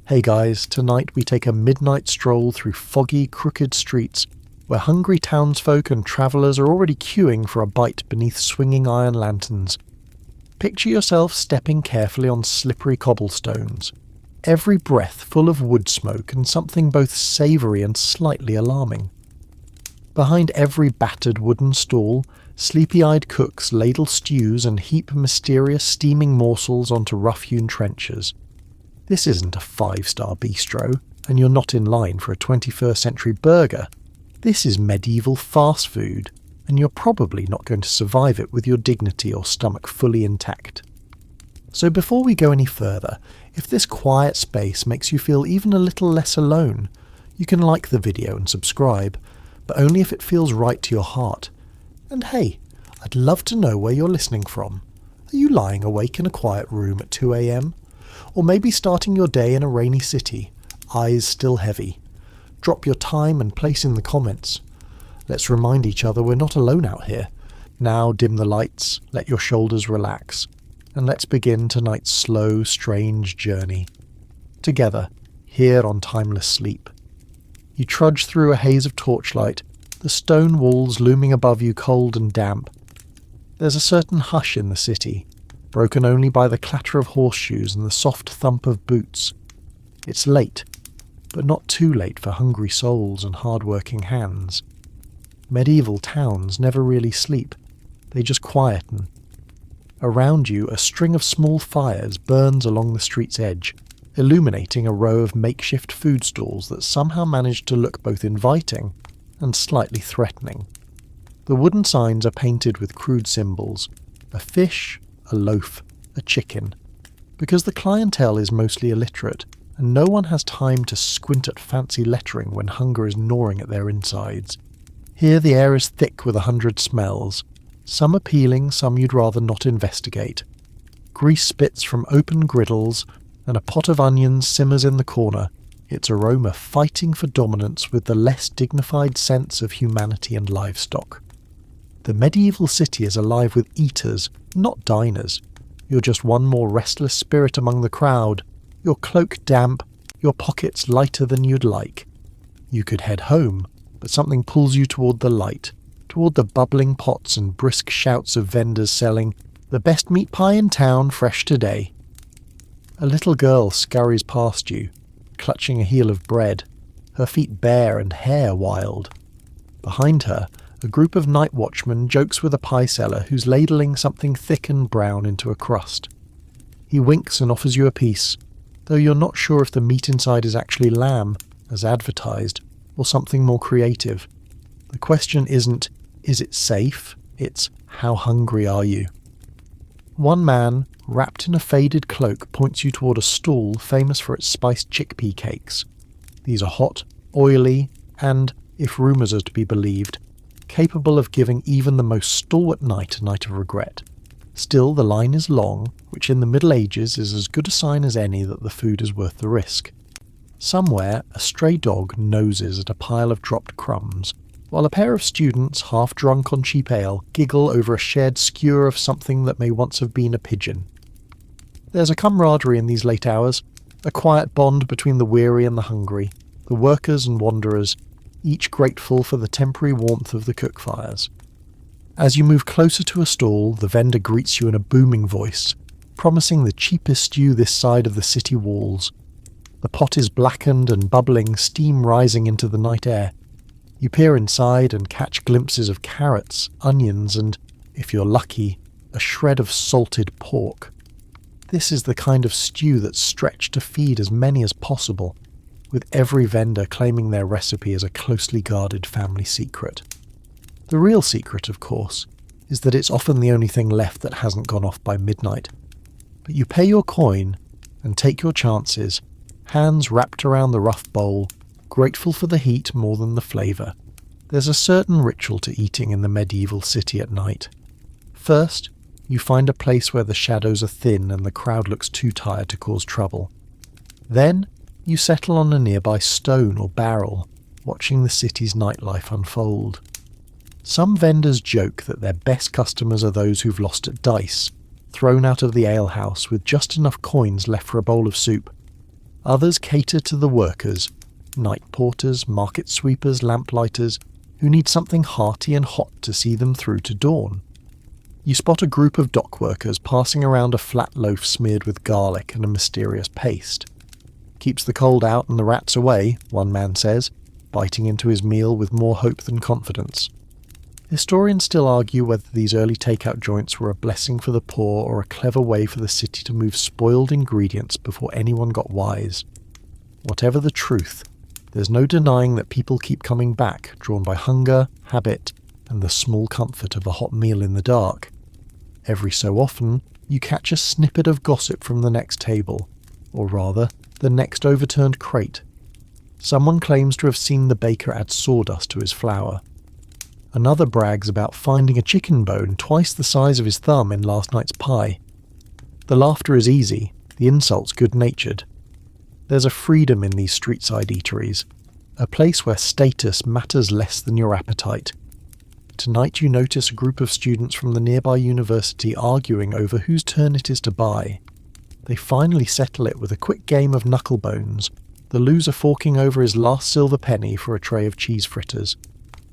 Hey guys, tonight we take a midnight stroll through foggy, crooked streets where hungry townsfolk and travellers are already queuing for a bite beneath swinging iron lanterns. Picture yourself stepping carefully on slippery cobblestones, every breath full of wood smoke and something both savoury and slightly alarming. Behind every battered wooden stall, sleepy-eyed cooks ladle stews and heap mysterious steaming morsels onto rough-hewn trenchers. This isn't a 5-star bistro, and you're not in line for a 21st century burger. This is medieval fast food, and you're probably not going to survive it with your dignity or stomach fully intact. So before we go any further, if this quiet space makes you feel even a little less alone, you can like the video and subscribe, but only if it feels right to your heart. And hey, I'd love to know where you're listening from. Are you lying awake in a quiet room at 2 a.m? Or maybe starting your day in a rainy city, eyes still heavy? Drop your time and place in the comments. Let's remind each other we're not alone out here. Now dim the lights, let your shoulders relax, and let's begin tonight's slow, strange journey. Together, here on Timeless Sleep. You trudge through a haze of torchlight, the stone walls looming above you cold and damp. There's a certain hush in the city, broken only by the clatter of horseshoes and the soft thump of boots. It's late, but not too late for hungry souls and hard-working hands. Medieval towns never really sleep, they just quieten. Around you, a string of small fires burns along the street's edge, illuminating a row of makeshift food stalls that somehow manage to look both inviting and slightly threatening. The wooden signs are painted with crude symbols: a fish, a loaf, a chicken. Because the clientele is mostly illiterate, and no one has time to squint at fancy lettering when hunger is gnawing at their insides. Here the air is thick with 100 smells, some appealing, some you'd rather not investigate. Grease spits from open griddles, and a pot of onions simmers in the corner, its aroma fighting for dominance with the less dignified sense of humanity and livestock. The medieval city is alive with eaters, not diners. You're just one more restless spirit among the crowd, your cloak damp, your pockets lighter than you'd like. You could head home, but something pulls you toward the light, toward the bubbling pots and brisk shouts of vendors selling the best meat pie in town, fresh today. A little girl scurries past you, clutching a heel of bread, her feet bare and hair wild. Behind her, a group of night watchmen jokes with a pie seller who's ladling something thick and brown into a crust. He winks and offers you a piece, though you're not sure if the meat inside is actually lamb, as advertised, or something more creative. The question isn't, is it safe? It's, how hungry are you? One man, wrapped in a faded cloak, points you toward a stall famous for its spiced chickpea cakes. These are hot, oily, and, if rumours are to be believed, capable of giving even the most stalwart knight a night of regret. Still, the line is long, which in the Middle Ages is as good a sign as any that the food is worth the risk. Somewhere, a stray dog noses at a pile of dropped crumbs, while a pair of students, half drunk on cheap ale, giggle over a shared skewer of something that may once have been a pigeon. There's a camaraderie in these late hours, a quiet bond between the weary and the hungry, the workers and wanderers, each grateful for the temporary warmth of the cook fires. As you move closer to a stall, the vendor greets you in a booming voice, promising the cheapest stew this side of the city walls. The pot is blackened and bubbling, steam rising into the night air. You peer inside and catch glimpses of carrots, onions, and, if you're lucky, a shred of salted pork. This is the kind of stew that's stretched to feed as many as possible, with every vendor claiming their recipe as a closely guarded family secret. The real secret, of course, is that it's often the only thing left that hasn't gone off by midnight. But you pay your coin and take your chances, hands wrapped around the rough bowl, grateful for the heat more than the flavour. There's a certain ritual to eating in the medieval city at night. First, you find a place where the shadows are thin and the crowd looks too tired to cause trouble. Then, you settle on a nearby stone or barrel, watching the city's nightlife unfold. Some vendors joke that their best customers are those who've lost at dice, thrown out of the alehouse with just enough coins left for a bowl of soup. Others cater to the workers, night porters, market sweepers, lamplighters, who need something hearty and hot to see them through to dawn. You spot a group of dock workers passing around a flat loaf smeared with garlic and a mysterious paste. Keeps the cold out and the rats away, one man says, biting into his meal with more hope than confidence. Historians still argue whether these early takeout joints were a blessing for the poor or a clever way for the city to move spoiled ingredients before anyone got wise. Whatever the truth, there's no denying that people keep coming back, drawn by hunger, habit, and the small comfort of a hot meal in the dark. Every so often, you catch a snippet of gossip from the next table, or rather, the next overturned crate. Someone claims to have seen the baker add sawdust to his flour. Another brags about finding a chicken bone twice the size of his thumb in last night's pie. The laughter is easy, the insults good-natured. There's a freedom in these street-side eateries, a place where status matters less than your appetite. Tonight you notice a group of students from the nearby university arguing over whose turn it is to buy. They finally settle it with a quick game of knucklebones, the loser forking over his last silver penny for a tray of cheese fritters.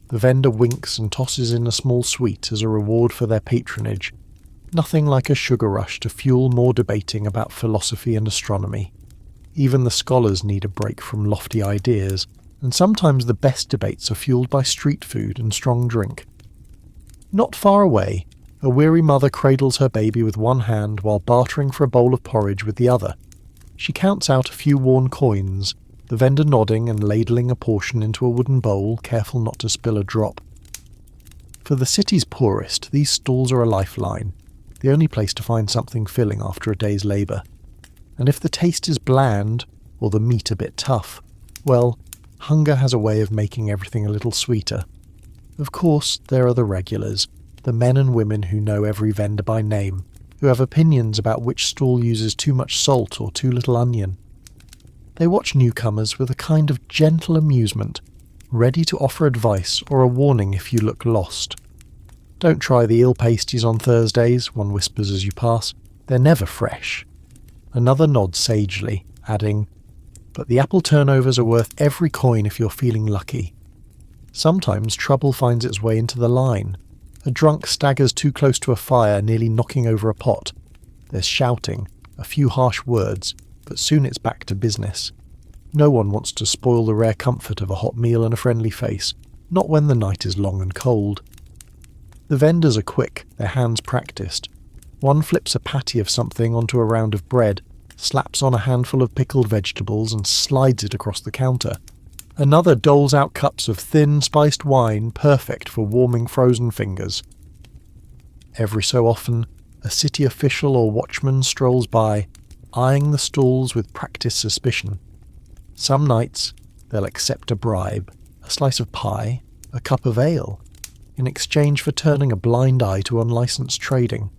The vendor winks and tosses in a small sweet as a reward for their patronage. Nothing like a sugar rush to fuel more debating about philosophy and astronomy. Even the scholars need a break from lofty ideas, and sometimes the best debates are fueled by street food and strong drink. Not far away, a weary mother cradles her baby with one hand while bartering for a bowl of porridge with the other. She counts out a few worn coins, the vendor nodding and ladling a portion into a wooden bowl, careful not to spill a drop. For the city's poorest, these stalls are a lifeline, the only place to find something filling after a day's labour. And if the taste is bland, or the meat a bit tough, well, hunger has a way of making everything a little sweeter. Of course, there are the regulars, the men and women who know every vendor by name, who have opinions about which stall uses too much salt or too little onion. They watch newcomers with a kind of gentle amusement, ready to offer advice or a warning if you look lost. Don't try the eel pasties on Thursdays, one whispers as you pass. They're never fresh. Another nods sagely, adding, but the apple turnovers are worth every coin if you're feeling lucky. Sometimes trouble finds its way into the line. A drunk staggers too close to a fire, nearly knocking over a pot. There's shouting, a few harsh words, but soon it's back to business. No one wants to spoil the rare comfort of a hot meal and a friendly face, not when the night is long and cold. The vendors are quick, their hands practised. One flips a patty of something onto a round of bread, slaps on a handful of pickled vegetables and slides it across the counter. Another doles out cups of thin, spiced wine perfect for warming frozen fingers. Every so often, a city official or watchman strolls by, eyeing the stalls with practised suspicion. Some nights, they'll accept a bribe, a slice of pie, a cup of ale, in exchange for turning a blind eye to unlicensed trading.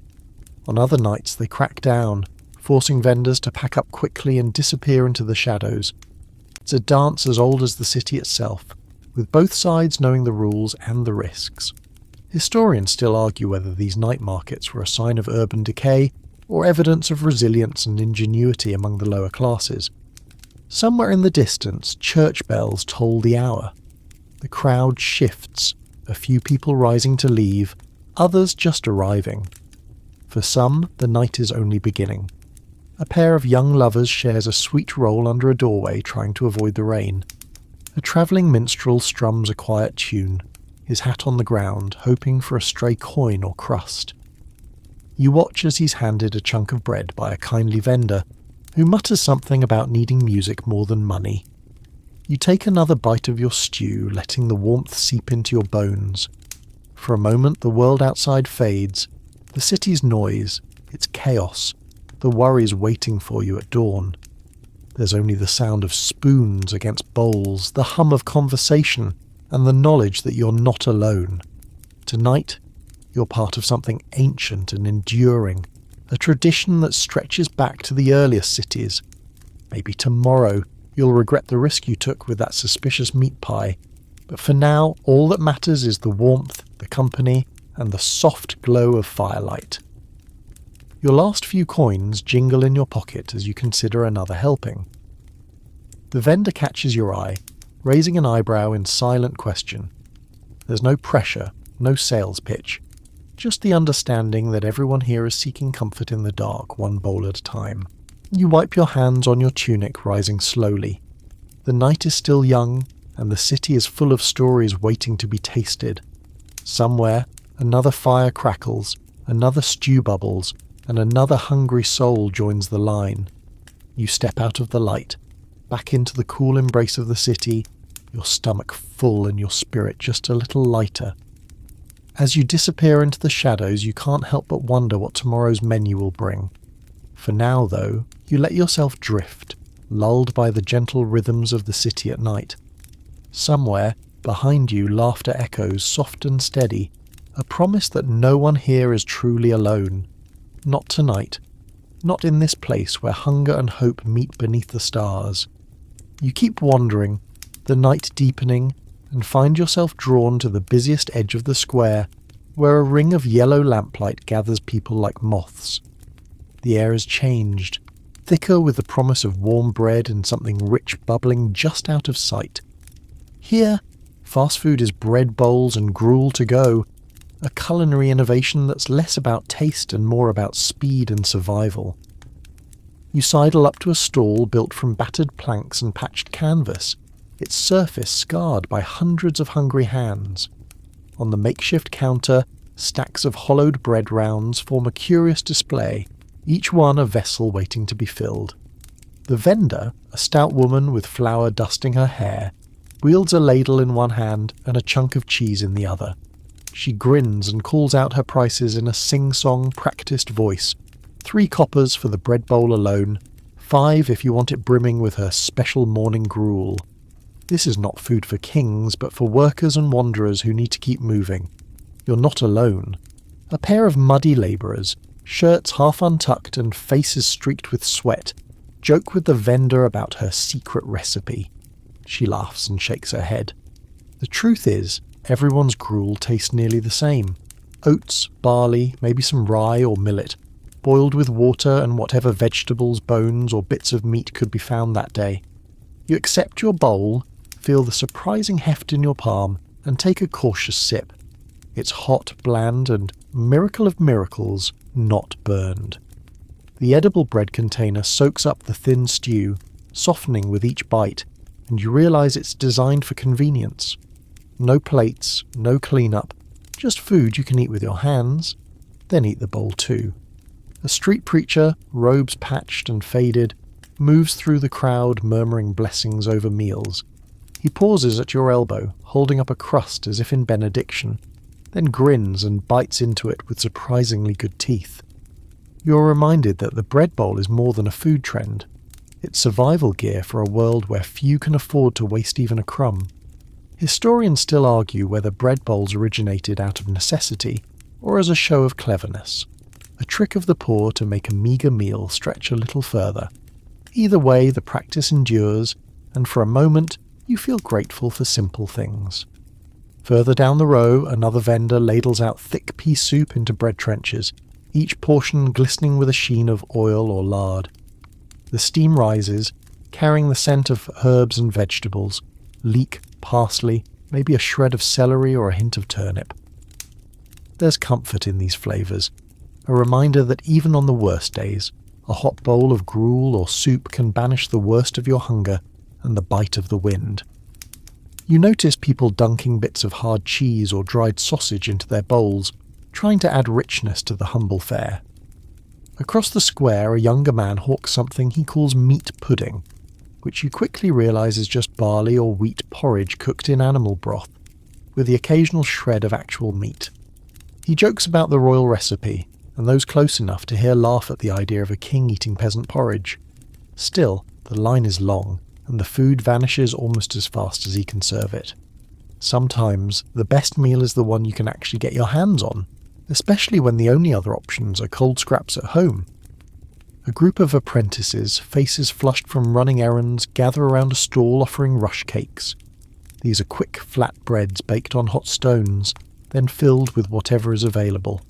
On other nights they crack down, forcing vendors to pack up quickly and disappear into the shadows. It's a dance as old as the city itself, with both sides knowing the rules and the risks. Historians still argue whether these night markets were a sign of urban decay or evidence of resilience and ingenuity among the lower classes. Somewhere in the distance, church bells toll the hour. The crowd shifts, a few people rising to leave, others just arriving. For some, the night is only beginning. A pair of young lovers shares a sweet roll under a doorway, trying to avoid the rain. A travelling minstrel strums a quiet tune, his hat on the ground, hoping for a stray coin or crust. You watch as he's handed a chunk of bread by a kindly vendor, who mutters something about needing music more than money. You take another bite of your stew, letting the warmth seep into your bones. For a moment the world outside fades, the city's noise, its chaos, the worries waiting for you at dawn. There's only the sound of spoons against bowls, the hum of conversation, and the knowledge that you're not alone. Tonight, you're part of something ancient and enduring, a tradition that stretches back to the earliest cities. Maybe tomorrow you'll regret the risk you took with that suspicious meat pie, but for now all that matters is the warmth, the company, and the soft glow of firelight. Your last few coins jingle in your pocket as you consider another helping. The vendor catches your eye, raising an eyebrow in silent question. There's no pressure, no sales pitch, just the understanding that everyone here is seeking comfort in the dark, one bowl at a time. You wipe your hands on your tunic, rising slowly. The night is still young, and the city is full of stories waiting to be tasted. Somewhere, another fire crackles, another stew bubbles, and another hungry soul joins the line. You step out of the light, back into the cool embrace of the city, your stomach full and your spirit just a little lighter. As you disappear into the shadows, you can't help but wonder what tomorrow's menu will bring. For now, though, you let yourself drift, lulled by the gentle rhythms of the city at night. Somewhere, behind you, laughter echoes, soft and steady, a promise that no one here is truly alone. Not tonight. Not in this place where hunger and hope meet beneath the stars. You keep wandering, the night deepening, and find yourself drawn to the busiest edge of the square, where a ring of yellow lamplight gathers people like moths. The air has changed, thicker with the promise of warm bread and something rich bubbling just out of sight. Here, fast food is bread bowls and gruel to go, a culinary innovation that's less about taste and more about speed and survival. You sidle up to a stall built from battered planks and patched canvas, its surface scarred by hundreds of hungry hands. On the makeshift counter, stacks of hollowed bread rounds form a curious display, each one a vessel waiting to be filled. The vendor, a stout woman with flour dusting her hair, wields a ladle in one hand and a chunk of cheese in the other. She grins and calls out her prices in a sing-song, practiced voice. 3 coppers for the bread bowl alone, 5 if you want it brimming with her special morning gruel. This is not food for kings, but for workers and wanderers who need to keep moving. You're not alone. A pair of muddy labourers, shirts half untucked and faces streaked with sweat, joke with the vendor about her secret recipe. She laughs and shakes her head. The truth is, everyone's gruel tastes nearly the same. Oats, barley, maybe some rye or millet, boiled with water and whatever vegetables, bones or bits of meat could be found that day. You accept your bowl, feel the surprising heft in your palm, and take a cautious sip. It's hot, bland, and, miracle of miracles, not burned. The edible bread container soaks up the thin stew, softening with each bite, and you realise it's designed for convenience. No plates, no clean-up, just food you can eat with your hands, then eat the bowl too. A street preacher, robes patched and faded, moves through the crowd murmuring blessings over meals. He pauses at your elbow, holding up a crust as if in benediction, then grins and bites into it with surprisingly good teeth. You're reminded that the bread bowl is more than a food trend. It's survival gear for a world where few can afford to waste even a crumb. Historians still argue whether bread bowls originated out of necessity or as a show of cleverness, a trick of the poor to make a meagre meal stretch a little further. Either way, the practice endures, and for a moment, you feel grateful for simple things. Further down the row, another vendor ladles out thick pea soup into bread trenches, each portion glistening with a sheen of oil or lard. The steam rises, carrying the scent of herbs and vegetables, leek, parsley, maybe a shred of celery or a hint of turnip. There's comfort in these flavours, a reminder that even on the worst days, a hot bowl of gruel or soup can banish the worst of your hunger and the bite of the wind. You notice people dunking bits of hard cheese or dried sausage into their bowls, trying to add richness to the humble fare. Across the square, a younger man hawks something he calls meat pudding, which you quickly realise is just barley or wheat porridge cooked in animal broth, with the occasional shred of actual meat. He jokes about the royal recipe, and those close enough to hear laugh at the idea of a king eating peasant porridge. Still, the line is long, and the food vanishes almost as fast as he can serve it. Sometimes, the best meal is the one you can actually get your hands on, especially when the only other options are cold scraps at home. A group of apprentices, faces flushed from running errands, gather around a stall offering rush cakes. These are quick, flat breads baked on hot stones, then filled with whatever is available.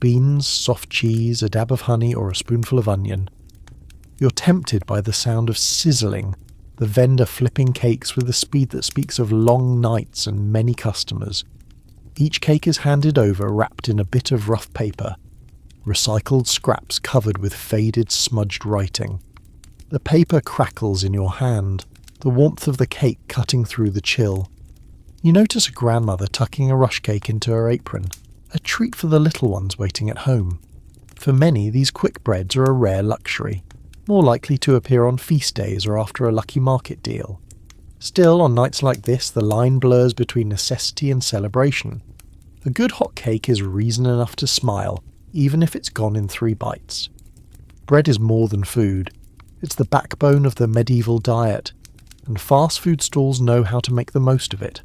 Beans, soft cheese, a dab of honey, or a spoonful of onion. You're tempted by the sound of sizzling, the vendor flipping cakes with a speed that speaks of long nights and many customers. Each cake is handed over wrapped in a bit of rough paper, recycled scraps covered with faded, smudged writing. The paper crackles in your hand, the warmth of the cake cutting through the chill. You notice a grandmother tucking a rush cake into her apron, a treat for the little ones waiting at home. For many, these quick breads are a rare luxury, more likely to appear on feast days or after a lucky market deal. Still, on nights like this, the line blurs between necessity and celebration. A good hot cake is reason enough to smile, even if it's gone in 3 bites. Bread is more than food. It's the backbone of the medieval diet, and fast food stalls know how to make the most of it.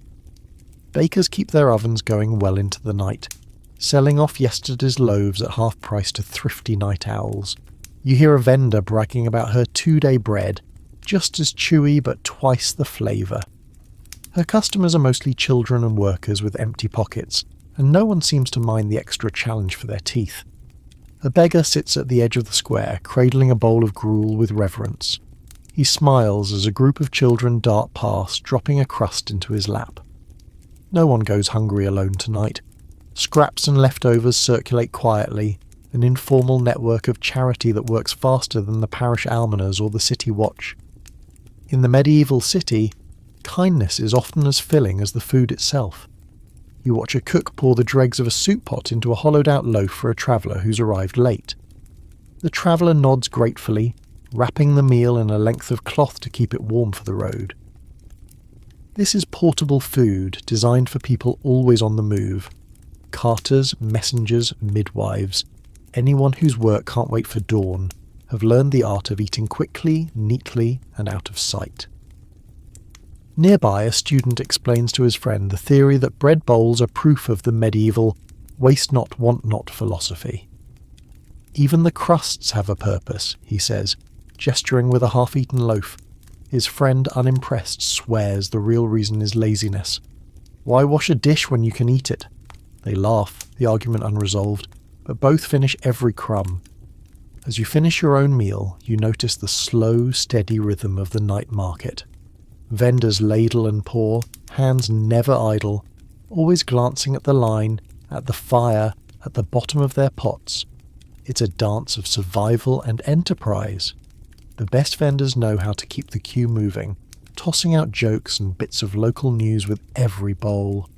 Bakers keep their ovens going well into the night, selling off yesterday's loaves at half price to thrifty night owls. You hear a vendor bragging about her 2-day bread, just as chewy but twice the flavour. Her customers are mostly children and workers with empty pockets, and no one seems to mind the extra challenge for their teeth. A beggar sits at the edge of the square, cradling a bowl of gruel with reverence. He smiles as a group of children dart past, dropping a crust into his lap. No one goes hungry alone tonight. Scraps and leftovers circulate quietly, an informal network of charity that works faster than the parish almoners or the city watch. In the medieval city, kindness is often as filling as the food itself. You watch a cook pour the dregs of a soup pot into a hollowed-out loaf for a traveller who's arrived late. The traveller nods gratefully, wrapping the meal in a length of cloth to keep it warm for the road. This is portable food designed for people always on the move. Carters, messengers, midwives, anyone whose work can't wait for dawn, have learned the art of eating quickly, neatly, and out of sight. Nearby, a student explains to his friend the theory that bread bowls are proof of the medieval waste not, want not philosophy. Even the crusts have a purpose, he says, gesturing with a half-eaten loaf. His friend, unimpressed, swears the real reason is laziness. Why wash a dish when you can eat it? They laugh, the argument unresolved, but both finish every crumb. As you finish your own meal, you notice the slow, steady rhythm of the night market. Vendors ladle and pour, hands never idle, always glancing at the line, at the fire, at the bottom of their pots. It's a dance of survival and enterprise. The best vendors know how to keep the queue moving, tossing out jokes and bits of local news with every bowl.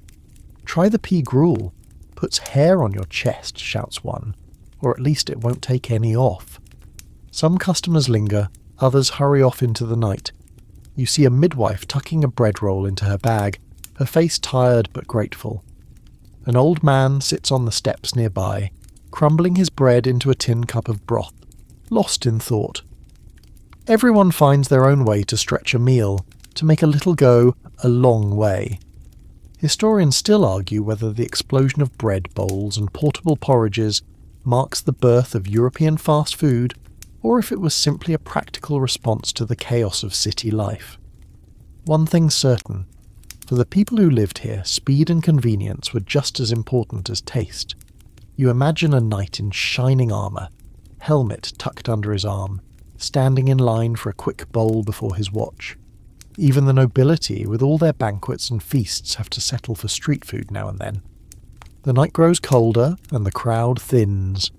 Try the pea gruel. Puts hair on your chest, shouts one, or at least it won't take any off. Some customers linger, others hurry off into the night. You see a midwife tucking a bread roll into her bag, her face tired but grateful. An old man sits on the steps nearby, crumbling his bread into a tin cup of broth, lost in thought. Everyone finds their own way to stretch a meal, to make a little go a long way. Historians still argue whether the explosion of bread bowls and portable porridges marks the birth of European fast food, or if it was simply a practical response to the chaos of city life. One thing's certain, for the people who lived here, speed and convenience were just as important as taste. You imagine a knight in shining armour, helmet tucked under his arm, standing in line for a quick bowl before his watch. Even the nobility, with all their banquets and feasts, have to settle for street food now and then. The night grows colder, and the crowd thins.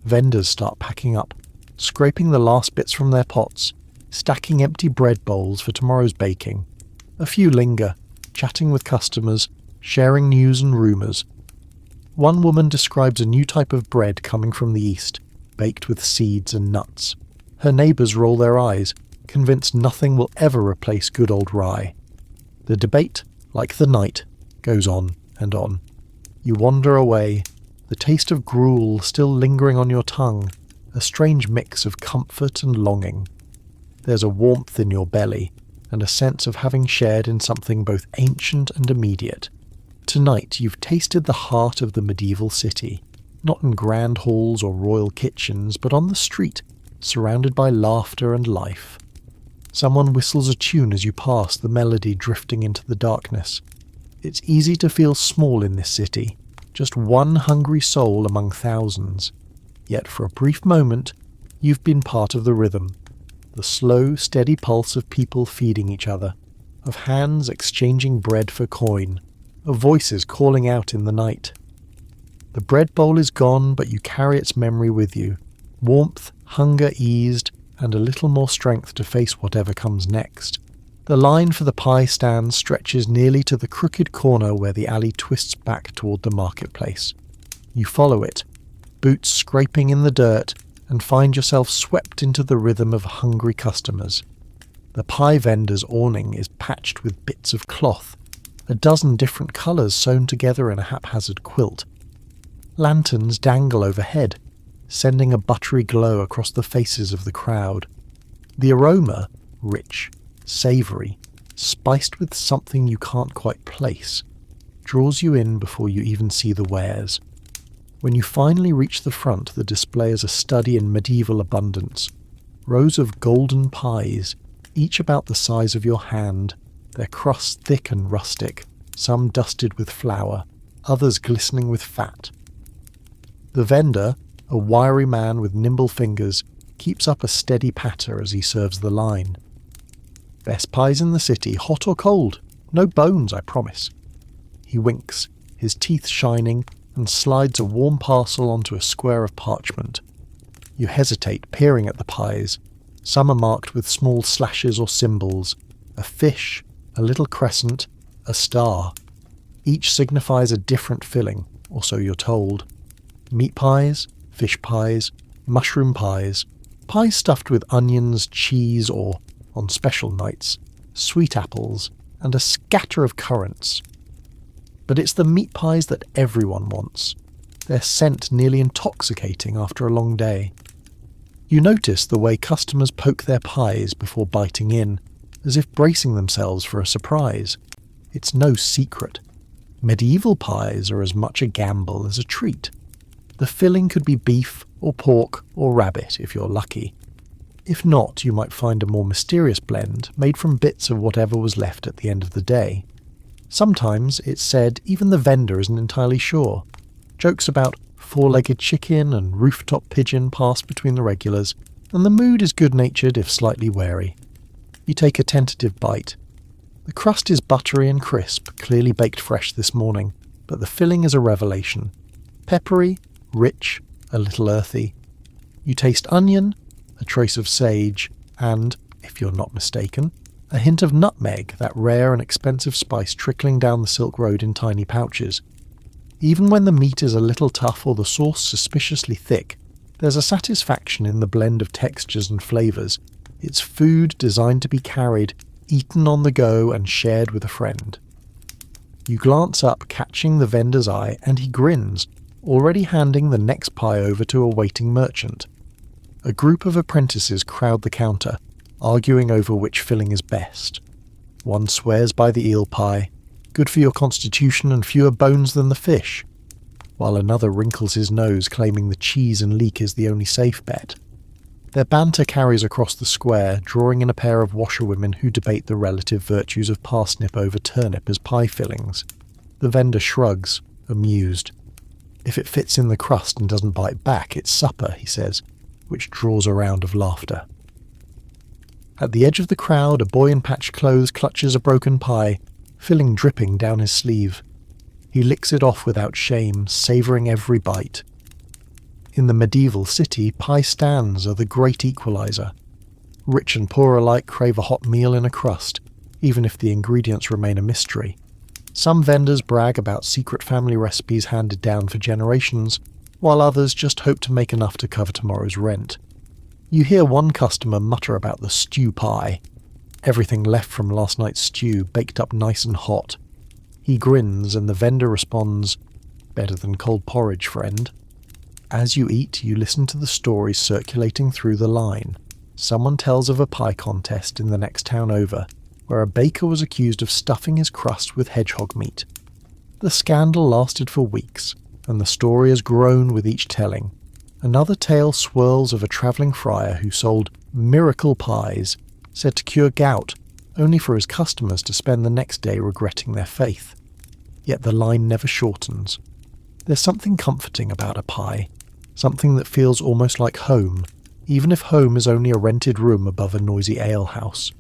Vendors start packing up, scraping the last bits from their pots, stacking empty bread bowls for tomorrow's baking. A few linger, chatting with customers, sharing news and rumours. One woman describes a new type of bread coming from the east, baked with seeds and nuts. Her neighbours roll their eyes, convinced nothing will ever replace good old rye. The debate, like the night, goes on and on. You wander away, the taste of gruel still lingering on your tongue, a strange mix of comfort and longing. There's a warmth in your belly, and a sense of having shared in something both ancient and immediate. Tonight you've tasted the heart of the medieval city, not in grand halls or royal kitchens, but on the street, surrounded by laughter and life. Someone whistles a tune as you pass, the melody drifting into the darkness. It's easy to feel small in this city, just one hungry soul among thousands. Yet for a brief moment, you've been part of the rhythm. the slow, steady pulse of people feeding each other, of hands exchanging bread for coin, of voices calling out in the night. The bread bowl is gone, but you carry its memory with you, warmth, hunger eased, and a little more strength to face whatever comes next. The line for the pie stand stretches nearly to the crooked corner where the alley twists back toward the marketplace. You follow it, boots scraping in the dirt, and find yourself swept into the rhythm of hungry customers. The pie vendor's awning is patched with bits of cloth, a dozen different colours sewn together in a haphazard quilt. Lanterns dangle overhead, sending a buttery glow across the faces of the crowd. The aroma, rich, savoury, spiced with something you can't quite place, draws you in before you even see the wares. When you finally reach the front, the display is a study in medieval abundance. Rows of golden pies, each about the size of your hand, their crusts thick and rustic, some dusted with flour, others glistening with fat. The vendor, a wiry man with nimble fingers, keeps up a steady patter as he serves the line. Best pies in the city, hot or cold. No bones, I promise. He winks, his teeth shining, and slides a warm parcel onto a square of parchment. You hesitate, peering at the pies. Some are marked with small slashes or symbols. A fish, a little crescent, a star. Each signifies a different filling, or so you're told. Meat pies, fish pies, mushroom pies, pies stuffed with onions, cheese, or, on special nights, sweet apples, and a scatter of currants. But it's the meat pies that everyone wants, their scent nearly intoxicating after a long day. You notice the way customers poke their pies before biting in, as if bracing themselves for a surprise. It's no secret. Medieval pies are as much a gamble as a treat. The filling could be beef or pork or rabbit if you're lucky. If not, you might find a more mysterious blend made from bits of whatever was left at the end of the day. Sometimes, it's said, even the vendor isn't entirely sure. Jokes about four-legged chicken and rooftop pigeon pass between the regulars, and the mood is good-natured if slightly wary. You take a tentative bite. The crust is buttery and crisp, clearly baked fresh this morning, but the filling is a revelation. Peppery, rich, a little earthy. You taste onion, a trace of sage, and, if you're not mistaken, a hint of nutmeg, that rare and expensive spice trickling down the Silk Road in tiny pouches. Even when the meat is a little tough or the sauce suspiciously thick, there's a satisfaction in the blend of textures and flavours. It's food designed to be carried, eaten on the go and shared with a friend. You glance up, catching the vendor's eye, and he grins, already handing the next pie over to a waiting merchant. A group of apprentices crowd the counter, arguing over which filling is best. One swears by the eel pie, good for your constitution and fewer bones than the fish, while another wrinkles his nose, claiming the cheese and leek is the only safe bet. Their banter carries across the square, drawing in a pair of washerwomen who debate the relative virtues of parsnip over turnip as pie fillings. The vendor shrugs, amused. If it fits in the crust and doesn't bite back, it's supper, he says, which draws a round of laughter. At the edge of the crowd, a boy in patched clothes clutches a broken pie, filling dripping down his sleeve. He licks it off without shame, savouring every bite. In the medieval city, pie stands are the great equaliser. Rich and poor alike crave a hot meal in a crust, even if the ingredients remain a mystery. Some vendors brag about secret family recipes handed down for generations, while others just hope to make enough to cover tomorrow's rent. You hear one customer mutter about the stew pie, everything left from last night's stew baked up nice and hot. He grins and the vendor responds, "Better than cold porridge, friend." As you eat, you listen to the stories circulating through the line. Someone tells of a pie contest in the next town over, where a baker was accused of stuffing his crust with hedgehog meat. The scandal lasted for weeks, and the story has grown with each telling. Another tale swirls of a travelling friar who sold miracle pies, said to cure gout, only for his customers to spend the next day regretting their faith. Yet the line never shortens. There's something comforting about a pie, something that feels almost like home, even if home is only a rented room above a noisy alehouse.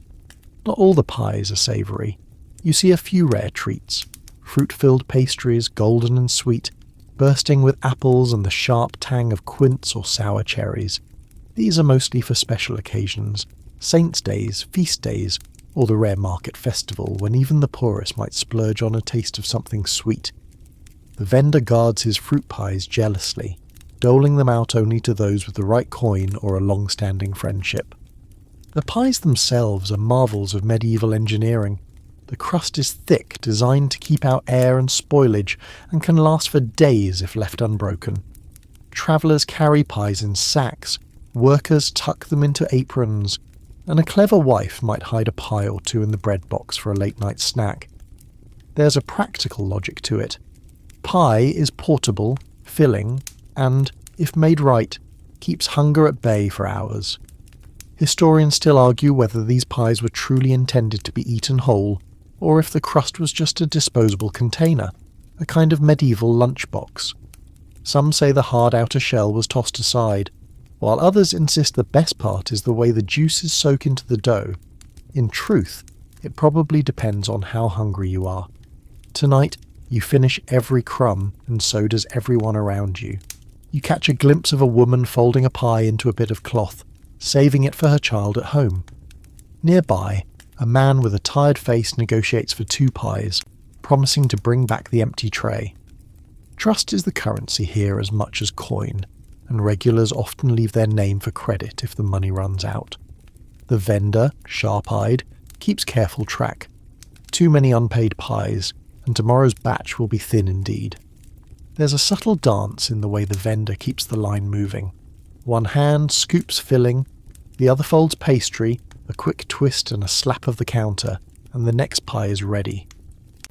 Not all the pies are savoury. You see a few rare treats, fruit-filled pastries, golden and sweet, bursting with apples and the sharp tang of quince or sour cherries. These are mostly for special occasions, saints' days, feast days, or the rare market festival when even the poorest might splurge on a taste of something sweet. The vendor guards his fruit pies jealously, doling them out only to those with the right coin or a long-standing friendship. The pies themselves are marvels of medieval engineering. The crust is thick, designed to keep out air and spoilage, and can last for days if left unbroken. Travellers carry pies in sacks, workers tuck them into aprons, and a clever wife might hide a pie or two in the bread box for a late-night snack. There's a practical logic to it. Pie is portable, filling, and, if made right, keeps hunger at bay for hours. Historians still argue whether these pies were truly intended to be eaten whole, or if the crust was just a disposable container, a kind of medieval lunchbox. Some say the hard outer shell was tossed aside, while others insist the best part is the way the juices soak into the dough. In truth, it probably depends on how hungry you are. Tonight, you finish every crumb, and so does everyone around you. You catch a glimpse of a woman folding a pie into a bit of cloth, saving it for her child at home. Nearby, a man with a tired face negotiates for 2 pies, promising to bring back the empty tray. Trust is the currency here as much as coin, and regulars often leave their name for credit if the money runs out. The vendor, sharp-eyed, keeps careful track. Too many unpaid pies, and tomorrow's batch will be thin indeed. There's a subtle dance in the way the vendor keeps the line moving. One hand scoops filling, the other folds pastry, a quick twist and a slap of the counter, and the next pie is ready.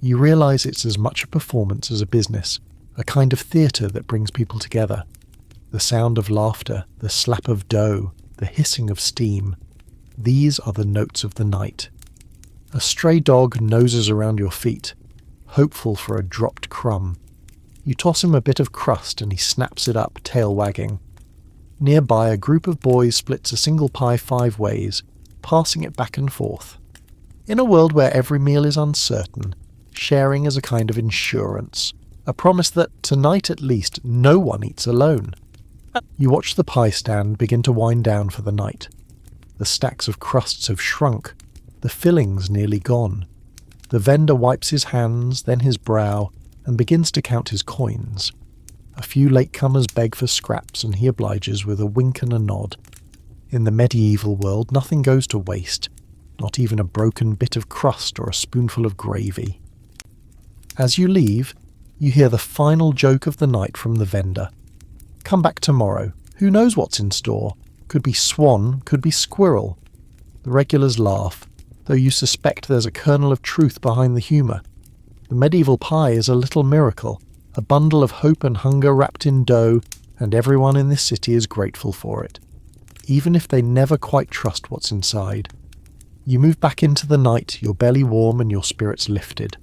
You realise it's as much a performance as a business, a kind of theatre that brings people together. The sound of laughter, the slap of dough, the hissing of steam. These are the notes of the night. A stray dog noses around your feet, hopeful for a dropped crumb. You toss him a bit of crust and he snaps it up, tail wagging. Nearby, a group of boys splits a single pie 5 ways, passing it back and forth. In a world where every meal is uncertain, sharing is a kind of insurance, a promise that, tonight at least, no one eats alone. You watch the pie stand begin to wind down for the night. The stacks of crusts have shrunk, the fillings nearly gone. The vendor wipes his hands, then his brow, and begins to count his coins. A few latecomers beg for scraps, and he obliges with a wink and a nod. In the medieval world, nothing goes to waste, not even a broken bit of crust or a spoonful of gravy. As you leave, you hear the final joke of the night from the vendor. Come back tomorrow. Who knows what's in store? Could be swan, could be squirrel. The regulars laugh, though you suspect there's a kernel of truth behind the humour. The medieval pie is a little miracle, a bundle of hope and hunger wrapped in dough, and everyone in this city is grateful for it, even if they never quite trust what's inside. You move back into the night, your belly warm and your spirits lifted.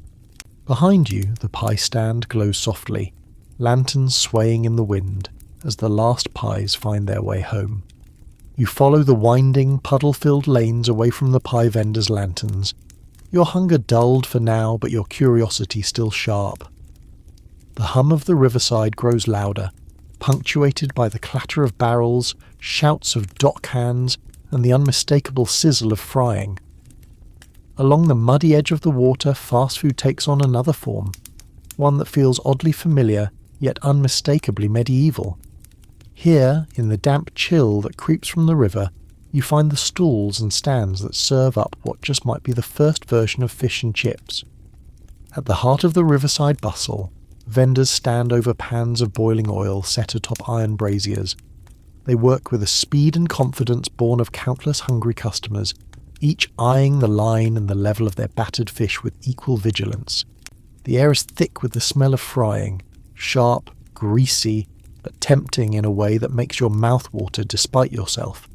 Behind you, the pie stand glows softly, lanterns swaying in the wind, as the last pies find their way home. You follow the winding, puddle-filled lanes away from the pie vendor's lanterns. Your hunger dulled for now, but your curiosity still sharp. The hum of the Riverside grows louder, punctuated by the clatter of barrels, shouts of dock hands, and the unmistakable sizzle of frying. Along the muddy edge of the water, fast food takes on another form, one that feels oddly familiar, yet unmistakably medieval. Here, in the damp chill that creeps from the river, you find the stalls and stands that serve up what just might be the first version of fish and chips. At the heart of the riverside bustle, vendors stand over pans of boiling oil set atop iron braziers. They work with a speed and confidence born of countless hungry customers, each eyeing the line and the level of their battered fish with equal vigilance. The air is thick with the smell of frying, sharp, greasy, but tempting in a way that makes your mouth water despite yourself.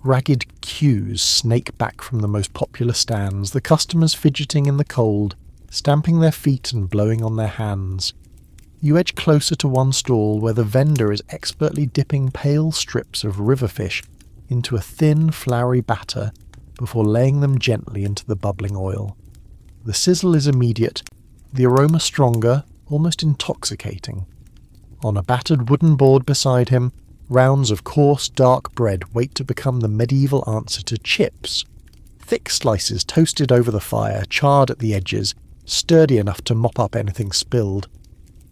Ragged queues snake back from the most popular stands, the customers fidgeting in the cold, stamping their feet and blowing on their hands. You edge closer to one stall where the vendor is expertly dipping pale strips of river fish into a thin, floury batter before laying them gently into the bubbling oil. The sizzle is immediate, the aroma stronger, almost intoxicating. On a battered wooden board beside him, rounds of coarse, dark bread wait to become the medieval answer to chips. Thick slices toasted over the fire, charred at the edges, sturdy enough to mop up anything spilled.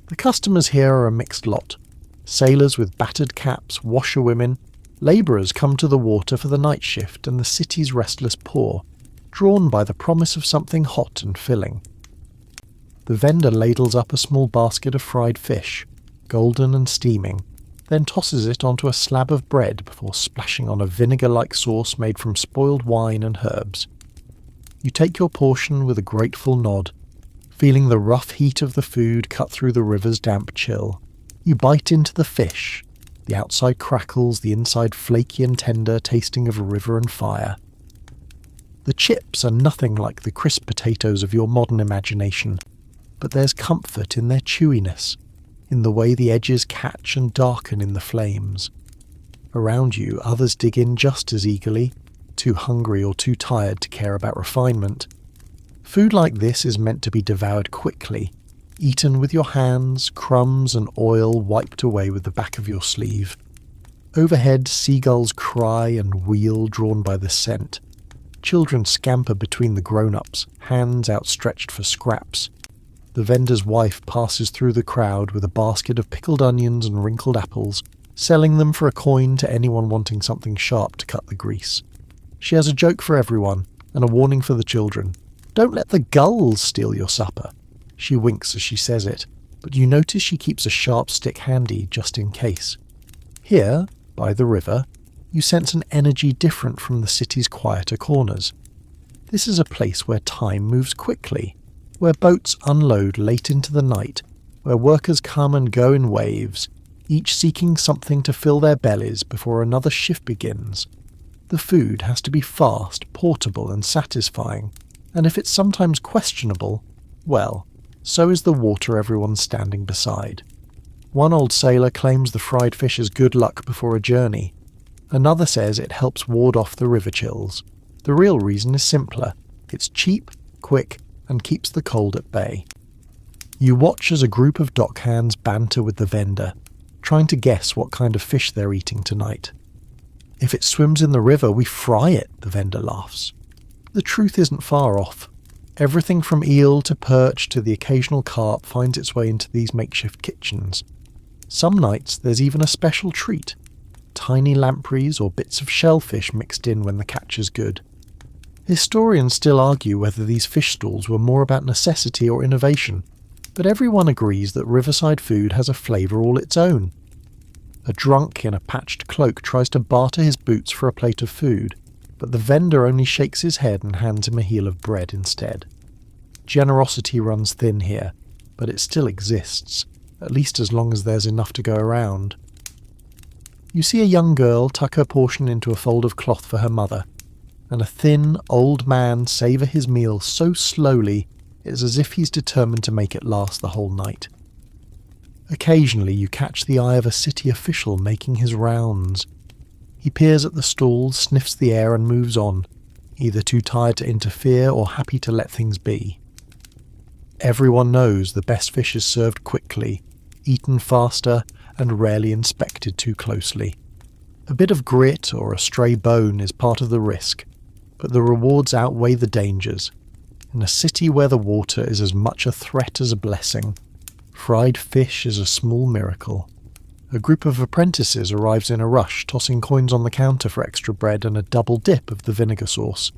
The customers here are a mixed lot. Sailors with battered caps, washerwomen, labourers come to the water for the night shift, and the city's restless poor, drawn by the promise of something hot and filling. The vendor ladles up a small basket of fried fish, golden and steaming, then tosses it onto a slab of bread before splashing on a vinegar-like sauce made from spoiled wine and herbs. You take your portion with a grateful nod, feeling the rough heat of the food cut through the river's damp chill. You bite into the fish, the outside crackles, the inside flaky and tender, tasting of river and fire. The chips are nothing like the crisp potatoes of your modern imagination, but there's comfort in their chewiness, in the way the edges catch and darken in the flames. Around you, others dig in just as eagerly, too hungry or too tired to care about refinement. Food like this is meant to be devoured quickly, eaten with your hands, crumbs and oil wiped away with the back of your sleeve. Overhead, seagulls cry and wheel, drawn by the scent. Children scamper between the grown-ups, hands outstretched for scraps. The vendor's wife passes through the crowd with a basket of pickled onions and wrinkled apples, selling them for a coin to anyone wanting something sharp to cut the grease. She has a joke for everyone, and a warning for the children. Don't let the gulls steal your supper. She winks as she says it, but you notice she keeps a sharp stick handy just in case. Here, by the river, you sense an energy different from the city's quieter corners. This is a place where time moves quickly, where boats unload late into the night, where workers come and go in waves, each seeking something to fill their bellies before another shift begins. The food has to be fast, portable and satisfying, and if it's sometimes questionable, well, so is the water everyone's standing beside. One old sailor claims the fried fish is good luck before a journey. Another says it helps ward off the river chills. The real reason is simpler. It's cheap, quick, and keeps the cold at bay. You watch as a group of dockhands banter with the vendor, trying to guess what kind of fish they're eating tonight. If it swims in the river, we fry it, the vendor laughs. The truth isn't far off. Everything from eel to perch to the occasional carp finds its way into these makeshift kitchens. Some nights there's even a special treat, tiny lampreys or bits of shellfish mixed in when the catch is good. Historians still argue whether these fish stalls were more about necessity or innovation, but everyone agrees that Riverside food has a flavour all its own. A drunk in a patched cloak tries to barter his boots for a plate of food, but the vendor only shakes his head and hands him a heel of bread instead. Generosity runs thin here, but it still exists, at least as long as there's enough to go around. You see a young girl tuck her portion into a fold of cloth for her mother, and a thin, old man savour his meal so slowly it's as if he's determined to make it last the whole night. Occasionally you catch the eye of a city official making his rounds. He peers at the stalls, sniffs the air and moves on, either too tired to interfere or happy to let things be. Everyone knows the best fish is served quickly, eaten faster, and rarely inspected too closely. A bit of grit or a stray bone is part of the risk, but the rewards outweigh the dangers. In a city where the water is as much a threat as a blessing, fried fish is a small miracle. A group of apprentices arrives in a rush, tossing coins on the counter for extra bread and a double dip of the vinegar sauce.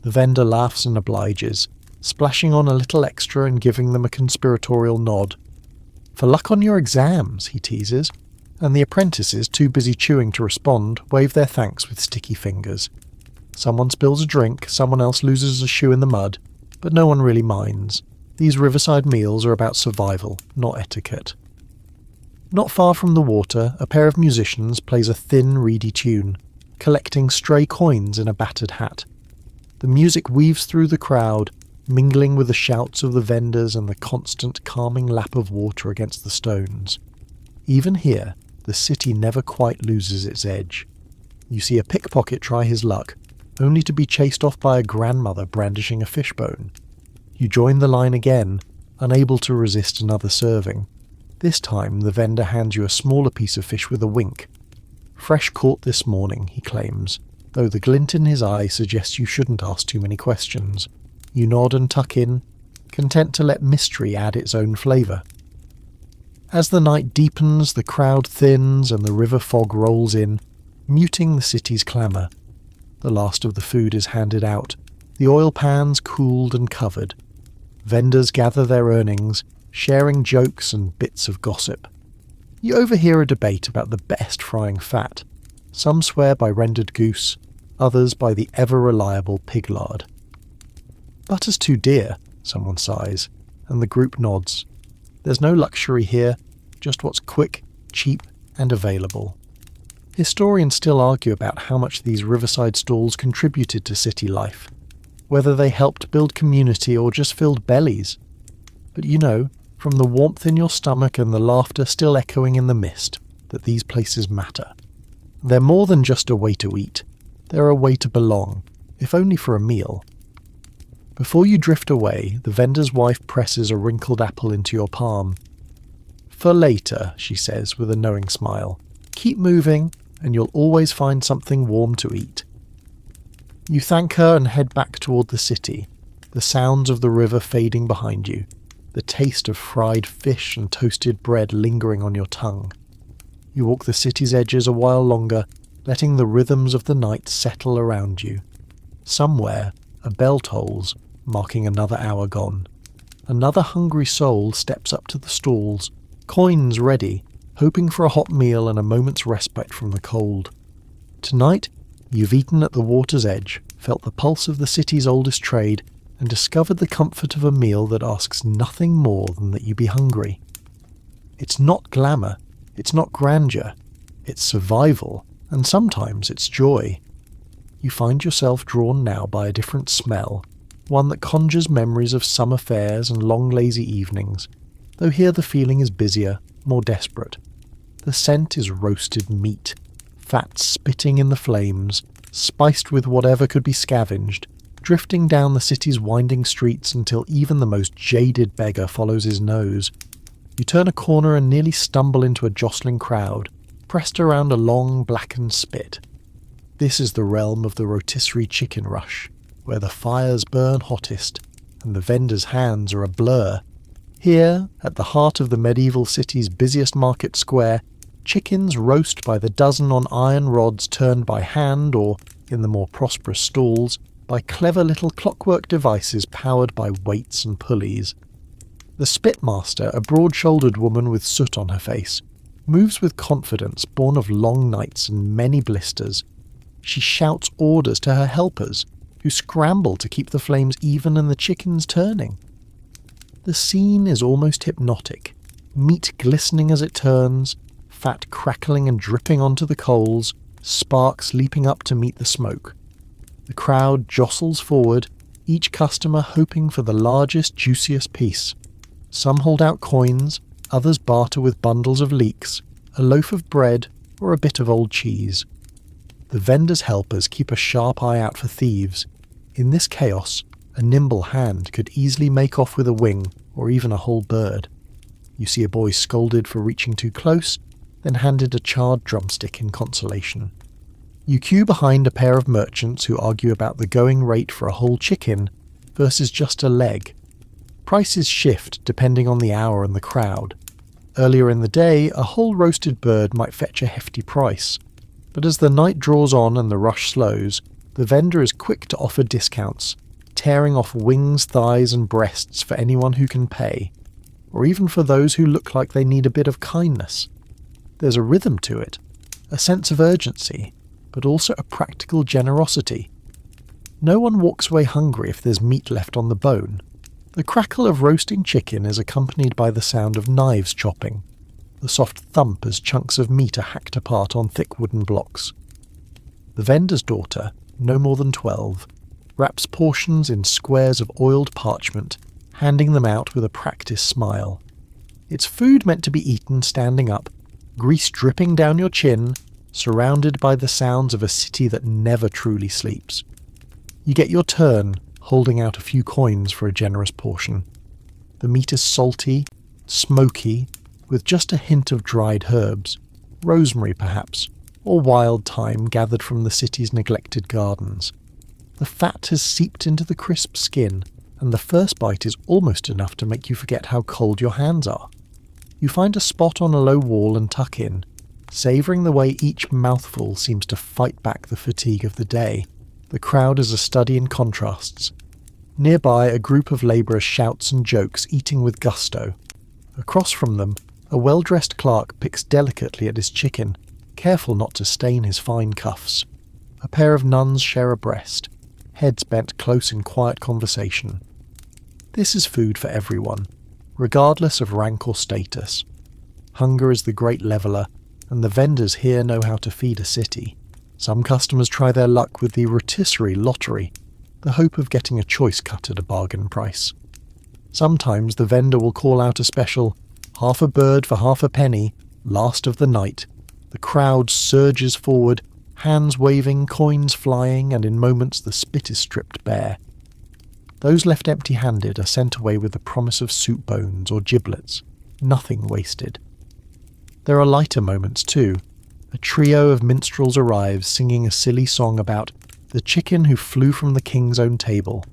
The vendor laughs and obliges, splashing on a little extra and giving them a conspiratorial nod. "For luck on your exams," he teases, and the apprentices, too busy chewing to respond, wave their thanks with sticky fingers. Someone spills a drink, someone else loses a shoe in the mud, but no one really minds. These riverside meals are about survival, not etiquette. Not far from the water, a pair of musicians plays a thin, reedy tune, collecting stray coins in a battered hat. The music weaves through the crowd, mingling with the shouts of the vendors and the constant calming lap of water against the stones. Even here, the city never quite loses its edge. You see a pickpocket try his luck, only to be chased off by a grandmother brandishing a fishbone. You join the line again, unable to resist another serving. This time, the vendor hands you a smaller piece of fish with a wink. Fresh caught this morning, he claims, though the glint in his eye suggests you shouldn't ask too many questions. You nod and tuck in, content to let mystery add its own flavour. As the night deepens, the crowd thins and the river fog rolls in, muting the city's clamour. The last of the food is handed out, the oil pans cooled and covered. Vendors gather their earnings, sharing jokes and bits of gossip. You overhear a debate about the best frying fat. Some swear by rendered goose, others by the ever-reliable pig lard. "Butter's too dear," someone sighs, and the group nods. There's no luxury here, just what's quick, cheap, and available. Historians still argue about how much these riverside stalls contributed to city life, whether they helped build community or just filled bellies. But you know, from the warmth in your stomach and the laughter still echoing in the mist, that these places matter. They're more than just a way to eat. They're a way to belong, if only for a meal. Before you drift away, the vendor's wife presses a wrinkled apple into your palm. "For later," she says with a knowing smile. "Keep moving, and you'll always find something warm to eat." You thank her and head back toward the city, the sounds of the river fading behind you, the taste of fried fish and toasted bread lingering on your tongue. You walk the city's edges a while longer, letting the rhythms of the night settle around you. Somewhere, a bell tolls, marking another hour gone. Another hungry soul steps up to the stalls, coins ready, hoping for a hot meal and a moment's respite from the cold. Tonight, you've eaten at the water's edge, felt the pulse of the city's oldest trade, and discovered the comfort of a meal that asks nothing more than that you be hungry. It's not glamour, it's not grandeur, it's survival, and sometimes it's joy. You find yourself drawn now by a different smell, one that conjures memories of summer fairs and long lazy evenings, though here the feeling is busier, more desperate. The scent is roasted meat, fat spitting in the flames, spiced with whatever could be scavenged, drifting down the city's winding streets until even the most jaded beggar follows his nose. You turn a corner and nearly stumble into a jostling crowd, pressed around a long blackened spit. This is the realm of the rotisserie chicken rush, where the fires burn hottest and the vendors' hands are a blur. Here, at the heart of the medieval city's busiest market square, chickens roast by the dozen on iron rods turned by hand or, in the more prosperous stalls, by clever little clockwork devices powered by weights and pulleys. The spitmaster, a broad-shouldered woman with soot on her face, moves with confidence born of long nights and many blisters. She shouts orders to her helpers, who scramble to keep the flames even and the chickens turning. The scene is almost hypnotic, meat glistening as it turns, fat crackling and dripping onto the coals, sparks leaping up to meet the smoke. The crowd jostles forward, each customer hoping for the largest, juiciest piece. Some hold out coins, others barter with bundles of leeks, a loaf of bread, or a bit of old cheese. The vendors' helpers keep a sharp eye out for thieves. In this chaos, a nimble hand could easily make off with a wing, or even a whole bird. You see a boy scolded for reaching too close, then handed a charred drumstick in consolation. You queue behind a pair of merchants who argue about the going rate for a whole chicken versus just a leg. Prices shift depending on the hour and the crowd. Earlier in the day, a whole roasted bird might fetch a hefty price, but as the night draws on and the rush slows, the vendor is quick to offer discounts, tearing off wings, thighs and breasts for anyone who can pay, or even for those who look like they need a bit of kindness. There's a rhythm to it, a sense of urgency, but also a practical generosity. No one walks away hungry if there's meat left on the bone. The crackle of roasting chicken is accompanied by the sound of knives chopping, the soft thump as chunks of meat are hacked apart on thick wooden blocks. The vendor's daughter, no more than 12, wraps portions in squares of oiled parchment, handing them out with a practiced smile. It's food meant to be eaten standing up, grease dripping down your chin, surrounded by the sounds of a city that never truly sleeps. You get your turn, holding out a few coins for a generous portion. The meat is salty, smoky, with just a hint of dried herbs, rosemary perhaps, or wild thyme gathered from the city's neglected gardens. The fat has seeped into the crisp skin, and the first bite is almost enough to make you forget how cold your hands are. You find a spot on a low wall and tuck in, savouring the way each mouthful seems to fight back the fatigue of the day. The crowd is a study in contrasts. Nearby, a group of labourers shouts and jokes, eating with gusto. Across from them, a well-dressed clerk picks delicately at his chicken, careful not to stain his fine cuffs. A pair of nuns share a breast, heads bent close in quiet conversation. This is food for everyone, regardless of rank or status. Hunger is the great leveller, and the vendors here know how to feed a city. Some customers try their luck with the Rotisserie lottery, the hope of getting a choice cut at a bargain price. Sometimes the vendor will call out a special, half a bird for half a penny, last of the night. The crowd surges forward, hands waving, coins flying, and in moments the spit is stripped bare. Those left empty-handed are sent away with the promise of soup bones or giblets, nothing wasted. There are lighter moments too. A trio of minstrels arrives singing a silly song about the chicken who flew from the king's own table.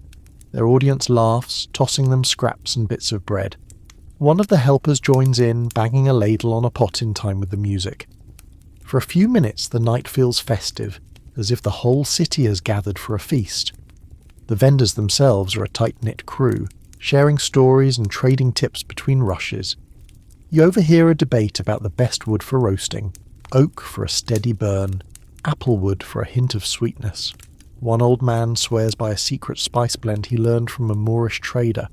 Their audience laughs, tossing them scraps and bits of bread. One of the helpers joins in, banging a ladle on a pot in time with the music. For a few minutes the night feels festive, as if the whole city has gathered for a feast. The vendors themselves are a tight-knit crew, sharing stories and trading tips between rushes. You overhear a debate about the best wood for roasting, oak for a steady burn, apple wood for a hint of sweetness. One old man swears by a secret spice blend he learned from a Moorish trader.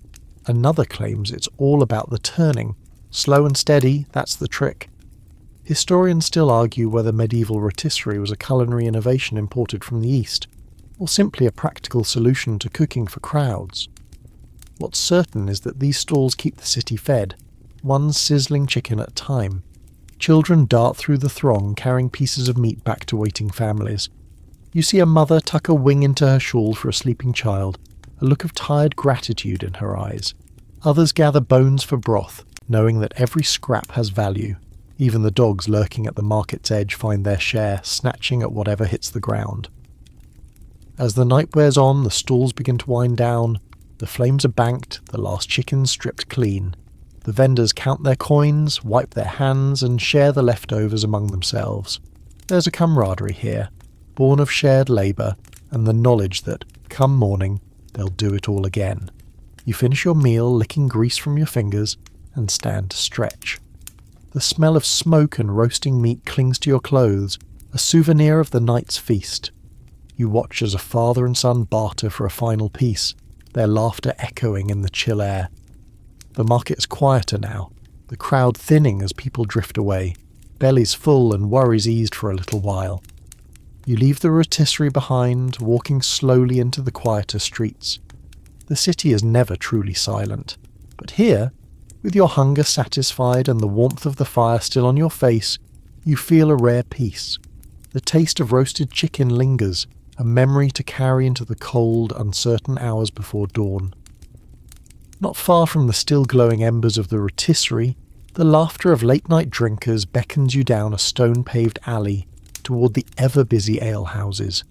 Another claims it's all about the turning. Slow and steady, that's the trick. Historians still argue whether medieval rotisserie was a culinary innovation imported from the East, or simply a practical solution to cooking for crowds. What's certain is that these stalls keep the city fed, one sizzling chicken at a time. Children dart through the throng carrying pieces of meat back to waiting families. You see a mother tuck a wing into her shawl for a sleeping child, a look of tired gratitude in her eyes. Others gather bones for broth, knowing that every scrap has value. Even the dogs lurking at the market's edge find their share, snatching at whatever hits the ground. As the night wears on, the stalls begin to wind down. The flames are banked, the last chickens stripped clean. The vendors count their coins, wipe their hands, and share the leftovers among themselves. There's a camaraderie here, born of shared labour and the knowledge that, come morning, they'll do it all again. You finish your meal, licking grease from your fingers, and stand to stretch. The smell of smoke and roasting meat clings to your clothes, a souvenir of the night's feast. You watch as a father and son barter for a final piece, their laughter echoing in the chill air. The market is quieter now, the crowd thinning as people drift away, bellies full and worries eased for a little while. You leave the rotisserie behind, walking slowly into the quieter streets. The city is never truly silent, but here, with your hunger satisfied and the warmth of the fire still on your face, you feel a rare peace. The taste of roasted chicken lingers, a memory to carry into the cold, uncertain hours before dawn. Not far from the still glowing embers of the rotisserie, the laughter of late-night drinkers beckons you down a stone-paved alley toward the ever-busy alehouses.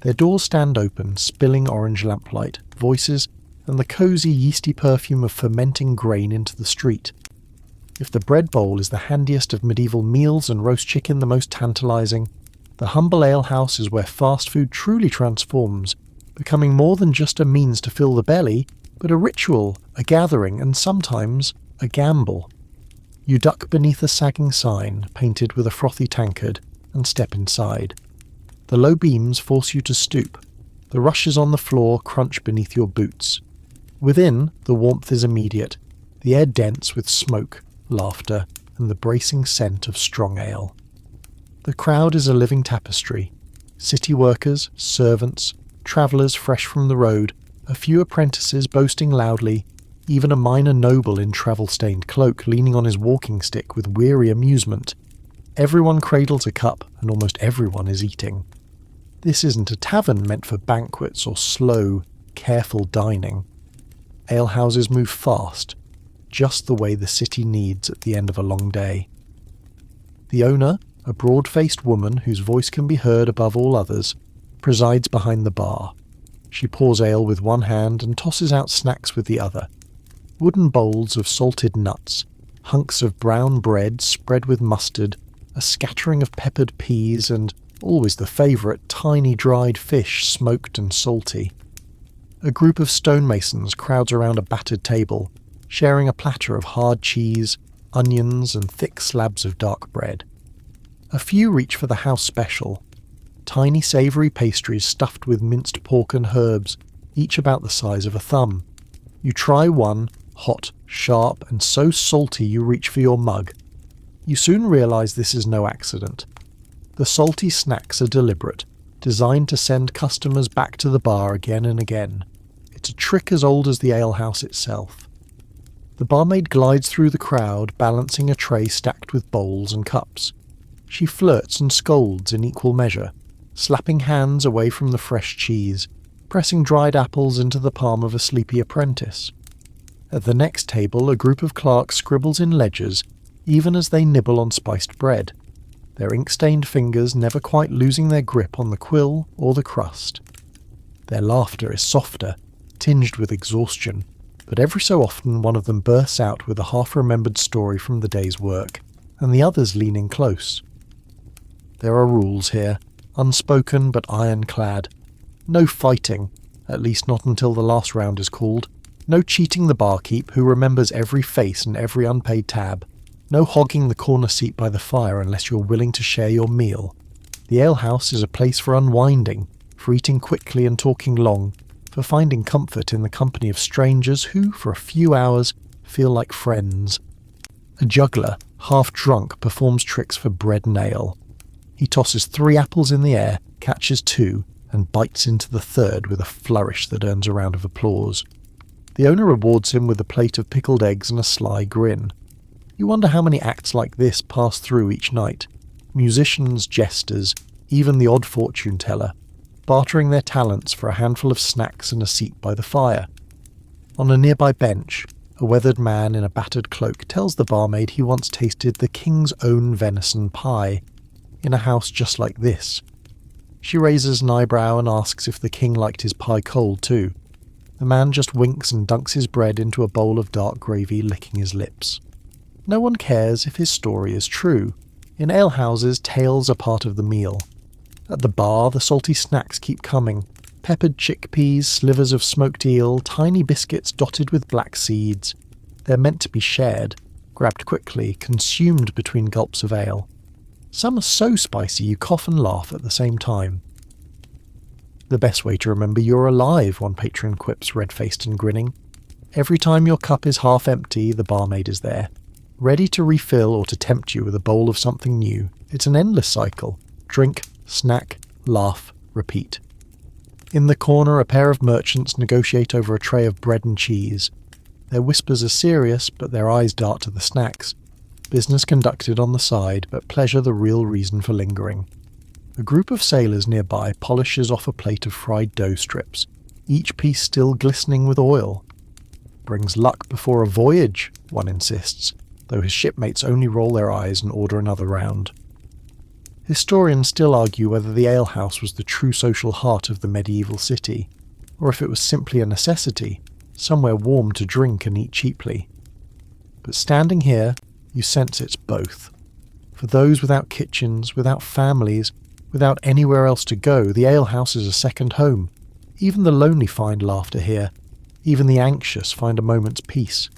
Their doors stand open, spilling orange lamplight, voices, and the cosy, yeasty perfume of fermenting grain into the street. If the bread bowl is the handiest of medieval meals and roast chicken the most tantalising, the humble alehouse is where fast food truly transforms, becoming more than just a means to fill the belly, but a ritual, a gathering, and sometimes a gamble. You duck beneath a sagging sign, painted with a frothy tankard, and step inside. The low beams force you to stoop. The rushes on the floor crunch beneath your boots. Within, the warmth is immediate, the air dense with smoke, laughter, and the bracing scent of strong ale. The crowd is a living tapestry. City workers, servants, travellers fresh from the road, a few apprentices boasting loudly, even a minor noble in travel-stained cloak leaning on his walking stick with weary amusement. Everyone cradles a cup, and almost everyone is eating. This isn't a tavern meant for banquets or slow, careful dining. Alehouses move fast, just the way the city needs at the end of a long day. The owner, a broad-faced woman whose voice can be heard above all others, presides behind the bar. She pours ale with one hand and tosses out snacks with the other. Wooden bowls of salted nuts, hunks of brown bread spread with mustard, a scattering of peppered peas, and, always the favourite, tiny dried fish, smoked and salty. A group of stonemasons crowds around a battered table, sharing a platter of hard cheese, onions, and thick slabs of dark bread. A few reach for the house special, tiny savoury pastries stuffed with minced pork and herbs, each about the size of a thumb. You try one, hot, sharp, and so salty you reach for your mug. You soon realise this is no accident. The salty snacks are deliberate, designed to send customers back to the bar again and again. It's a trick as old as the alehouse itself. The barmaid glides through the crowd, balancing a tray stacked with bowls and cups. She flirts and scolds in equal measure, slapping hands away from the fresh cheese, pressing dried apples into the palm of a sleepy apprentice. At the next table, a group of clerks scribbles in ledgers, even as they nibble on spiced bread, their ink-stained fingers never quite losing their grip on the quill or the crust. Their laughter is softer, tinged with exhaustion, but every so often one of them bursts out with a half-remembered story from the day's work, and the others lean in close. There are rules here, unspoken but ironclad. No fighting, at least not until the last round is called. No cheating the barkeep, who remembers every face and every unpaid tab. No hogging the corner seat by the fire unless you're willing to share your meal. The alehouse is a place for unwinding, for eating quickly and talking long, for finding comfort in the company of strangers who, for a few hours, feel like friends. A juggler, half drunk, performs tricks for bread and ale. He tosses 3 apples in the air, catches 2, and bites into the third with a flourish that earns a round of applause. The owner rewards him with a plate of pickled eggs and a sly grin. You wonder how many acts like this pass through each night. Musicians, jesters, even the odd fortune teller, bartering their talents for a handful of snacks and a seat by the fire. On a nearby bench, a weathered man in a battered cloak tells the barmaid he once tasted the king's own venison pie, in a house just like this. She raises an eyebrow and asks if the king liked his pie cold too. The man just winks and dunks his bread into a bowl of dark gravy, licking his lips. No one cares if his story is true. In alehouses, tales are part of the meal. At the bar, the salty snacks keep coming. Peppered chickpeas, slivers of smoked eel, tiny biscuits dotted with black seeds. They're meant to be shared, grabbed quickly, consumed between gulps of ale. Some are so spicy you cough and laugh at the same time. The best way to remember you're alive, one patron quips, red-faced and grinning. Every time your cup is half empty, the barmaid is there, ready to refill or to tempt you with a bowl of something new. It's an endless cycle. Drink, snack, laugh, repeat. In the corner, a pair of merchants negotiate over a tray of bread and cheese. Their whispers are serious, but their eyes dart to the snacks. Business conducted on the side, but pleasure the real reason for lingering. A group of sailors nearby polishes off a plate of fried dough strips, each piece still glistening with oil. Brings luck before a voyage, one insists, though his shipmates only roll their eyes and order another round. Historians still argue whether the alehouse was the true social heart of the medieval city, or if it was simply a necessity, somewhere warm to drink and eat cheaply. But standing here, you sense it's both. For those without kitchens, without families, without anywhere else to go, the alehouse is a second home. Even the lonely find laughter here. Even the anxious find a moment's peace.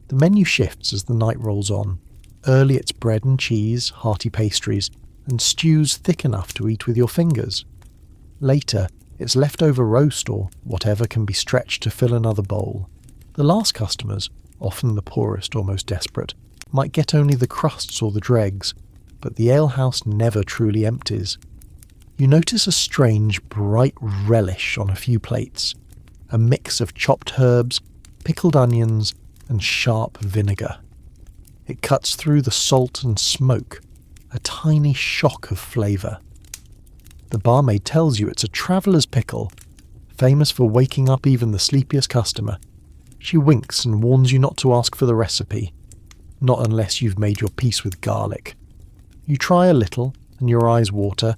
The menu shifts as the night rolls on. Early it's bread and cheese, hearty pastries, and stews thick enough to eat with your fingers. Later, it's leftover roast or whatever can be stretched to fill another bowl. The last customers, often the poorest or most desperate, might get only the crusts or the dregs, but the alehouse never truly empties. you notice a strange, bright relish on a few plates, a mix of chopped herbs, pickled onions, and sharp vinegar. It cuts through the salt and smoke, a tiny shock of flavour. The barmaid tells you it's a traveller's pickle, famous for waking up even the sleepiest customer. She winks and warns you not to ask for the recipe, not unless you've made your peace with garlic. You try a little, and your eyes water,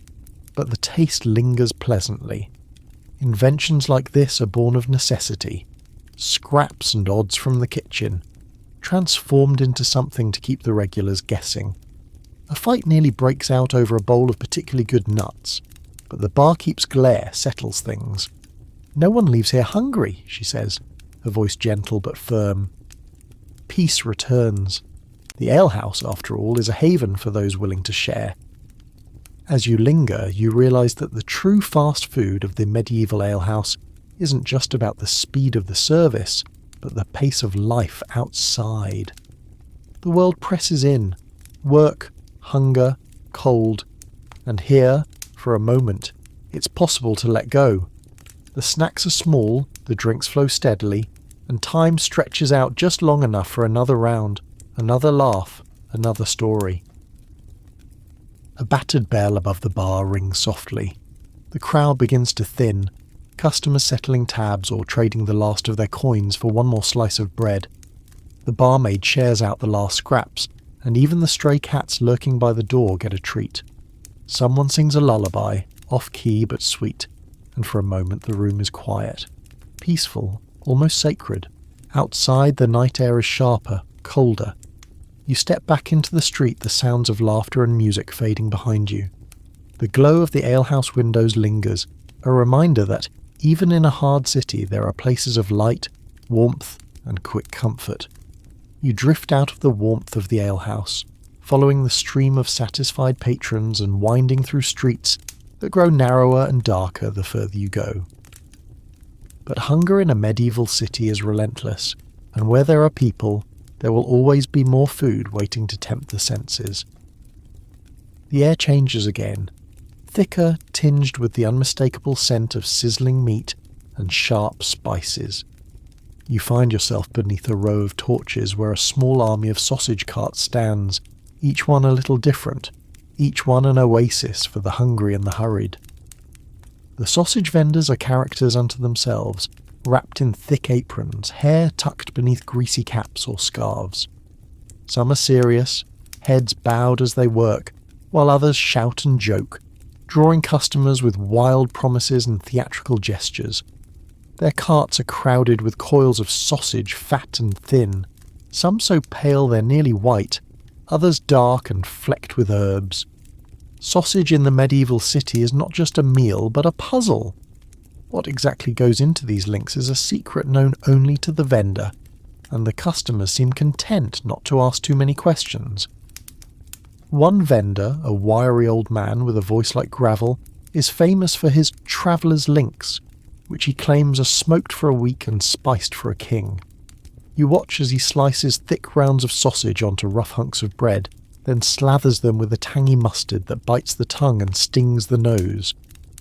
but the taste lingers pleasantly. Inventions like this are born of necessity, scraps and odds from the kitchen, transformed into something to keep the regulars guessing. A fight nearly breaks out over a bowl of particularly good nuts, but the barkeep's glare settles things. "No one leaves here hungry," she says, her voice gentle but firm. Peace returns. The alehouse, after all, is a haven for those willing to share. As you linger, you realise that the true fast food of the medieval alehouse isn't just about the speed of the service, but the pace of life outside. The world presses in. Work, hunger, cold. And here, for a moment, it's possible to let go. The snacks are small, the drinks flow steadily, and time stretches out just long enough for another round, another laugh, another story. A battered bell above the bar rings softly. The crowd begins to thin, customers settling tabs or trading the last of their coins for one more slice of bread. The barmaid shares out the last scraps, and even the stray cats lurking by the door get a treat. Someone sings a lullaby, off-key but sweet, and for a moment the room is quiet, peaceful, almost sacred. Outside, the night air is sharper, colder. You step back into the street, the sounds of laughter and music fading behind you. The glow of the alehouse windows lingers, a reminder that, even in a hard city, there are places of light, warmth, and quick comfort. You drift out of the warmth of the alehouse, following the stream of satisfied patrons and winding through streets that grow narrower and darker the further you go. But hunger in a medieval city is relentless, and where there are people, there will always be more food waiting to tempt the senses. The air changes again, thicker, tinged with the unmistakable scent of sizzling meat and sharp spices. You find yourself beneath a row of torches where a small army of sausage carts stands, each one a little different, each one an oasis for the hungry and the hurried. The sausage vendors are characters unto themselves, wrapped in thick aprons, hair tucked beneath greasy caps or scarves. Some are serious, heads bowed as they work, while others shout and joke, drawing customers with wild promises and theatrical gestures. Their carts are crowded with coils of sausage, fat and thin, some so pale they're nearly white, others dark and flecked with herbs. Sausage in the medieval city is not just a meal, but a puzzle. What exactly goes into these links is a secret known only to the vendor, and the customers seem content not to ask too many questions. One vendor, a wiry old man with a voice like gravel, is famous for his traveller's links, which he claims are smoked for a week and spiced for a king. You watch as he slices thick rounds of sausage onto rough hunks of bread, then slathers them with a tangy mustard that bites the tongue and stings the nose.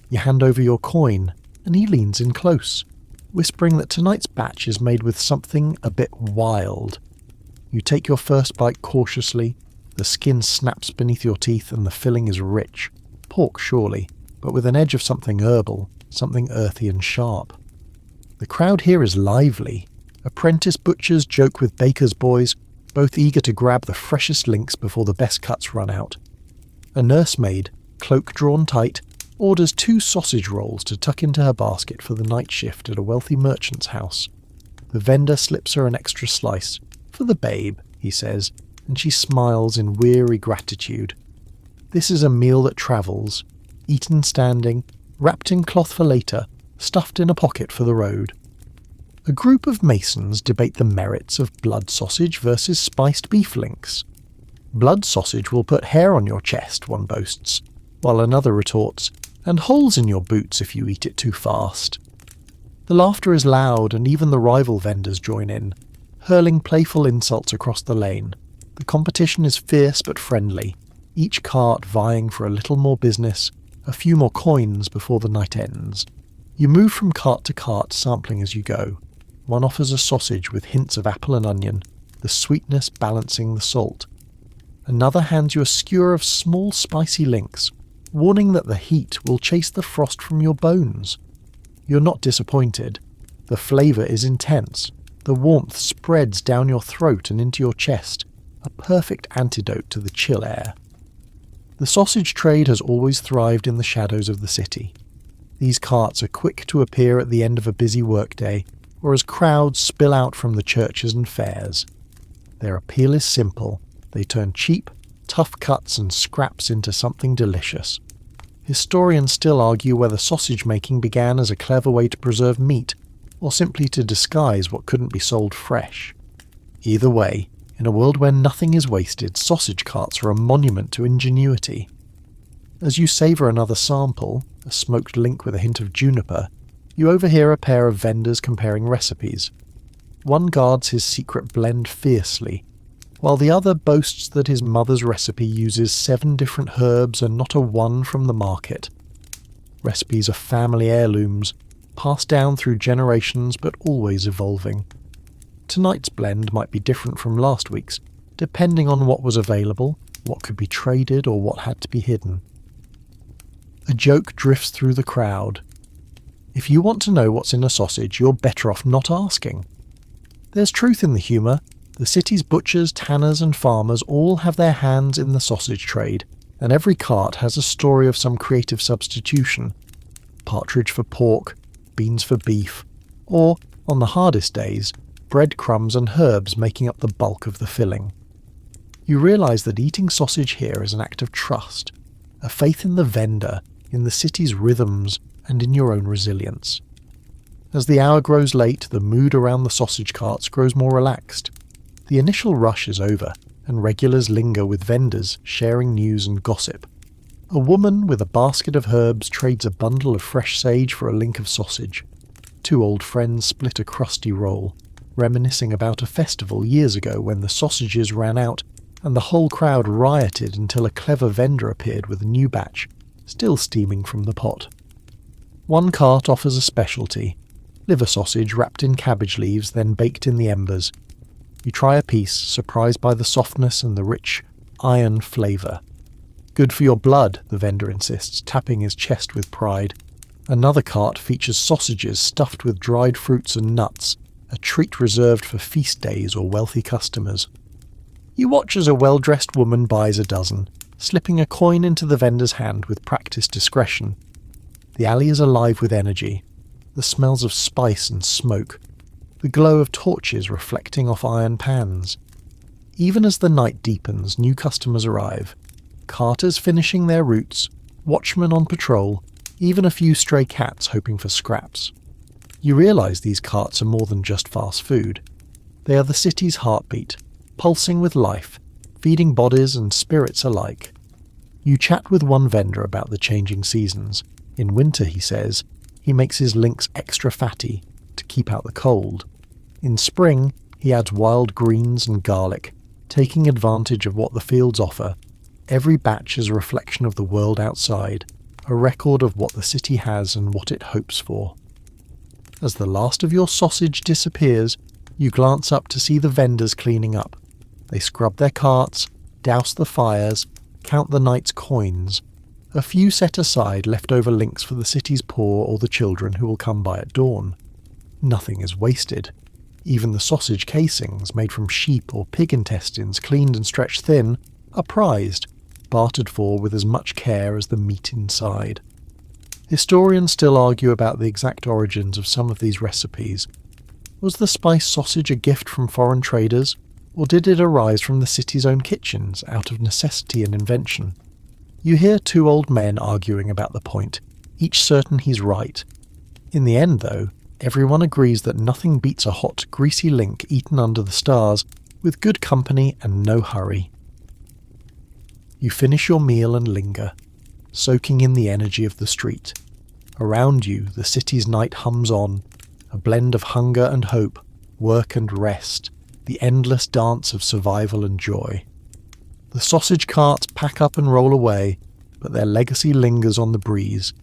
You hand over your coin, and he leans in close, whispering that tonight's batch is made with something a bit wild. You take your first bite cautiously, the skin snaps beneath your teeth and the filling is rich. Pork surely, but with an edge of something herbal, something earthy and sharp. The crowd here is lively. Apprentice butchers joke with bakers' boys, both eager to grab the freshest links before the best cuts run out. A nursemaid, cloak drawn tight, orders 2 sausage rolls to tuck into her basket for the night shift at a wealthy merchant's house. The vendor slips her an extra slice. "For the babe," he says, and she smiles in weary gratitude. This is a meal that travels, eaten standing, wrapped in cloth for later, stuffed in a pocket for the road. A group of masons debate the merits of blood sausage versus spiced beef links. "Blood sausage will put hair on your chest," one boasts, while another retorts, "and holes in your boots if you eat it too fast." The laughter is loud, and even the rival vendors join in, hurling playful insults across the lane. The competition is fierce but friendly, each cart vying for a little more business, a few more coins before the night ends. You move from cart to cart, sampling as you go. One offers a sausage with hints of apple and onion, the sweetness balancing the salt. Another hands you a skewer of small spicy links, warning that the heat will chase the frost from your bones. You're not disappointed. The flavour is intense. The warmth spreads down your throat and into your chest, a perfect antidote to the chill air. The sausage trade has always thrived in the shadows of the city. These carts are quick to appear at the end of a busy workday, or as crowds spill out from the churches and fairs. Their appeal is simple. They turn cheap, tough cuts and scraps into something delicious. Historians still argue whether sausage making began as a clever way to preserve meat, or simply to disguise what couldn't be sold fresh. Either way, in a world where nothing is wasted, sausage carts are a monument to ingenuity. As you savour another sample, a smoked link with a hint of juniper, you overhear a pair of vendors comparing recipes. One guards his secret blend fiercely, while the other boasts that his mother's recipe uses 7 different herbs and not a one from the market. Recipes are family heirlooms, passed down through generations but always evolving. Tonight's blend might be different from last week's, depending on what was available, what could be traded or what had to be hidden. A joke drifts through the crowd. If you want to know what's in a sausage, you're better off not asking. There's truth in the humour. The city's butchers, tanners and farmers all have their hands in the sausage trade, and every cart has a story of some creative substitution. Partridge for pork, beans for beef, or, on the hardest days, breadcrumbs and herbs making up the bulk of the filling. You realise that eating sausage here is an act of trust, a faith in the vendor, in the city's rhythms, and in your own resilience. As the hour grows late, the mood around the sausage carts grows more relaxed. The initial rush is over, and regulars linger with vendors, sharing news and gossip. A woman with a basket of herbs trades a bundle of fresh sage for a link of sausage. 2 old friends split a crusty roll, reminiscing about a festival years ago when the sausages ran out and the whole crowd rioted until a clever vendor appeared with a new batch, still steaming from the pot. One cart offers a specialty, liver sausage wrapped in cabbage leaves then baked in the embers. You try a piece, surprised by the softness and the rich, iron flavour. Good for your blood, the vendor insists, tapping his chest with pride. Another cart features sausages stuffed with dried fruits and nuts, a treat reserved for feast days or wealthy customers. You watch as a well-dressed woman buys a dozen, slipping a coin into the vendor's hand with practised discretion. The alley is alive with energy, the smells of spice and smoke, the glow of torches reflecting off iron pans. Even as the night deepens, new customers arrive. Carters finishing their routes, watchmen on patrol, even a few stray cats hoping for scraps. You realise these carts are more than just fast food. They are the city's heartbeat, pulsing with life, feeding bodies and spirits alike. You chat with one vendor about the changing seasons. In winter, he says, he makes his links extra fatty to keep out the cold. In spring, he adds wild greens and garlic, taking advantage of what the fields offer. Every batch is a reflection of the world outside, a record of what the city has and what it hopes for. As the last of your sausage disappears, you glance up to see the vendors cleaning up. They scrub their carts, douse the fires, count the night's coins. A few set aside leftover links for the city's poor or the children who will come by at dawn. Nothing is wasted. Even the sausage casings, made from sheep or pig intestines cleaned and stretched thin, are prized, bartered for with as much care as the meat inside. Historians still argue about the exact origins of some of these recipes. Was the spice sausage a gift from foreign traders, or did it arise from the city's own kitchens, out of necessity and invention? You hear 2 old men arguing about the point, each certain he's right. In the end, though, everyone agrees that nothing beats a hot, greasy link eaten under the stars, with good company and no hurry. You finish your meal and linger, soaking in the energy of the street. Around you, the city's night hums on, a blend of hunger and hope, work and rest, the endless dance of survival and joy. The sausage carts pack up and roll away, but their legacy lingers on the breeze,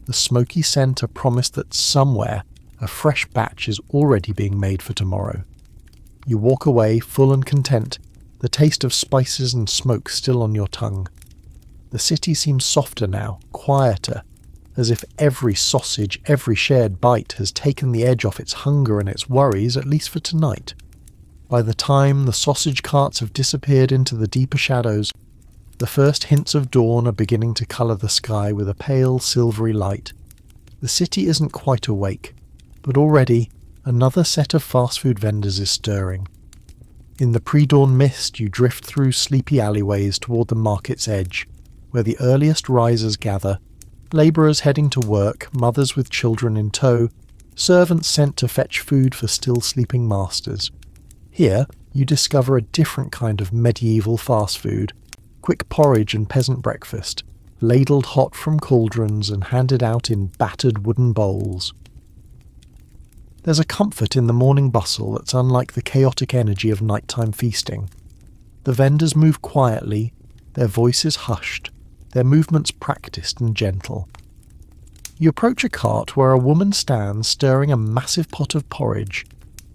the smoky scent a promise that somewhere a fresh batch is already being made for tomorrow. You walk away full and content, the taste of spices and smoke still on your tongue. The city seems softer now, quieter, as if every sausage, every shared bite has taken the edge off its hunger and its worries, at least for tonight. By the time the sausage carts have disappeared into the deeper shadows, the first hints of dawn are beginning to colour the sky with a pale, silvery light. The city isn't quite awake, but already another set of fast food vendors is stirring. In the pre-dawn mist, you drift through sleepy alleyways toward the market's edge, where the earliest risers gather, labourers heading to work, mothers with children in tow, servants sent to fetch food for still sleeping masters. Here, you discover a different kind of medieval fast food, quick porridge and peasant breakfast, ladled hot from cauldrons and handed out in battered wooden bowls. There's a comfort in the morning bustle that's unlike the chaotic energy of nighttime feasting. The vendors move quietly, their voices hushed, their movements practiced and gentle. You approach a cart where a woman stands stirring a massive pot of porridge,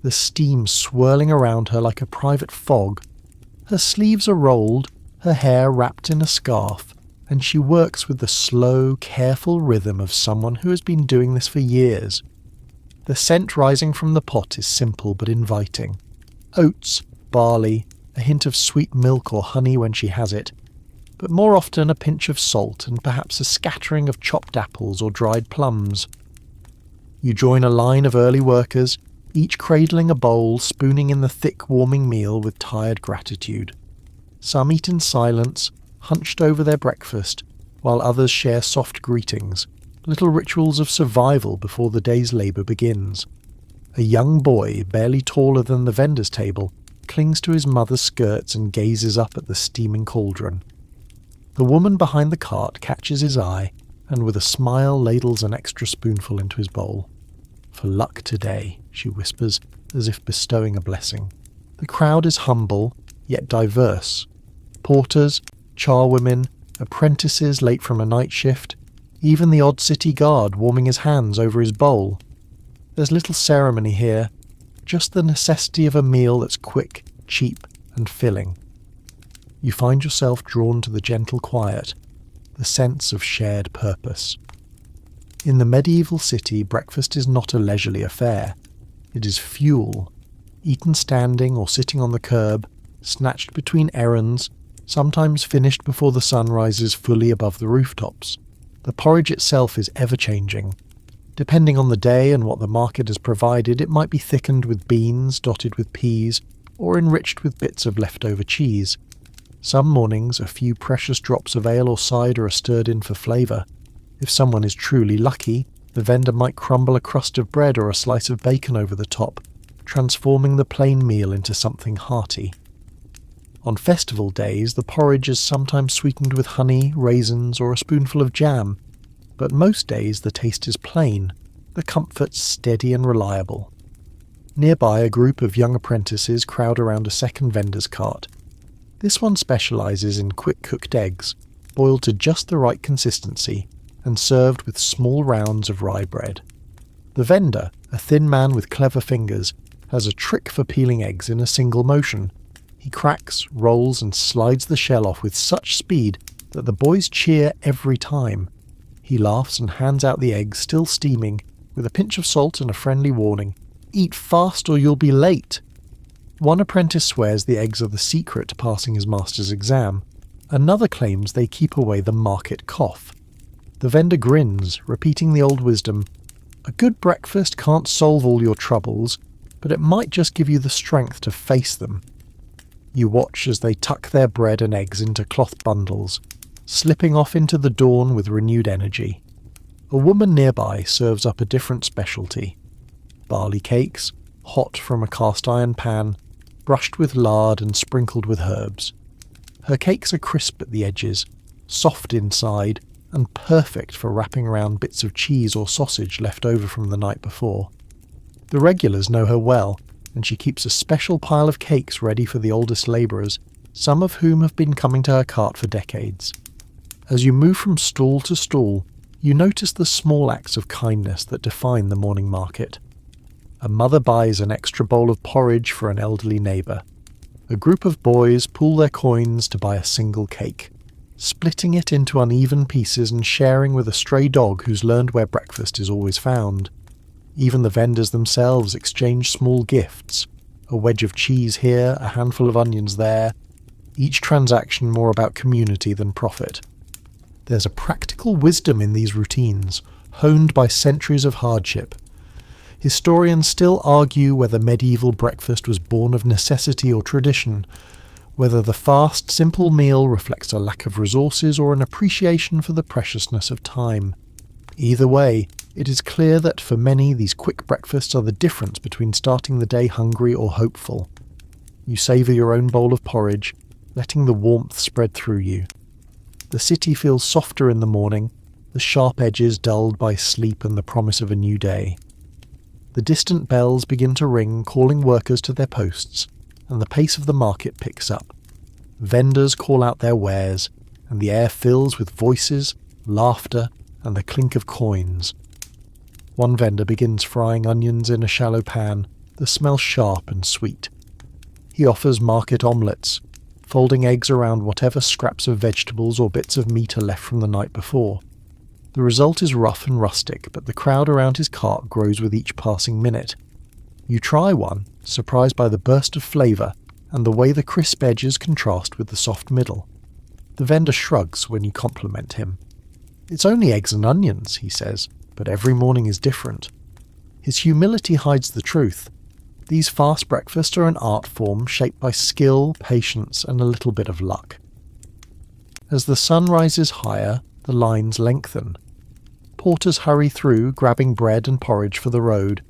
the steam swirling around her like a private fog. Her sleeves are rolled, her hair wrapped in a scarf, and she works with the slow, careful rhythm of someone who has been doing this for years. The scent rising from the pot is simple but inviting. Oats, barley, a hint of sweet milk or honey when she has it, but more often a pinch of salt and perhaps a scattering of chopped apples or dried plums. You join a line of early workers, each cradling a bowl, spooning in the thick, warming meal with tired gratitude. Some eat in silence, hunched over their breakfast, while others share soft greetings, little rituals of survival before the day's labour begins. A young boy, barely taller than the vendor's table, clings to his mother's skirts and gazes up at the steaming cauldron. The woman behind the cart catches his eye, and with a smile ladles an extra spoonful into his bowl. "For luck today," she whispers, as if bestowing a blessing. The crowd is humble, yet diverse. Porters, charwomen, apprentices late from a night shift, even the odd city guard warming his hands over his bowl. There's little ceremony here, just the necessity of a meal that's quick, cheap, and filling. You find yourself drawn to the gentle quiet, the sense of shared purpose. In the medieval city, breakfast is not a leisurely affair. It is fuel, eaten standing or sitting on the curb, snatched between errands, sometimes finished before the sun rises fully above the rooftops. The porridge itself is ever-changing. Depending on the day and what the market has provided, it might be thickened with beans, dotted with peas, or enriched with bits of leftover cheese. Some mornings, a few precious drops of ale or cider are stirred in for flavour. If someone is truly lucky, the vendor might crumble a crust of bread or a slice of bacon over the top, transforming the plain meal into something hearty. On festival days, the porridge is sometimes sweetened with honey, raisins, or a spoonful of jam, but most days the taste is plain, the comfort steady and reliable. Nearby, a group of young apprentices crowd around a second vendor's cart. This one specialises in quick-cooked eggs, boiled to just the right consistency, and served with small rounds of rye bread. The vendor, a thin man with clever fingers, has a trick for peeling eggs in a single motion. He cracks, rolls, and slides the shell off with such speed that the boys cheer every time. He laughs and hands out the eggs still steaming, with a pinch of salt and a friendly warning, "Eat fast or you'll be late." One apprentice swears the eggs are the secret to passing his master's exam. Another claims they keep away the market cough. The vendor grins, repeating the old wisdom, "A good breakfast can't solve all your troubles, but it might just give you the strength to face them." You watch as they tuck their bread and eggs into cloth bundles, slipping off into the dawn with renewed energy. A woman nearby serves up a different specialty. Barley cakes, hot from a cast-iron pan, brushed with lard and sprinkled with herbs. Her cakes are crisp at the edges, soft inside, and perfect for wrapping around bits of cheese or sausage left over from the night before. The regulars know her well, and she keeps a special pile of cakes ready for the oldest labourers, some of whom have been coming to her cart for decades. As you move from stall to stall, you notice the small acts of kindness that define the morning market. A mother buys an extra bowl of porridge for an elderly neighbour. A group of boys pool their coins to buy a single cake, splitting it into uneven pieces and sharing with a stray dog who's learned where breakfast is always found. Even the vendors themselves exchange small gifts, a wedge of cheese here, a handful of onions there, each transaction more about community than profit. There's a practical wisdom in these routines, honed by centuries of hardship. Historians still argue whether medieval breakfast was born of necessity or tradition, whether the fast, simple meal reflects a lack of resources or an appreciation for the preciousness of time. Either way, it is clear that for many these quick breakfasts are the difference between starting the day hungry or hopeful. You savour your own bowl of porridge, letting the warmth spread through you. The city feels softer in the morning, the sharp edges dulled by sleep and the promise of a new day. The distant bells begin to ring, calling workers to their posts, and the pace of the market picks up. Vendors call out their wares, and the air fills with voices, laughter, and the clink of coins. One vendor begins frying onions in a shallow pan that smells sharp and sweet. He offers market omelettes, folding eggs around whatever scraps of vegetables or bits of meat are left from the night before. The result is rough and rustic, but the crowd around his cart grows with each passing minute. You try one, surprised by the burst of flavour and the way the crisp edges contrast with the soft middle. The vendor shrugs when you compliment him. "It's only eggs and onions," he says, "but every morning is different." His humility hides the truth. These fast breakfasts are an art form shaped by skill, patience, and a little bit of luck. As the sun rises higher, the lines lengthen. Porters hurry through, grabbing bread and porridge for the road.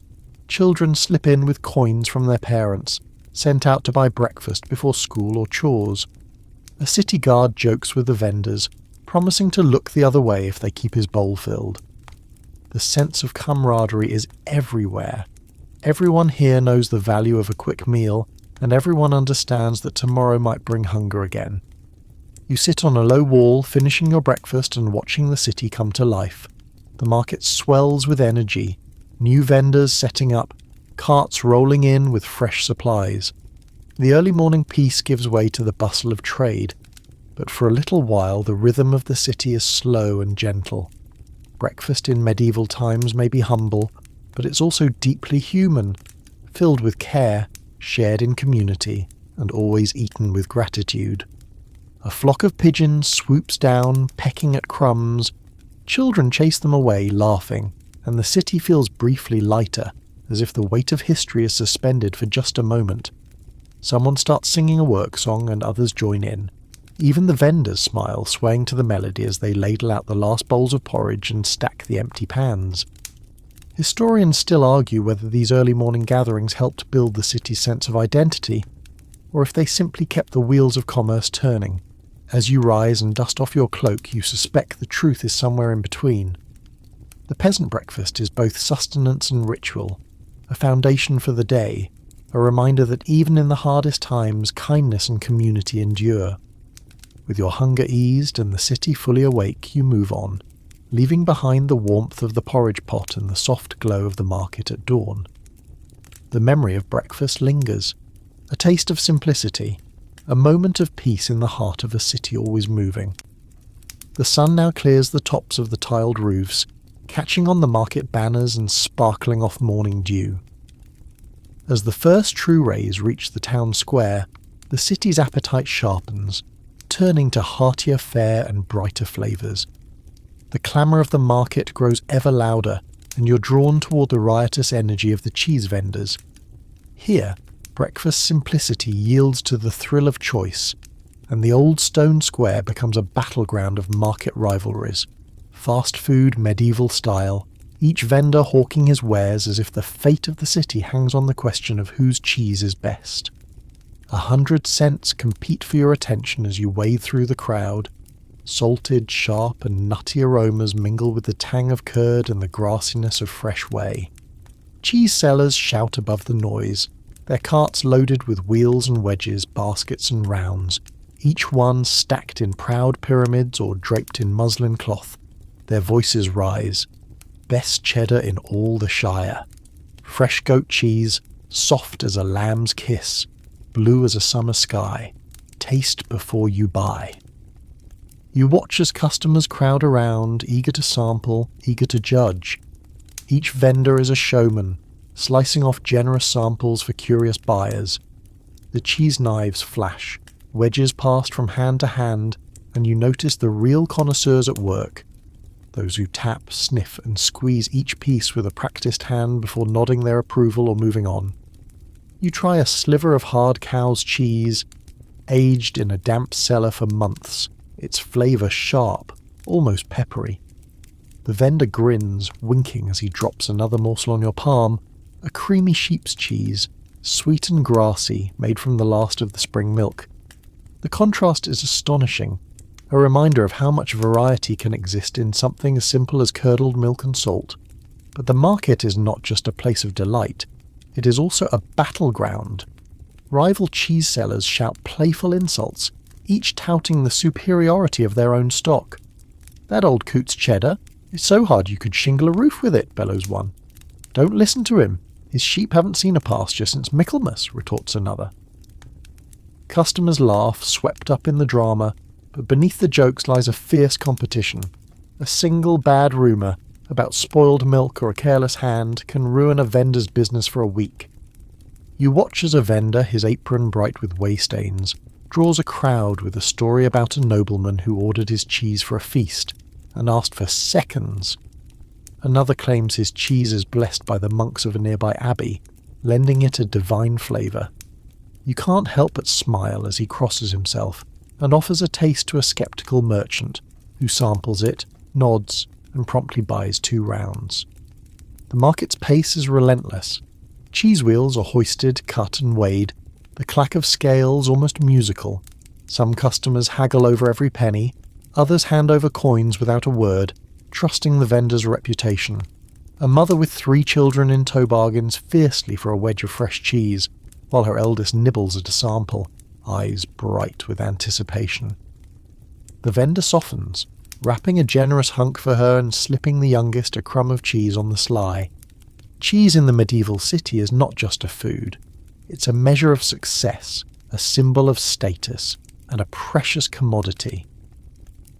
Children slip in with coins from their parents, sent out to buy breakfast before school or chores. A city guard jokes with the vendors, promising to look the other way if they keep his bowl filled. The sense of camaraderie is everywhere. Everyone here knows the value of a quick meal, and everyone understands that tomorrow might bring hunger again. You sit on a low wall, finishing your breakfast and watching the city come to life. The market swells with energy, new vendors setting up, carts rolling in with fresh supplies. The early morning peace gives way to the bustle of trade, but for a little while the rhythm of the city is slow and gentle. Breakfast in medieval times may be humble, but it's also deeply human, filled with care, shared in community, and always eaten with gratitude. A flock of pigeons swoops down, pecking at crumbs. Children chase them away, laughing, and the city feels briefly lighter, as if the weight of history is suspended for just a moment. Someone starts singing a work song and others join in. Even the vendors smile, swaying to the melody as they ladle out the last bowls of porridge and stack the empty pans. Historians still argue whether these early morning gatherings helped build the city's sense of identity, or if they simply kept the wheels of commerce turning. As you rise and dust off your cloak, you suspect the truth is somewhere in between. The peasant breakfast is both sustenance and ritual, a foundation for the day, a reminder that even in the hardest times, kindness and community endure. With your hunger eased and the city fully awake, you move on, leaving behind the warmth of the porridge pot and the soft glow of the market at dawn. The memory of breakfast lingers, a taste of simplicity, a moment of peace in the heart of a city always moving. The sun now clears the tops of the tiled roofs, catching on the market banners and sparkling off morning dew. As the first true rays reach the town square, the city's appetite sharpens, turning to heartier fare and brighter flavours. The clamour of the market grows ever louder, and you're drawn toward the riotous energy of the cheese vendors. Here, breakfast simplicity yields to the thrill of choice, and the old stone square becomes a battleground of market rivalries. Fast food medieval style, each vendor hawking his wares as if the fate of the city hangs on the question of whose cheese is best. 100 scents compete for your attention as you wade through the crowd. Salted, sharp and nutty aromas mingle with the tang of curd and the grassiness of fresh whey. Cheese sellers shout above the noise, their carts loaded with wheels and wedges, baskets and rounds, each one stacked in proud pyramids or draped in muslin cloth. Their voices rise. Best cheddar in all the Shire. Fresh goat cheese, soft as a lamb's kiss, blue as a summer sky. Taste before you buy. You watch as customers crowd around, eager to sample, eager to judge. Each vendor is a showman, slicing off generous samples for curious buyers. The cheese knives flash, wedges passed from hand to hand, and you notice the real connoisseurs at work. Those who tap, sniff, and squeeze each piece with a practiced hand before nodding their approval or moving on. You try a sliver of hard cow's cheese, aged in a damp cellar for months, its flavour sharp, almost peppery. The vendor grins, winking as he drops another morsel on your palm, a creamy sheep's cheese, sweet and grassy, made from the last of the spring milk. The contrast is astonishing, a reminder of how much variety can exist in something as simple as curdled milk and salt. But the market is not just a place of delight, it is also a battleground. Rival cheese sellers shout playful insults, each touting the superiority of their own stock. "That old coot's cheddar, it's so hard you could shingle a roof with it," bellows one. "Don't listen to him, his sheep haven't seen a pasture since Michaelmas," retorts another. Customers laugh, swept up in the drama, but beneath the jokes lies a fierce competition. A single bad rumour about spoiled milk or a careless hand can ruin a vendor's business for a week. You watch as a vendor, his apron bright with whey stains, draws a crowd with a story about a nobleman who ordered his cheese for a feast and asked for seconds. Another claims his cheese is blessed by the monks of a nearby abbey, lending it a divine flavour. You can't help but smile as he crosses himself and offers a taste to a sceptical merchant, who samples it, nods, and promptly buys 2 rounds. The market's pace is relentless. Cheese wheels are hoisted, cut and weighed, the clack of scales almost musical. Some customers haggle over every penny, others hand over coins without a word, trusting the vendor's reputation. A mother with 3 children in tow bargains fiercely for a wedge of fresh cheese, while her eldest nibbles at a sample, eyes bright with anticipation. The vendor softens, wrapping a generous hunk for her and slipping the youngest a crumb of cheese on the sly. Cheese in the medieval city is not just a food. It's a measure of success, a symbol of status, and a precious commodity.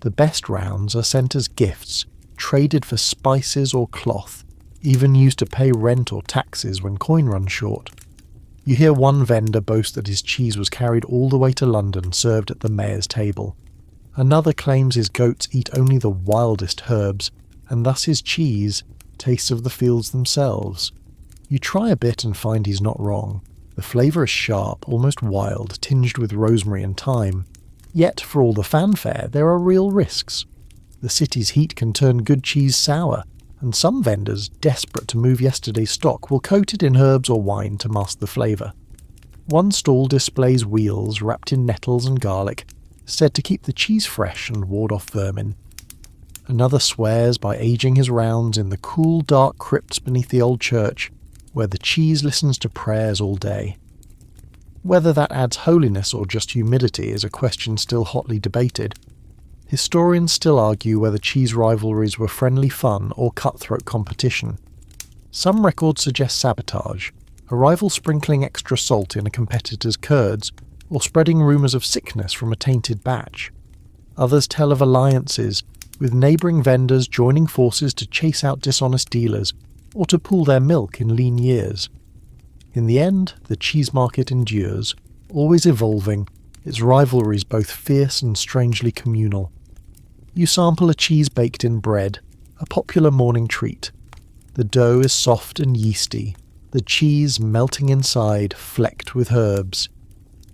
The best rounds are sent as gifts, traded for spices or cloth, even used to pay rent or taxes when coin runs short. You hear one vendor boast that his cheese was carried all the way to London, served at the mayor's table. Another claims his goats eat only the wildest herbs, and thus his cheese tastes of the fields themselves. You try a bit and find he's not wrong. The flavour is sharp, almost wild, tinged with rosemary and thyme. Yet, for all the fanfare, there are real risks. The city's heat can turn good cheese sour, and some vendors, desperate to move yesterday's stock, will coat it in herbs or wine to mask the flavour. One stall displays wheels wrapped in nettles and garlic, said to keep the cheese fresh and ward off vermin. Another swears by aging his rounds in the cool, dark crypts beneath the old church, where the cheese listens to prayers all day. Whether that adds holiness or just humidity is a question still hotly debated. Historians still argue whether cheese rivalries were friendly fun or cutthroat competition. Some records suggest sabotage, a rival sprinkling extra salt in a competitor's curds, or spreading rumours of sickness from a tainted batch. Others tell of alliances, with neighbouring vendors joining forces to chase out dishonest dealers, or to pool their milk in lean years. In the end, the cheese market endures, always evolving, its rivalries both fierce and strangely communal. You sample a cheese baked in bread, a popular morning treat. The dough is soft and yeasty, the cheese melting inside, flecked with herbs.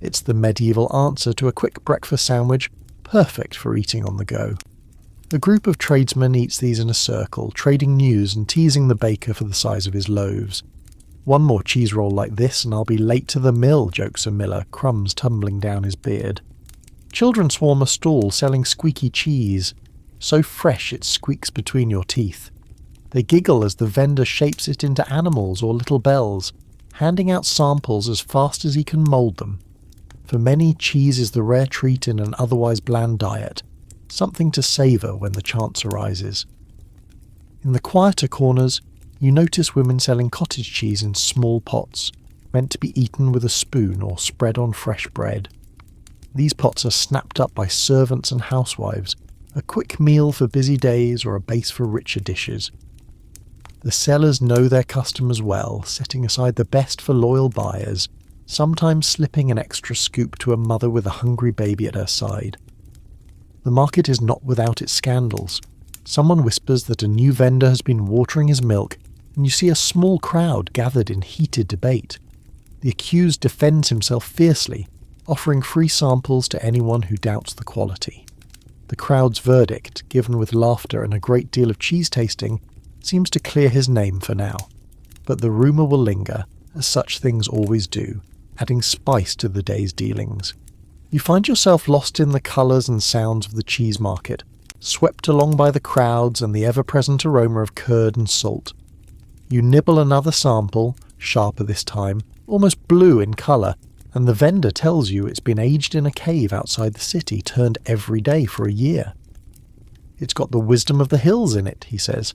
It's the medieval answer to a quick breakfast sandwich, perfect for eating on the go. A group of tradesmen eats these in a circle, trading news and teasing the baker for the size of his loaves. "One more cheese roll like this and I'll be late to the mill," jokes a miller, crumbs tumbling down his beard. Children swarm a stall selling squeaky cheese, so fresh it squeaks between your teeth. They giggle as the vendor shapes it into animals or little bells, handing out samples as fast as he can mould them. For many, cheese is the rare treat in an otherwise bland diet, something to savour when the chance arises. In the quieter corners, you notice women selling cottage cheese in small pots, meant to be eaten with a spoon or spread on fresh bread. These pots are snapped up by servants and housewives, a quick meal for busy days or a base for richer dishes. The sellers know their customers well, setting aside the best for loyal buyers, sometimes slipping an extra scoop to a mother with a hungry baby at her side. The market is not without its scandals. Someone whispers that a new vendor has been watering his milk, and you see a small crowd gathered in heated debate. The accused defends himself fiercely, offering free samples to anyone who doubts the quality. The crowd's verdict, given with laughter and a great deal of cheese tasting, seems to clear his name for now. But the rumour will linger, as such things always do, adding spice to the day's dealings. You find yourself lost in the colours and sounds of the cheese market, swept along by the crowds and the ever-present aroma of curd and salt. You nibble another sample, sharper this time, almost blue in colour, and the vendor tells you it's been aged in a cave outside the city, turned every day for a year. It's got the wisdom of the hills in it, he says.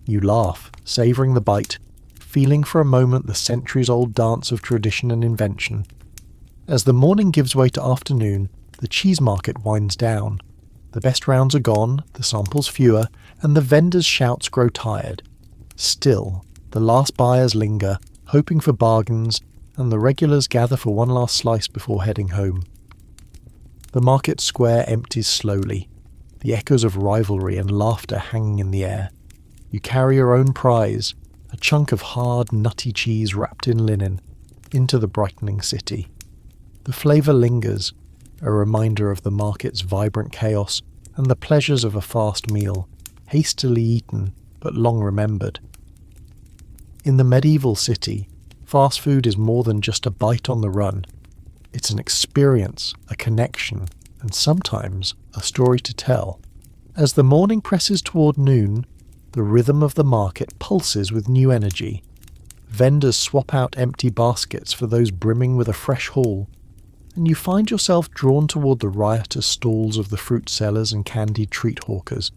You laugh, savouring the bite, feeling for a moment the centuries-old dance of tradition and invention. As the morning gives way to afternoon, the cheese market winds down. The best rounds are gone, the samples fewer, and the vendors' shouts grow tired. Still, the last buyers linger, hoping for bargains, and the regulars gather for one last slice before heading home. The market square empties slowly, the echoes of rivalry and laughter hanging in the air. You carry your own prize, a chunk of hard, nutty cheese wrapped in linen, into the brightening city. The flavour lingers, a reminder of the market's vibrant chaos and the pleasures of a fast meal, hastily eaten but long remembered. In the medieval city, fast food is more than just a bite on the run. It's an experience, a connection, and sometimes a story to tell. As the morning presses toward noon, the rhythm of the market pulses with new energy. Vendors swap out empty baskets for those brimming with a fresh haul, and you find yourself drawn toward the riotous stalls of the fruit sellers and candied treat hawkers,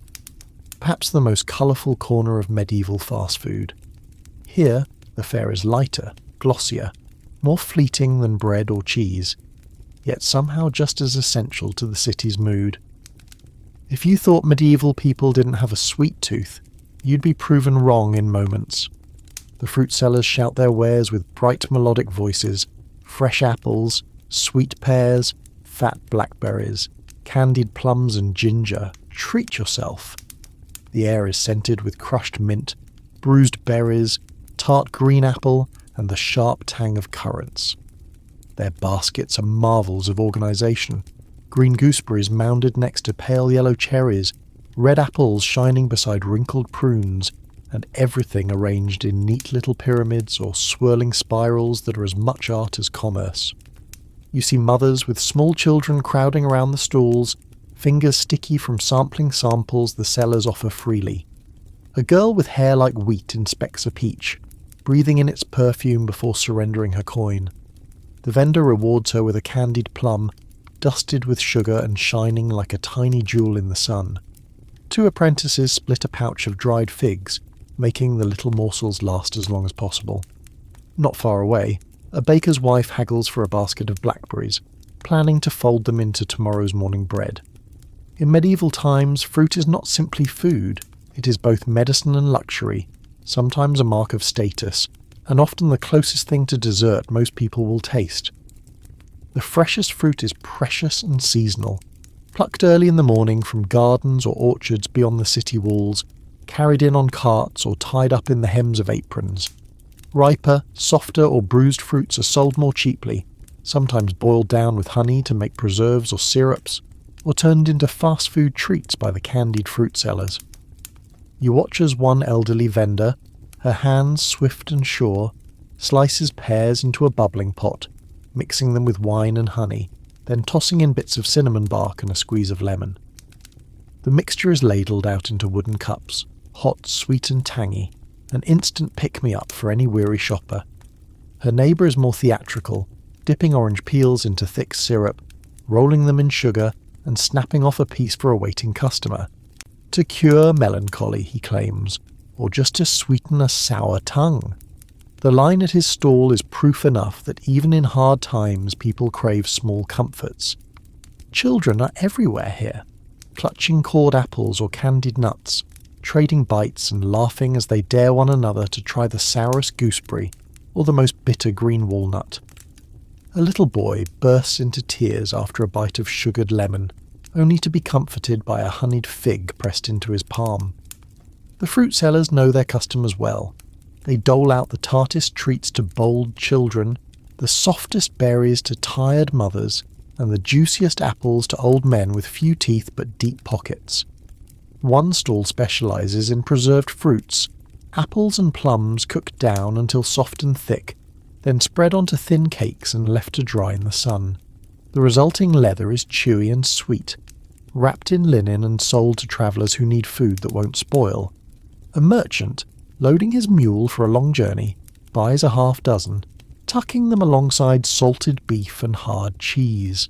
perhaps the most colourful corner of medieval fast food. Here, the fare is lighter, glossier, more fleeting than bread or cheese, yet somehow just as essential to the city's mood. If you thought medieval people didn't have a sweet tooth, you'd be proven wrong in moments. The fruit sellers shout their wares with bright melodic voices, fresh apples, sweet pears, fat blackberries, candied plums and ginger. Treat yourself. The air is scented with crushed mint, bruised berries, tart green apple, and the sharp tang of currants. Their baskets are marvels of organisation. Green gooseberries mounded next to pale yellow cherries, red apples shining beside wrinkled prunes, and everything arranged in neat little pyramids or swirling spirals that are as much art as commerce. You see mothers with small children crowding around the stalls, fingers sticky from sampling samples the sellers offer freely. A girl with hair like wheat inspects a peach, breathing in its perfume before surrendering her coin. The vendor rewards her with a candied plum, dusted with sugar and shining like a tiny jewel in the sun. Two apprentices split a pouch of dried figs, making the little morsels last as long as possible. Not far away, a baker's wife haggles for a basket of blackberries, planning to fold them into tomorrow's morning bread. In medieval times, fruit is not simply food, it is both medicine and luxury, sometimes a mark of status, and often the closest thing to dessert most people will taste. The freshest fruit is precious and seasonal, plucked early in the morning from gardens or orchards beyond the city walls, carried in on carts or tied up in the hems of aprons. Riper, softer or bruised fruits are sold more cheaply, sometimes boiled down with honey to make preserves or syrups, or turned into fast food treats by the candied fruit sellers. You watch as one elderly vendor, her hands swift and sure, slices pears into a bubbling pot, mixing them with wine and honey, then tossing in bits of cinnamon bark and a squeeze of lemon. The mixture is ladled out into wooden cups, hot, sweet and tangy, an instant pick-me-up for any weary shopper. Her neighbour is more theatrical, dipping orange peels into thick syrup, rolling them in sugar, and snapping off a piece for a waiting customer. To cure melancholy, he claims, or just to sweeten a sour tongue. The line at his stall is proof enough that even in hard times people crave small comforts. Children are everywhere here, clutching cored apples or candied nuts, trading bites and laughing as they dare one another to try the sourest gooseberry or the most bitter green walnut. A little boy bursts into tears after a bite of sugared lemon, only to be comforted by a honeyed fig pressed into his palm. The fruit sellers know their customers well. They dole out the tartest treats to bold children, the softest berries to tired mothers, and the juiciest apples to old men with few teeth but deep pockets. One stall specialises in preserved fruits, apples and plums cooked down until soft and thick, then spread onto thin cakes and left to dry in the sun. The resulting leather is chewy and sweet, wrapped in linen and sold to travellers who need food that won't spoil. A merchant, loading his mule for a long journey, buys a half dozen, tucking them alongside salted beef and hard cheese.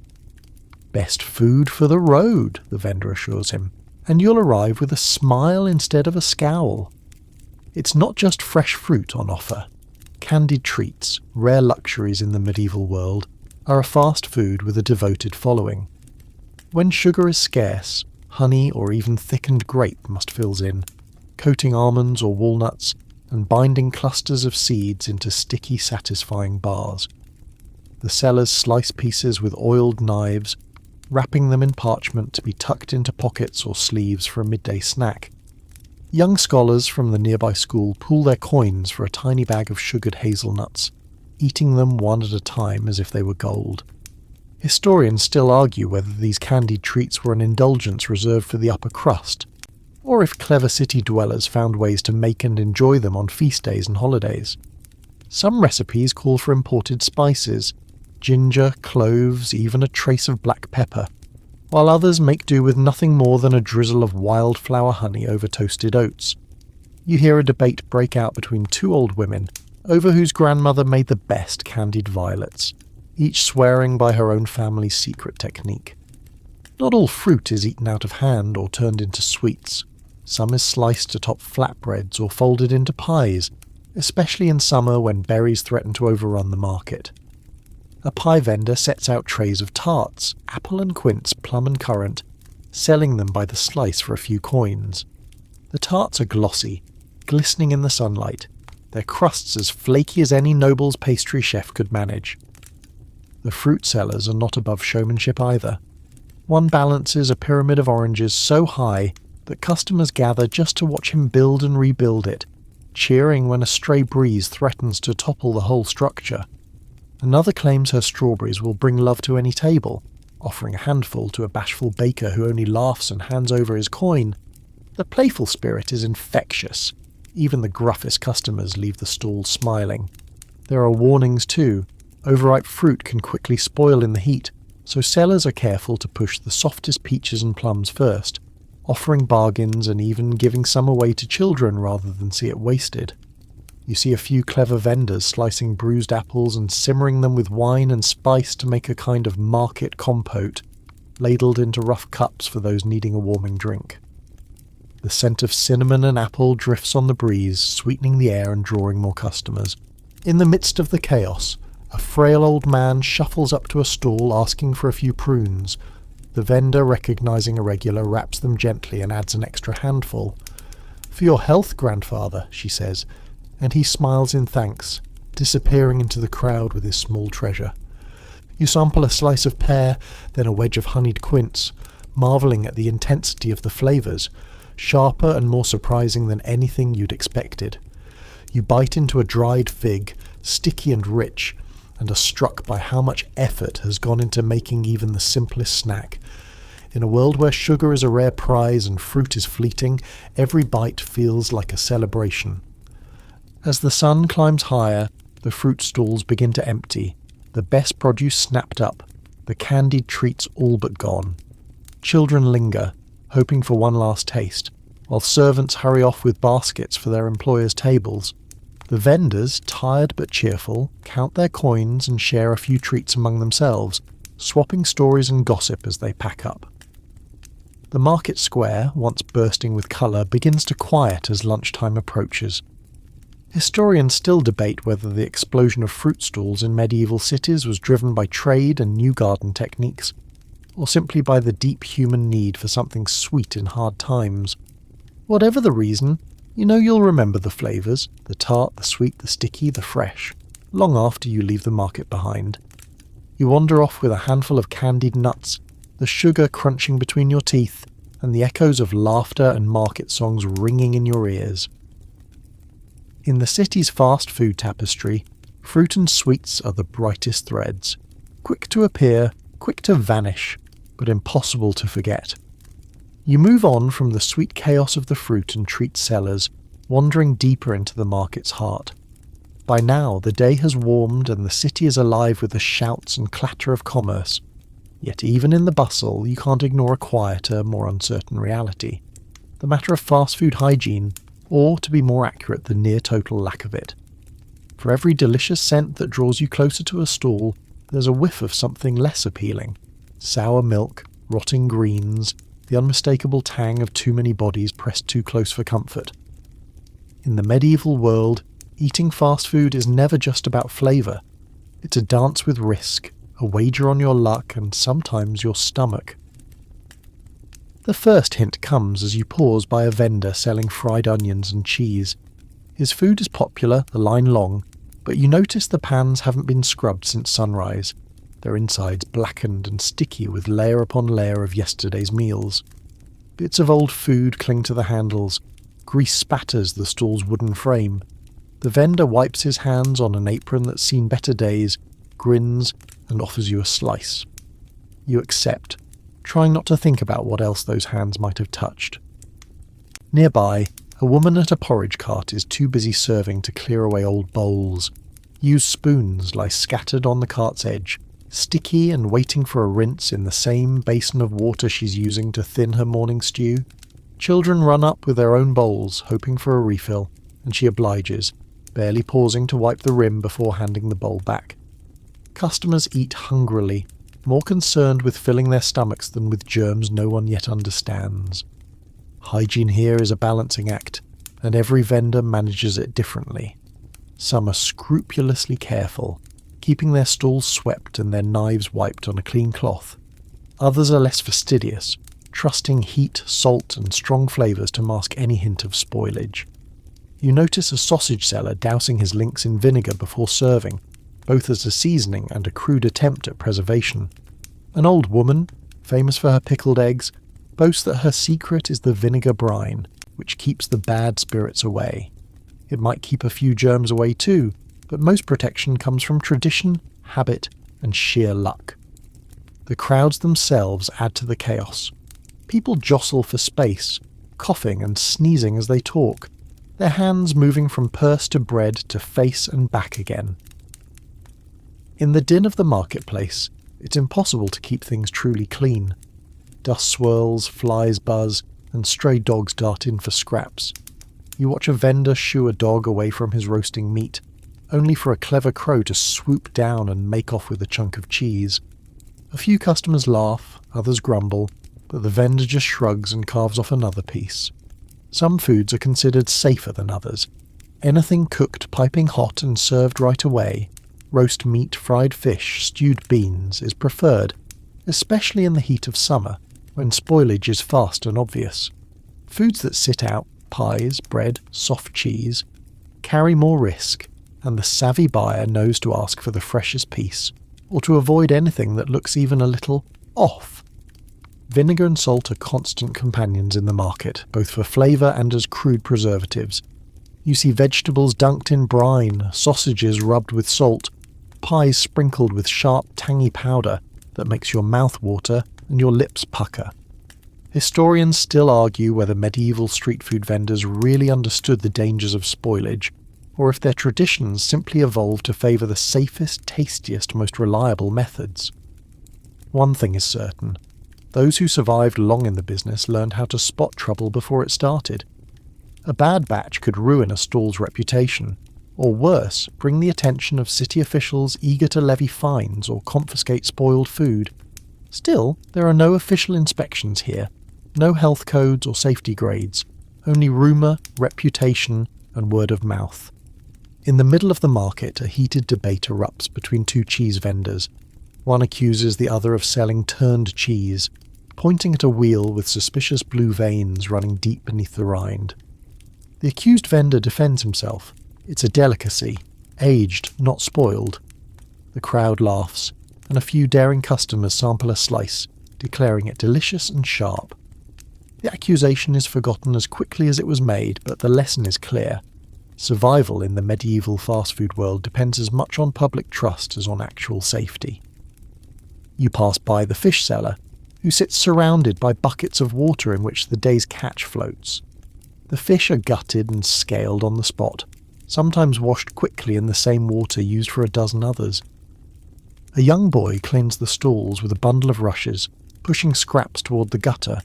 Best food for the road, the vendor assures him, and you'll arrive with a smile instead of a scowl. It's not just fresh fruit on offer. Candied treats, rare luxuries in the medieval world, are a fast food with a devoted following. When sugar is scarce, honey or even thickened grape must fills in, coating almonds or walnuts and binding clusters of seeds into sticky, satisfying bars. The sellers slice pieces with oiled knives, wrapping them in parchment to be tucked into pockets or sleeves for a midday snack. Young scholars from the nearby school pool their coins for a tiny bag of sugared hazelnuts, eating them one at a time as if they were gold. Historians still argue whether these candied treats were an indulgence reserved for the upper crust, or if clever city dwellers found ways to make and enjoy them on feast days and holidays. Some recipes call for imported spices, ginger, cloves, even a trace of black pepper, while others make do with nothing more than a drizzle of wildflower honey over toasted oats. You hear a debate break out between two old women over whose grandmother made the best candied violets, each swearing by her own family's secret technique. Not all fruit is eaten out of hand or turned into sweets. Some is sliced atop flatbreads or folded into pies, especially in summer when berries threaten to overrun the market. A pie vendor sets out trays of tarts, apple and quince, plum and currant, selling them by the slice for a few coins. The tarts are glossy, glistening in the sunlight, their crusts as flaky as any noble's pastry chef could manage. The fruit sellers are not above showmanship either. One balances a pyramid of oranges so high that customers gather just to watch him build and rebuild it, cheering when a stray breeze threatens to topple the whole structure. Another claims her strawberries will bring love to any table, offering a handful to a bashful baker who only laughs and hands over his coin. The playful spirit is infectious. Even the gruffest customers leave the stall smiling. There are warnings too. Overripe fruit can quickly spoil in the heat, so sellers are careful to push the softest peaches and plums first, offering bargains and even giving some away to children rather than see it wasted. You see a few clever vendors slicing bruised apples and simmering them with wine and spice to make a kind of market compote, ladled into rough cups for those needing a warming drink. The scent of cinnamon and apple drifts on the breeze, sweetening the air and drawing more customers. In the midst of the chaos, a frail old man shuffles up to a stall asking for a few prunes. The vendor, recognizing a regular, wraps them gently and adds an extra handful. "For your health, grandfather," she says, and he smiles in thanks, disappearing into the crowd with his small treasure. You sample a slice of pear, then a wedge of honeyed quince, marvelling at the intensity of the flavours, sharper and more surprising than anything you'd expected. You bite into a dried fig, sticky and rich, and are struck by how much effort has gone into making even the simplest snack. In a world where sugar is a rare prize and fruit is fleeting, every bite feels like a celebration. As the sun climbs higher, the fruit stalls begin to empty, the best produce snapped up, the candied treats all but gone. Children linger, hoping for one last taste, while servants hurry off with baskets for their employers' tables. The vendors, tired but cheerful, count their coins and share a few treats among themselves, swapping stories and gossip as they pack up. The market square, once bursting with colour, begins to quiet as lunchtime approaches. Historians still debate whether the explosion of fruit stalls in medieval cities was driven by trade and new garden techniques, or simply by the deep human need for something sweet in hard times. Whatever the reason, you know you'll remember the flavours, the tart, the sweet, the sticky, the fresh, long after you leave the market behind. You wander off with a handful of candied nuts, the sugar crunching between your teeth, and the echoes of laughter and market songs ringing in your ears. In the city's fast food tapestry, fruit and sweets are the brightest threads, quick to appear, quick to vanish, but impossible to forget. You move on from the sweet chaos of the fruit and treat sellers, wandering deeper into the market's heart. By now, the day has warmed and the city is alive with the shouts and clatter of commerce. Yet even in the bustle, you can't ignore a quieter, more uncertain reality. The matter of fast food hygiene, or, to be more accurate, the near-total lack of it. For every delicious scent that draws you closer to a stall, there's a whiff of something less appealing. Sour milk, rotting greens, the unmistakable tang of too many bodies pressed too close for comfort. In the medieval world, eating fast food is never just about flavour. It's a dance with risk, a wager on your luck and sometimes your stomach. The first hint comes as you pause by a vendor selling fried onions and cheese. His food is popular, the line long, but you notice the pans haven't been scrubbed since sunrise, their insides blackened and sticky with layer upon layer of yesterday's meals. Bits of old food cling to the handles, grease spatters the stall's wooden frame. The vendor wipes his hands on an apron that's seen better days, grins, and offers you a slice. You accept, trying not to think about what else those hands might have touched. Nearby, a woman at a porridge cart is too busy serving to clear away old bowls. Used spoons lie scattered on the cart's edge, sticky and waiting for a rinse in the same basin of water she's using to thin her morning stew. Children run up with their own bowls, hoping for a refill, and she obliges, barely pausing to wipe the rim before handing the bowl back. Customers eat hungrily, more concerned with filling their stomachs than with germs no one yet understands. Hygiene here is a balancing act, and every vendor manages it differently. Some are scrupulously careful, keeping their stalls swept and their knives wiped on a clean cloth. Others are less fastidious, trusting heat, salt, and strong flavours to mask any hint of spoilage. You notice a sausage seller dousing his links in vinegar before serving, both as a seasoning and a crude attempt at preservation. An old woman, famous for her pickled eggs, boasts that her secret is the vinegar brine, which keeps the bad spirits away. It might keep a few germs away too, but most protection comes from tradition, habit, and sheer luck. The crowds themselves add to the chaos. People jostle for space, coughing and sneezing as they talk, their hands moving from purse to bread to face and back again. In the din of the marketplace, it's impossible to keep things truly clean. Dust swirls, flies buzz, and stray dogs dart in for scraps. You watch a vendor shoo a dog away from his roasting meat, only for a clever crow to swoop down and make off with a chunk of cheese. A few customers laugh, others grumble, but the vendor just shrugs and carves off another piece. Some foods are considered safer than others. Anything cooked piping hot and served right away, roast meat, fried fish, stewed beans, is preferred, especially in the heat of summer, when spoilage is fast and obvious. Foods that sit out, pies, bread, soft cheese, carry more risk, and the savvy buyer knows to ask for the freshest piece, or to avoid anything that looks even a little off. Vinegar and salt are constant companions in the market, both for flavour and as crude preservatives. You see vegetables dunked in brine, sausages rubbed with salt, pies sprinkled with sharp, tangy powder that makes your mouth water and your lips pucker. Historians still argue whether medieval street food vendors really understood the dangers of spoilage, or if their traditions simply evolved to favour the safest, tastiest, most reliable methods. One thing is certain. Those who survived long in the business learned how to spot trouble before it started. A bad batch could ruin a stall's reputation, or worse, bring the attention of city officials eager to levy fines or confiscate spoiled food. Still, there are no official inspections here, no health codes or safety grades, only rumour, reputation, and word of mouth. In the middle of the market, a heated debate erupts between two cheese vendors. One accuses the other of selling turned cheese, pointing at a wheel with suspicious blue veins running deep beneath the rind. The accused vendor defends himself. It's a delicacy, aged, not spoiled. The crowd laughs, and a few daring customers sample a slice, declaring it delicious and sharp. The accusation is forgotten as quickly as it was made, but the lesson is clear. Survival in the medieval fast food world depends as much on public trust as on actual safety. You pass by the fish seller, who sits surrounded by buckets of water in which the day's catch floats. The fish are gutted and scaled on the spot, sometimes washed quickly in the same water used for a dozen others. A young boy cleans the stalls with a bundle of rushes, pushing scraps toward the gutter.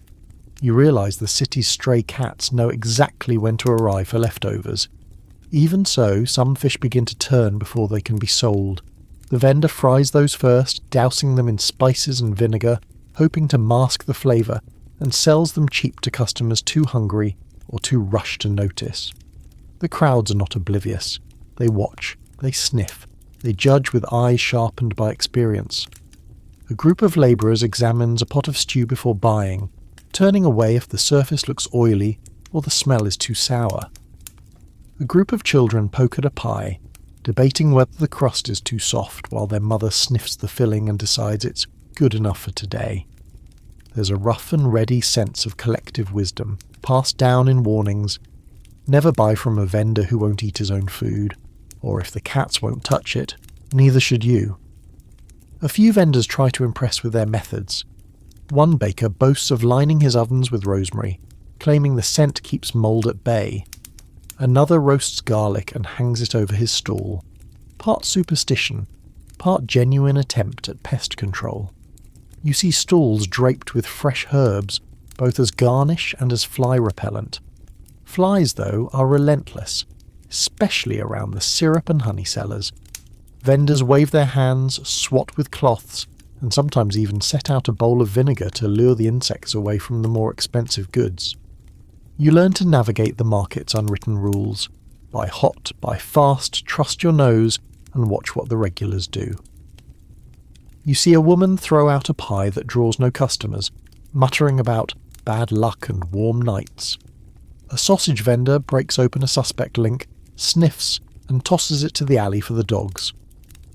You realise the city's stray cats know exactly when to arrive for leftovers. Even so, some fish begin to turn before they can be sold. The vendor fries those first, dousing them in spices and vinegar, hoping to mask the flavour, and sells them cheap to customers too hungry or too rushed to notice. The crowds are not oblivious. They watch, they sniff, they judge with eyes sharpened by experience. A group of labourers examines a pot of stew before buying, turning away if the surface looks oily or the smell is too sour. A group of children poke at a pie, debating whether the crust is too soft while their mother sniffs the filling and decides it's good enough for today. There's a rough and ready sense of collective wisdom, passed down in warnings. Never buy from a vendor who won't eat his own food, or if the cats won't touch it, neither should you. A few vendors try to impress with their methods. One baker boasts of lining his ovens with rosemary, claiming the scent keeps mould at bay. Another roasts garlic and hangs it over his stall. Part superstition, part genuine attempt at pest control. You see stalls draped with fresh herbs, both as garnish and as fly repellent. Flies, though, are relentless, especially around the syrup and honey sellers. Vendors wave their hands, swat with cloths, and sometimes even set out a bowl of vinegar to lure the insects away from the more expensive goods. You learn to navigate the market's unwritten rules. Buy hot, buy fast, trust your nose, and watch what the regulars do. You see a woman throw out a pie that draws no customers, muttering about bad luck and warm nights. A sausage vendor breaks open a suspect link, sniffs, and tosses it to the alley for the dogs.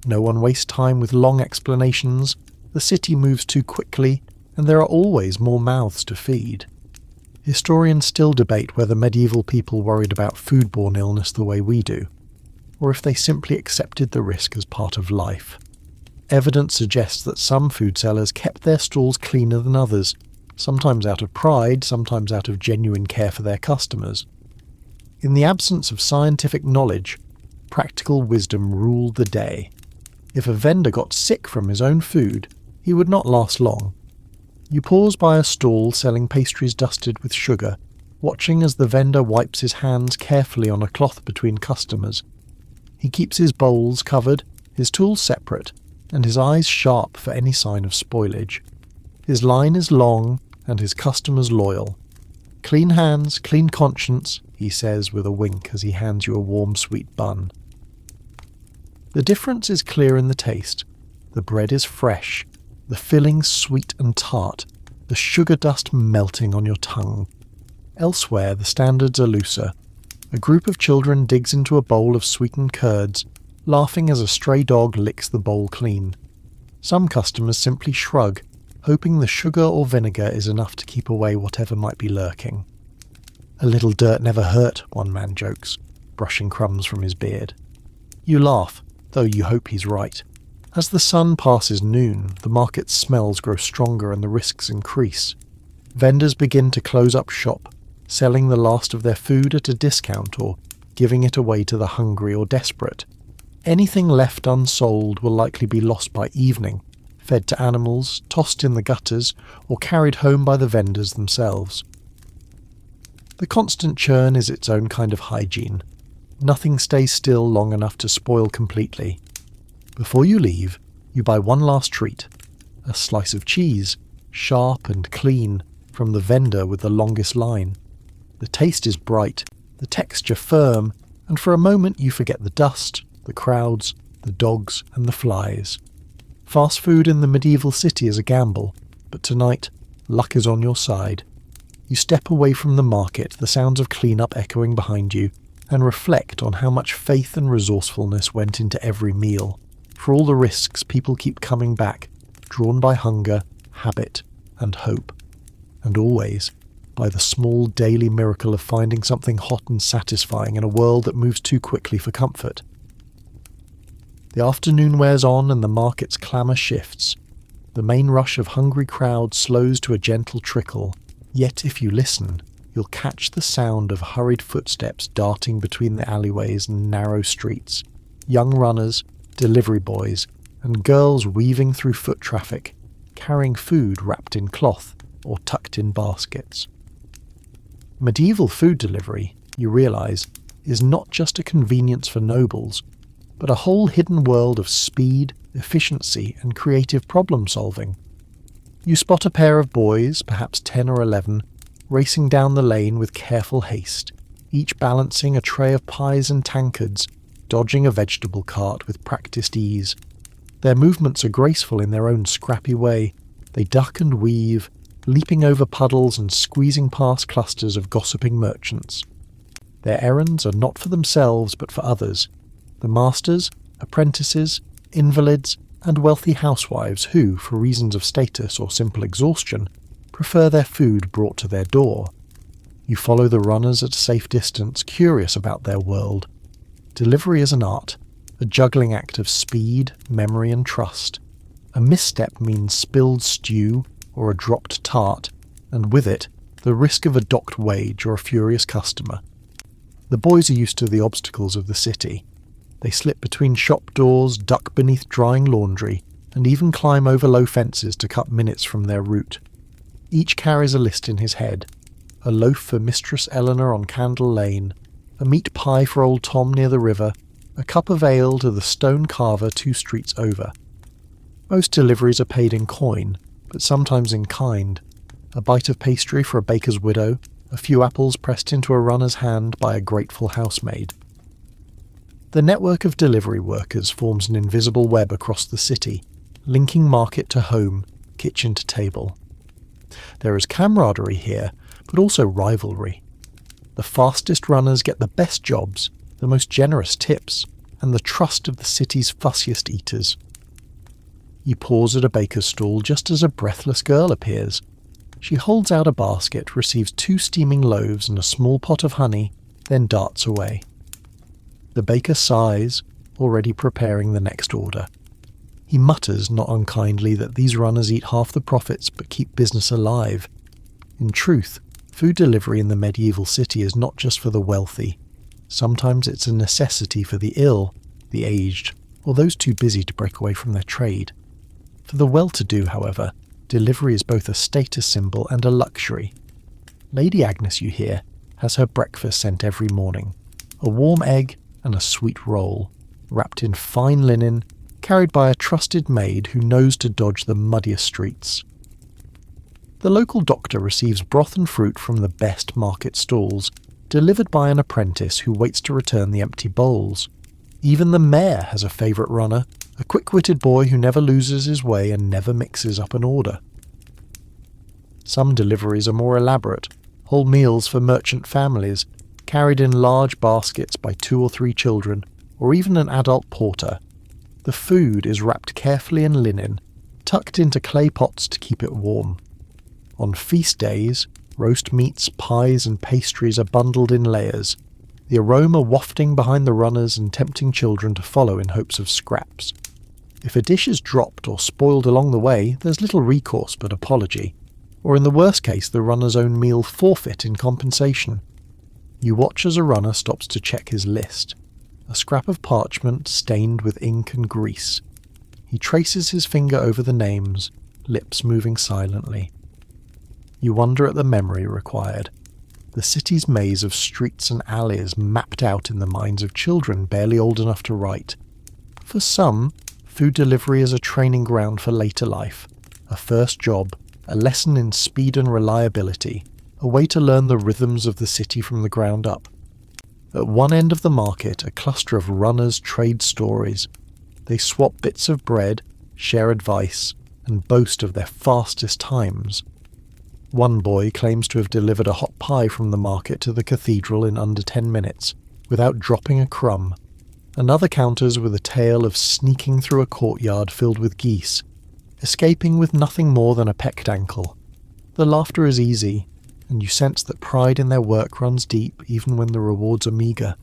No one wastes time with long explanations. The city moves too quickly, and there are always more mouths to feed. Historians still debate whether medieval people worried about foodborne illness the way we do, or if they simply accepted the risk as part of life. Evidence suggests that some food sellers kept their stalls cleaner than others, sometimes out of pride, sometimes out of genuine care for their customers. In the absence of scientific knowledge, practical wisdom ruled the day. If a vendor got sick from his own food, he would not last long. You pause by a stall selling pastries dusted with sugar, watching as the vendor wipes his hands carefully on a cloth between customers. He keeps his bowls covered, his tools separate, and his eyes sharp for any sign of spoilage. His line is long, and his customers loyal. "Clean hands, clean conscience," he says with a wink as he hands you a warm sweet bun. The difference is clear in the taste. The bread is fresh, the filling sweet and tart, the sugar dust melting on your tongue. Elsewhere, the standards are looser. A group of children digs into a bowl of sweetened curds, laughing as a stray dog licks the bowl clean. Some customers simply shrug, hoping the sugar or vinegar is enough to keep away whatever might be lurking. "A little dirt never hurt," one man jokes, brushing crumbs from his beard. You laugh, though you hope he's right. As the sun passes noon, the market's smells grow stronger and the risks increase. Vendors begin to close up shop, selling the last of their food at a discount or giving it away to the hungry or desperate. Anything left unsold will likely be lost by evening, fed to animals, tossed in the gutters, or carried home by the vendors themselves. The constant churn is its own kind of hygiene. Nothing stays still long enough to spoil completely. Before you leave, you buy one last treat, a slice of cheese, sharp and clean, from the vendor with the longest line. The taste is bright, the texture firm, and for a moment you forget the dust, the crowds, the dogs and the flies. Fast food in the medieval city is a gamble, but tonight, luck is on your side. You step away from the market, the sounds of clean-up echoing behind you, and reflect on how much faith and resourcefulness went into every meal. For all the risks, people keep coming back, drawn by hunger, habit, and hope. And always, by the small daily miracle of finding something hot and satisfying in a world that moves too quickly for comfort. The afternoon wears on and the market's clamour shifts. The main rush of hungry crowds slows to a gentle trickle, yet if you listen, you'll catch the sound of hurried footsteps darting between the alleyways and narrow streets, young runners, delivery boys, and girls weaving through foot traffic, carrying food wrapped in cloth or tucked in baskets. Medieval food delivery, you realise, is not just a convenience for nobles, but a whole hidden world of speed, efficiency, and creative problem-solving. You spot a pair of boys, perhaps 10 or 11, racing down the lane with careful haste, each balancing a tray of pies and tankards, dodging a vegetable cart with practised ease. Their movements are graceful in their own scrappy way. They duck and weave, leaping over puddles and squeezing past clusters of gossiping merchants. Their errands are not for themselves but for others, the masters, apprentices, invalids, and wealthy housewives who, for reasons of status or simple exhaustion, prefer their food brought to their door. You follow the runners at a safe distance, curious about their world. Delivery is an art, a juggling act of speed, memory, and trust. A misstep means spilled stew or a dropped tart, and with it, the risk of a docked wage or a furious customer. The boys are used to the obstacles of the city. They slip between shop doors, duck beneath drying laundry, and even climb over low fences to cut minutes from their route. Each carries a list in his head. A loaf for Mistress Eleanor on Candle Lane, a meat pie for old Tom near the river, a cup of ale to the stone carver 2 streets over. Most deliveries are paid in coin, but sometimes in kind. A bite of pastry for a baker's widow, a few apples pressed into a runner's hand by a grateful housemaid. The network of delivery workers forms an invisible web across the city, linking market to home, kitchen to table. There is camaraderie here, but also rivalry. The fastest runners get the best jobs, the most generous tips, and the trust of the city's fussiest eaters. You pause at a baker's stall just as a breathless girl appears. She holds out a basket, receives 2 steaming loaves and a small pot of honey, then darts away. The baker sighs, already preparing the next order. He mutters not unkindly that these runners eat half the profits but keep business alive. In truth, food delivery in the medieval city is not just for the wealthy. Sometimes it's a necessity for the ill, the aged, or those too busy to break away from their trade. For the well-to-do, however, delivery is both a status symbol and a luxury. Lady Agnes, you hear, has her breakfast sent every morning. A warm egg and a sweet roll, wrapped in fine linen, carried by a trusted maid who knows to dodge the muddiest streets. The local doctor receives broth and fruit from the best market stalls, delivered by an apprentice who waits to return the empty bowls. Even the mayor has a favourite runner, a quick-witted boy who never loses his way and never mixes up an order. Some deliveries are more elaborate, whole meals for merchant families, carried in large baskets by 2 or 3 children, or even an adult porter. The food is wrapped carefully in linen, tucked into clay pots to keep it warm. On feast days, roast meats, pies and pastries are bundled in layers, the aroma wafting behind the runners and tempting children to follow in hopes of scraps. If a dish is dropped or spoiled along the way, there's little recourse but apology, or in the worst case the runner's own meal forfeit in compensation. You watch as a runner stops to check his list, a scrap of parchment stained with ink and grease. He traces his finger over the names, lips moving silently. You wonder at the memory required. the city's maze of streets and alleys mapped out in the minds of children barely old enough to write. For some, food delivery is a training ground for later life, a first job, a lesson in speed and reliability, a way to learn the rhythms of the city from the ground up. At one end of the market, a cluster of runners trade stories. They swap bits of bread, share advice, and boast of their fastest times. One boy claims to have delivered a hot pie from the market to the cathedral in under 10 minutes, without dropping a crumb. Another counters with a tale of sneaking through a courtyard filled with geese, escaping with nothing more than a pecked ankle. The laughter is easy, and you sense that pride in their work runs deep even when the rewards are meagre.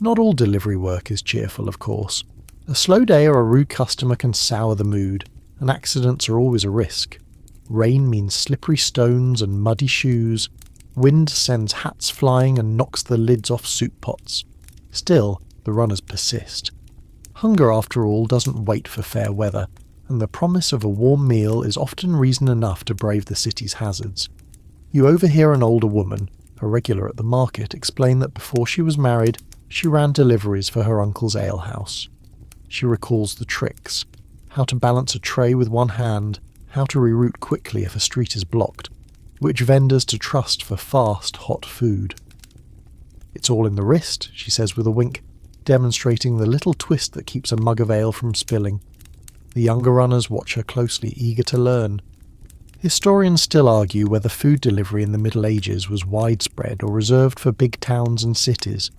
Not all delivery work is cheerful, of course. A slow day or a rude customer can sour the mood, and accidents are always a risk. Rain means slippery stones and muddy shoes. Wind sends hats flying and knocks the lids off soup pots. Still, the runners persist. Hunger, after all, doesn't wait for fair weather, and the promise of a warm meal is often reason enough to brave the city's hazards. You overhear an older woman, a regular at the market, explain that before she was married, she ran deliveries for her uncle's alehouse. She recalls the tricks: how to balance a tray with one hand, how to reroute quickly if a street is blocked, which vendors to trust for fast, hot food. "It's all in the wrist," she says with a wink, demonstrating the little twist that keeps a mug of ale from spilling. The younger runners watch her closely, eager to learn. Historians still argue whether food delivery in the Middle Ages was widespread or reserved for big towns and cities.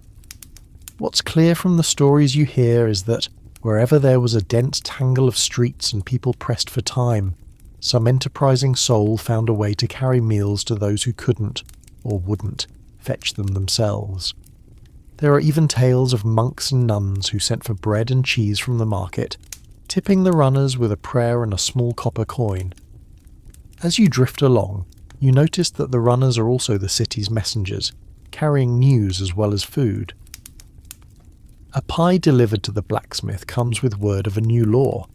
What's clear from the stories you hear is that wherever there was a dense tangle of streets and people pressed for time, some enterprising soul found a way to carry meals to those who couldn't, or wouldn't, fetch them themselves. There are even tales of monks and nuns who sent for bread and cheese from the market, tipping the runners with a prayer and a small copper coin. As you drift along, you notice that the runners are also the city's messengers, carrying news as well as food. A pie delivered to the blacksmith comes with word of a new law.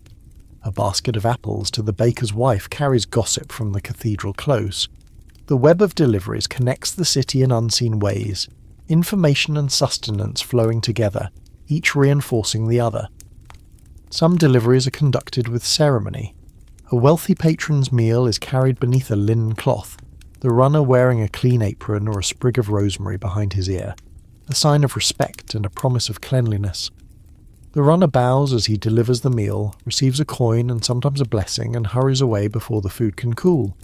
A basket of apples to the baker's wife carries gossip from the cathedral close. The web of deliveries connects the city in unseen ways, information and sustenance flowing together, each reinforcing the other. Some deliveries are conducted with ceremony. A wealthy patron's meal is carried beneath a linen cloth, the runner wearing a clean apron or a sprig of rosemary behind his ear, a sign of respect and a promise of cleanliness. The runner bows as he delivers the meal, receives a coin and sometimes a blessing, and hurries away before the food can cool.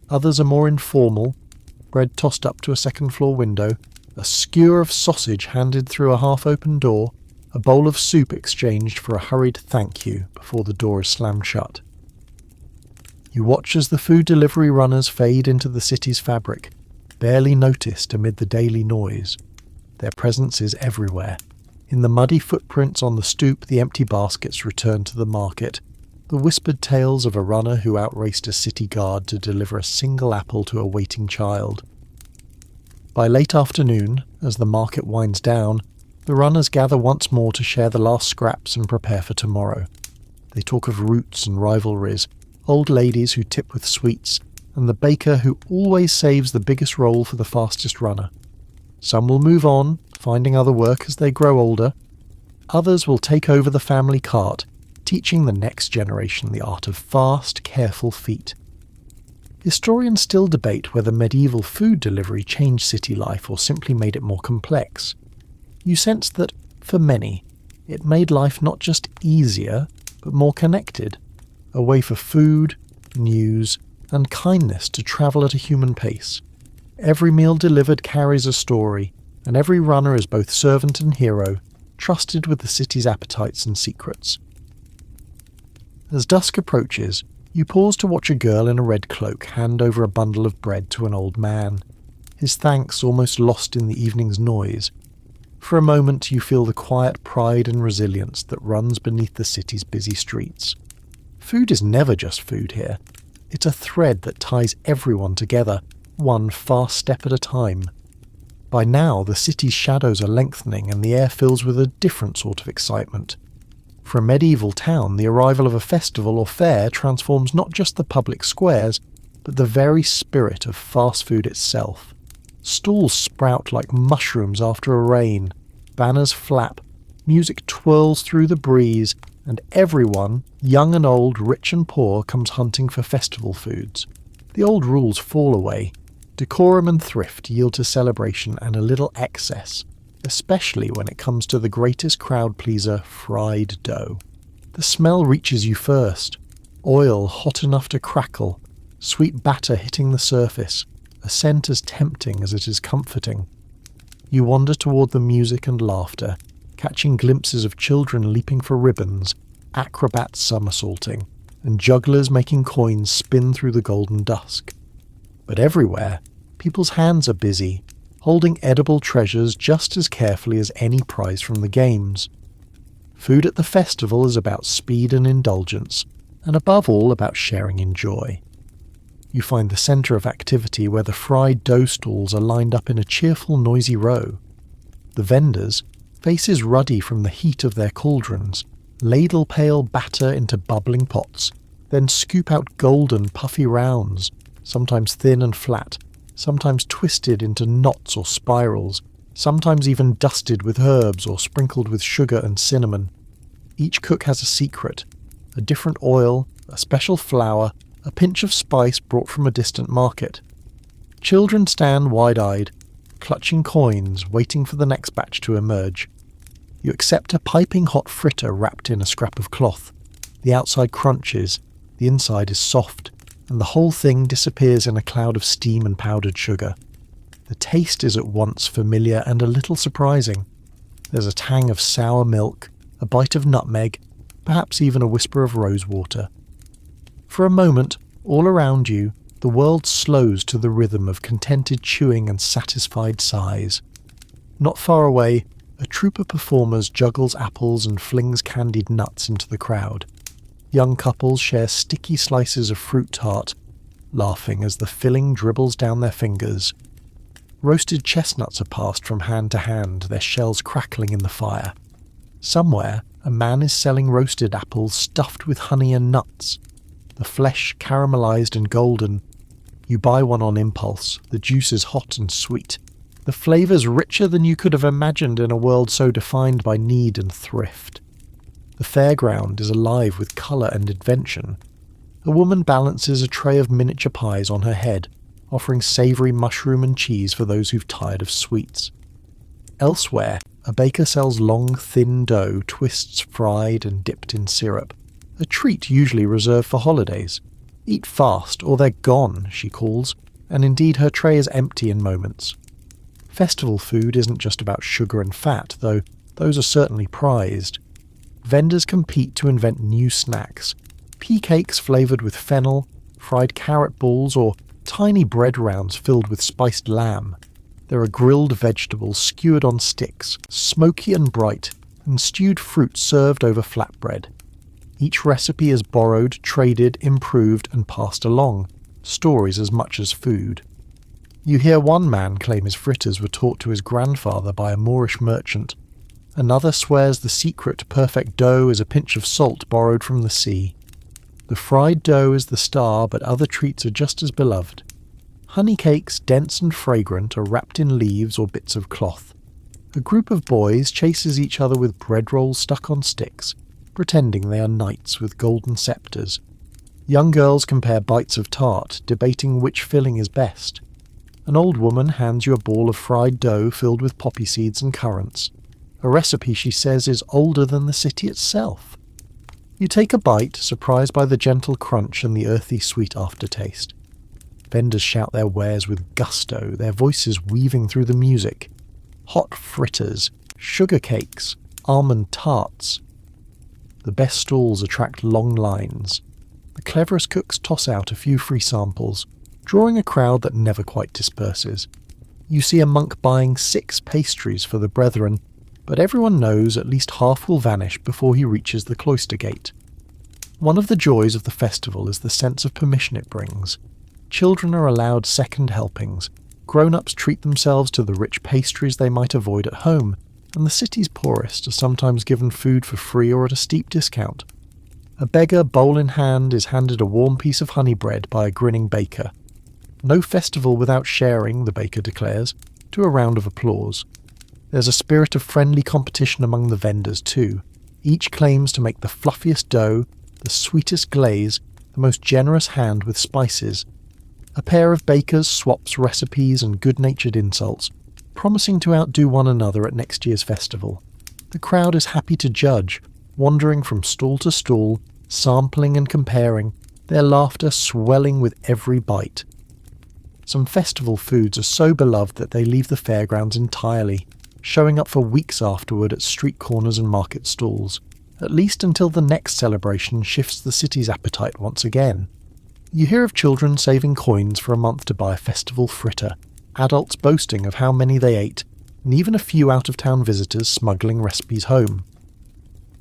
Others are more informal: bread tossed up to a second-floor window, a skewer of sausage handed through a half-open door, a bowl of soup exchanged for a hurried thank you before the door is slammed shut. You watch as the food delivery runners fade into the city's fabric, barely noticed amid the daily noise. Their presence is everywhere. In the muddy footprints on the stoop, the empty baskets return to the market, the whispered tales of a runner who outraced a city guard to deliver a single apple to a waiting child. By late afternoon, as the market winds down, the runners gather once more to share the last scraps and prepare for tomorrow. They talk of routes and rivalries, old ladies who tip with sweets, and the baker who always saves the biggest roll for the fastest runner. Some will move on, finding other work as they grow older. Others will take over the family cart, teaching the next generation the art of fast, careful feet. Historians still debate whether medieval food delivery changed city life or simply made it more complex. You sense that, for many, it made life not just easier, but more connected, a way for food, news, and kindness to travel at a human pace. Every meal delivered carries a story, and every runner is both servant and hero, trusted with the city's appetites and secrets. As dusk approaches, you pause to watch a girl in a red cloak hand over a bundle of bread to an old man, his thanks almost lost in the evening's noise. For a moment you feel the quiet pride and resilience that runs beneath the city's busy streets. Food is never just food here. It's a thread that ties everyone together, one fast step at a time. By now, the city's shadows are lengthening and the air fills with a different sort of excitement. For a medieval town, the arrival of a festival or fair transforms not just the public squares, but the very spirit of fast food itself. Stalls sprout like mushrooms after a rain, banners flap, music twirls through the breeze, and everyone, young and old, rich and poor, comes hunting for festival foods. The old rules fall away. Decorum and thrift yield to celebration and a little excess, especially when it comes to the greatest crowd pleaser, fried dough. The smell reaches you first. Oil hot enough to crackle, sweet batter hitting the surface, a scent as tempting as it is comforting. You wander toward the music and laughter, catching glimpses of children leaping for ribbons, acrobats somersaulting, and jugglers making coins spin through the golden dusk. But everywhere, people's hands are busy, holding edible treasures just as carefully as any prize from the games. Food at the festival is about speed and indulgence, and above all about sharing in joy. You find the centre of activity where the fried dough stalls are lined up in a cheerful, noisy row. The vendors, faces ruddy from the heat of their cauldrons, ladle pale batter into bubbling pots, then scoop out golden, puffy rounds, sometimes thin and flat, sometimes twisted into knots or spirals, sometimes even dusted with herbs or sprinkled with sugar and cinnamon. Each cook has a secret, a different oil, a special flour, a pinch of spice brought from a distant market. Children stand wide-eyed, clutching coins, waiting for the next batch to emerge. You accept a piping hot fritter wrapped in a scrap of cloth. The outside crunches, the inside is soft, and the whole thing disappears in a cloud of steam and powdered sugar. The taste is at once familiar and a little surprising. There's a tang of sour milk, a bite of nutmeg, perhaps even a whisper of rosewater. For a moment, all around you, the world slows to the rhythm of contented chewing and satisfied sighs. Not far away, a troupe of performers juggles apples and flings candied nuts into the crowd. Young couples share sticky slices of fruit tart, laughing as the filling dribbles down their fingers. Roasted chestnuts are passed from hand to hand, their shells crackling in the fire. Somewhere, a man is selling roasted apples stuffed with honey and nuts, the flesh caramelized and golden. You buy one on impulse, the juice is hot and sweet, the flavors richer than you could have imagined in a world so defined by need and thrift. The fairground is alive with colour and invention. A woman balances a tray of miniature pies on her head, offering savoury mushroom and cheese for those who've tired of sweets. Elsewhere, a baker sells long, thin dough, twists fried and dipped in syrup, a treat usually reserved for holidays. Eat fast, or they're gone, she calls, and indeed her tray is empty in moments. Festival food isn't just about sugar and fat, though those are certainly prized. Vendors compete to invent new snacks, pea cakes flavoured with fennel, fried carrot balls, or tiny bread rounds filled with spiced lamb. There are grilled vegetables skewered on sticks, smoky and bright, and stewed fruit served over flatbread. Each recipe is borrowed, traded, improved, and passed along, stories as much as food. You hear one man claim his fritters were taught to his grandfather by a Moorish merchant. Another swears the secret to perfect dough is a pinch of salt borrowed from the sea. The fried dough is the star, but other treats are just as beloved. Honey cakes, dense and fragrant, are wrapped in leaves or bits of cloth. A group of boys chases each other with bread rolls stuck on sticks, pretending they are knights with golden sceptres. Young girls compare bites of tart, debating which filling is best. An old woman hands you a ball of fried dough filled with poppy seeds and currants, a recipe she says is older than the city itself. You take a bite, surprised by the gentle crunch and the earthy sweet aftertaste. Vendors shout their wares with gusto, their voices weaving through the music. Hot fritters, sugar cakes, almond tarts. The best stalls attract long lines. The cleverest cooks toss out a few free samples, drawing a crowd that never quite disperses. You see a monk buying 6 pastries for the brethren, but everyone knows at least half will vanish before he reaches the cloister gate. One of the joys of the festival is the sense of permission it brings. Children are allowed second helpings, grown-ups treat themselves to the rich pastries they might avoid at home, and the city's poorest are sometimes given food for free or at a steep discount. A beggar, bowl in hand, is handed a warm piece of honey bread by a grinning baker. No festival without sharing, the baker declares, to a round of applause. There's a spirit of friendly competition among the vendors too. Each claims to make the fluffiest dough, the sweetest glaze, the most generous hand with spices. A pair of bakers swaps recipes and good-natured insults, promising to outdo one another at next year's festival. The crowd is happy to judge, wandering from stall to stall, sampling and comparing, their laughter swelling with every bite. Some festival foods are so beloved that they leave the fairgrounds entirely, showing up for weeks afterward at street corners and market stalls, at least until the next celebration shifts the city's appetite once again. You hear of children saving coins for a month to buy a festival fritter, adults boasting of how many they ate, and even a few out-of-town visitors smuggling recipes home.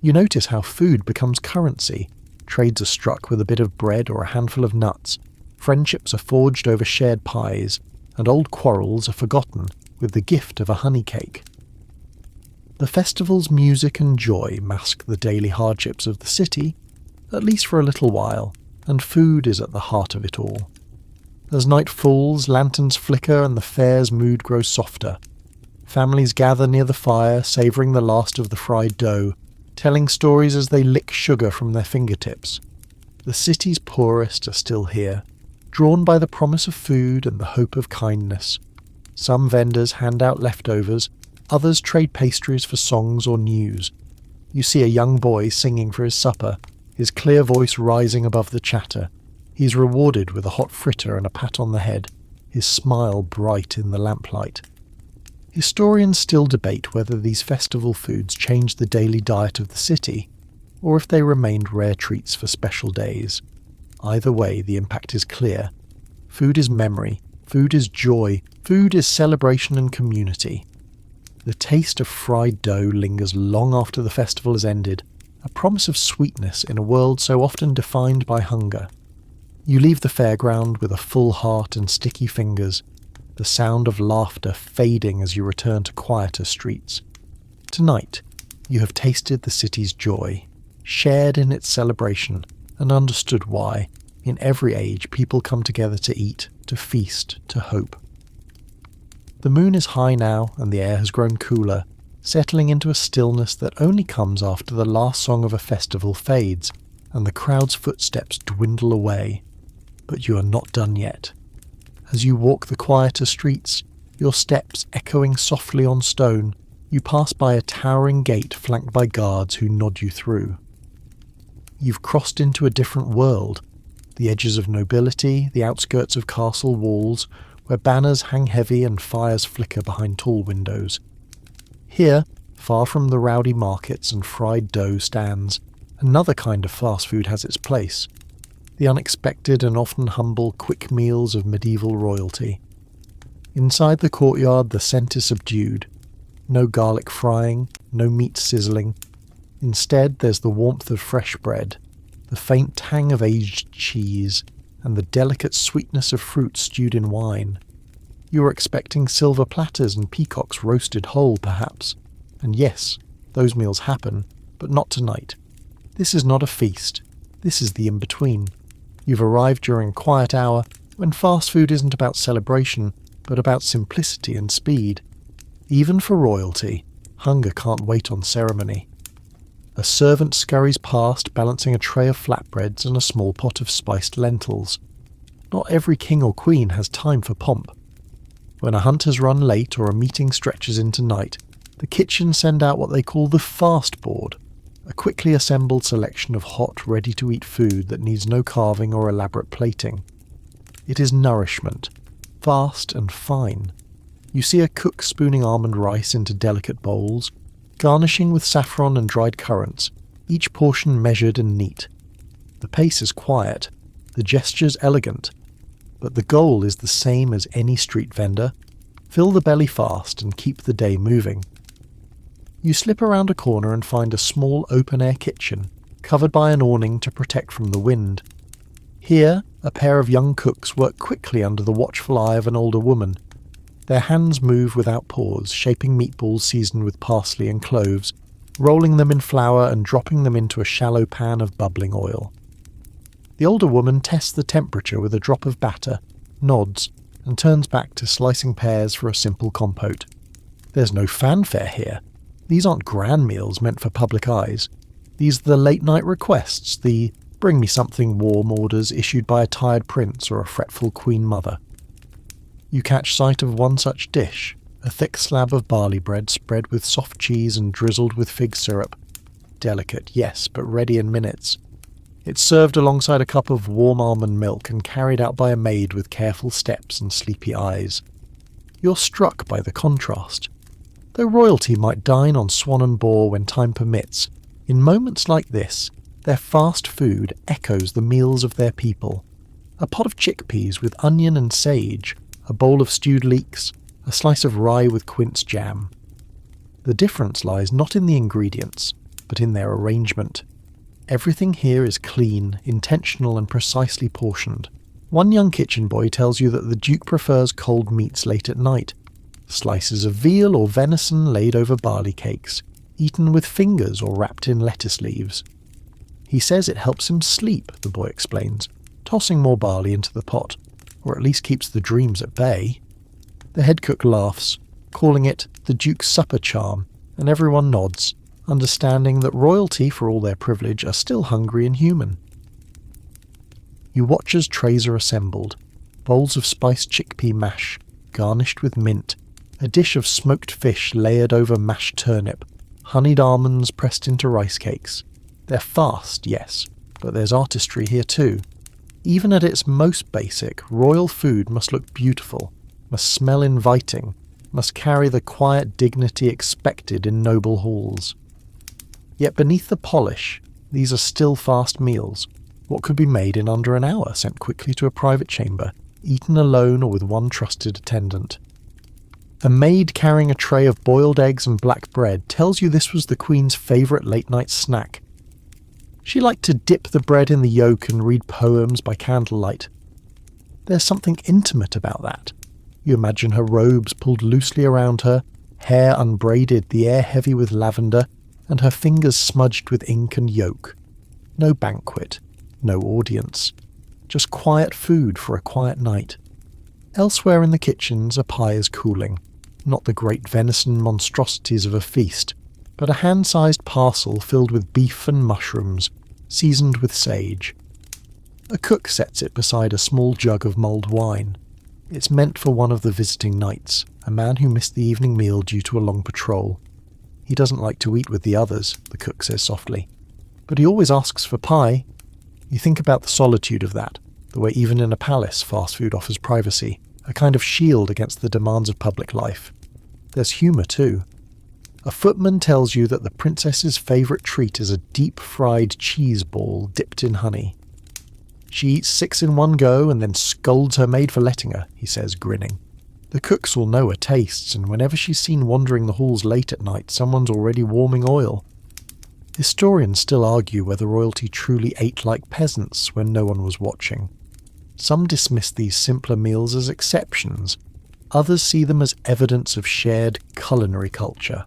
You notice how food becomes currency. Trades are struck with a bit of bread or a handful of nuts, friendships are forged over shared pies, and old quarrels are forgotten with the gift of a honey cake. The festival's music and joy mask the daily hardships of the city, at least for a little while, and food is at the heart of it all. As night falls, lanterns flicker and the fair's mood grows softer. Families gather near the fire, savouring the last of the fried dough, telling stories as they lick sugar from their fingertips. The city's poorest are still here, drawn by the promise of food and the hope of kindness. Some vendors hand out leftovers, others trade pastries for songs or news. You see a young boy singing for his supper, his clear voice rising above the chatter. He's rewarded with a hot fritter and a pat on the head, his smile bright in the lamplight. Historians still debate whether these festival foods changed the daily diet of the city, or if they remained rare treats for special days. Either way, the impact is clear. Food is memory, food is joy, food is celebration and community. The taste of fried dough lingers long after the festival has ended, a promise of sweetness in a world so often defined by hunger. You leave the fairground with a full heart and sticky fingers, the sound of laughter fading as you return to quieter streets. Tonight, you have tasted the city's joy, shared in its celebration, and understood why, in every age, people come together to eat, to feast, to hope. The moon is high now, and the air has grown cooler, settling into a stillness that only comes after the last song of a festival fades, and the crowd's footsteps dwindle away. But you are not done yet. As you walk the quieter streets, your steps echoing softly on stone, you pass by a towering gate flanked by guards who nod you through. You've crossed into a different world, the edges of nobility, the outskirts of castle walls, where banners hang heavy and fires flicker behind tall windows. Here, far from the rowdy markets and fried dough stands, another kind of fast food has its place. The unexpected and often humble quick meals of medieval royalty. Inside the courtyard, the scent is subdued. No garlic frying, no meat sizzling. Instead, there's the warmth of fresh bread, the faint tang of aged cheese, and the delicate sweetness of fruit stewed in wine. You were expecting silver platters and peacocks roasted whole, perhaps. And yes, those meals happen, but not tonight. This is not a feast. This is the in-between. You've arrived during a quiet hour when fast food isn't about celebration, but about simplicity and speed. Even for royalty, hunger can't wait on ceremony. A servant scurries past, balancing a tray of flatbreads and a small pot of spiced lentils. Not every king or queen has time for pomp. When a hunt has run late or a meeting stretches into night, the kitchen send out what they call the fast board, a quickly assembled selection of hot, ready-to-eat food that needs no carving or elaborate plating. It is nourishment, fast and fine. You see a cook spooning almond rice into delicate bowls, garnishing with saffron and dried currants, each portion measured and neat. The pace is quiet, the gestures elegant, but the goal is the same as any street vendor: fill the belly fast and keep the day moving. You slip around a corner and find a small open-air kitchen, covered by an awning to protect from the wind. Here, a pair of young cooks work quickly under the watchful eye of an older woman. Their hands move without pause, shaping meatballs seasoned with parsley and cloves, rolling them in flour and dropping them into a shallow pan of bubbling oil. The older woman tests the temperature with a drop of batter, nods, and turns back to slicing pears for a simple compote. There's no fanfare here. These aren't grand meals meant for public eyes. These are the late-night requests, the bring me something warm orders issued by a tired prince or a fretful queen mother. You catch sight of one such dish, a thick slab of barley bread spread with soft cheese and drizzled with fig syrup. Delicate, yes, but ready in minutes. It's served alongside a cup of warm almond milk and carried out by a maid with careful steps and sleepy eyes. You're struck by the contrast. Though royalty might dine on swan and boar when time permits, in moments like this, their fast food echoes the meals of their people. A pot of chickpeas with onion and sage, a bowl of stewed leeks, a slice of rye with quince jam. The difference lies not in the ingredients, but in their arrangement. Everything here is clean, intentional and precisely portioned. One young kitchen boy tells you that the Duke prefers cold meats late at night. Slices of veal or venison laid over barley cakes, eaten with fingers or wrapped in lettuce leaves. He says it helps him sleep, the boy explains, tossing more barley into the pot, or at least keeps the dreams at bay. The head cook laughs, calling it the Duke's supper charm, and everyone nods, understanding that royalty, for all their privilege, are still hungry and human. You watch as trays are assembled, bowls of spiced chickpea mash, garnished with mint, a dish of smoked fish layered over mashed turnip, honeyed almonds pressed into rice cakes. They're fast, yes, but there's artistry here too. Even at its most basic, royal food must look beautiful, must smell inviting, must carry the quiet dignity expected in noble halls. Yet beneath the polish, these are still fast meals, what could be made in under an hour, sent quickly to a private chamber, eaten alone or with one trusted attendant. A maid carrying a tray of boiled eggs and black bread tells you this was the Queen's favourite late-night snack. She liked to dip the bread in the yolk and read poems by candlelight. There's something intimate about that. You imagine her robes pulled loosely around her, hair unbraided, the air heavy with lavender, and her fingers smudged with ink and yolk. No banquet, no audience. Just quiet food for a quiet night. Elsewhere in the kitchens a pie is cooling. Not the great venison monstrosities of a feast, but a hand-sized parcel filled with beef and mushrooms, seasoned with sage. A cook sets it beside a small jug of mulled wine. It's meant for one of the visiting knights, a man who missed the evening meal due to a long patrol. He doesn't like to eat with the others, the cook says softly. But he always asks for pie. You think about the solitude of that, the way even in a palace fast food offers privacy, a kind of shield against the demands of public life. There's humour too. A footman tells you that the princess's favourite treat is a deep-fried cheese ball dipped in honey. She eats 6 in one go and then scolds her maid for letting her, he says, grinning. The cooks will know her tastes, and whenever she's seen wandering the halls late at night, someone's already warming oil. Historians still argue whether royalty truly ate like peasants when no one was watching. Some dismiss these simpler meals as exceptions. Others see them as evidence of shared culinary culture.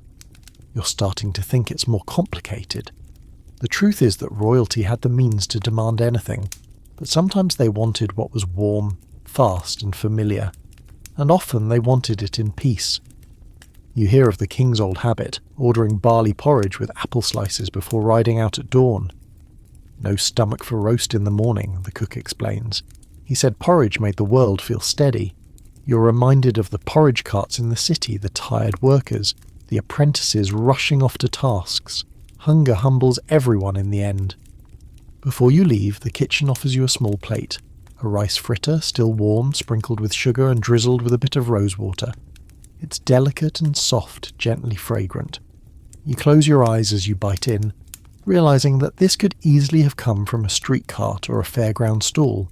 You're starting to think it's more complicated. The truth is that royalty had the means to demand anything, but sometimes they wanted what was warm, fast and familiar, and often they wanted it in peace. You hear of the king's old habit, ordering barley porridge with apple slices before riding out at dawn. No stomach for roast in the morning, the cook explains. He said porridge made the world feel steady. You're reminded of the porridge carts in the city, the tired workers, the apprentices rushing off to tasks. Hunger humbles everyone in the end. Before you leave, the kitchen offers you a small plate. A rice fritter, still warm, sprinkled with sugar and drizzled with a bit of rosewater. It's delicate and soft, gently fragrant. You close your eyes as you bite in, realizing that this could easily have come from a street cart or a fairground stall.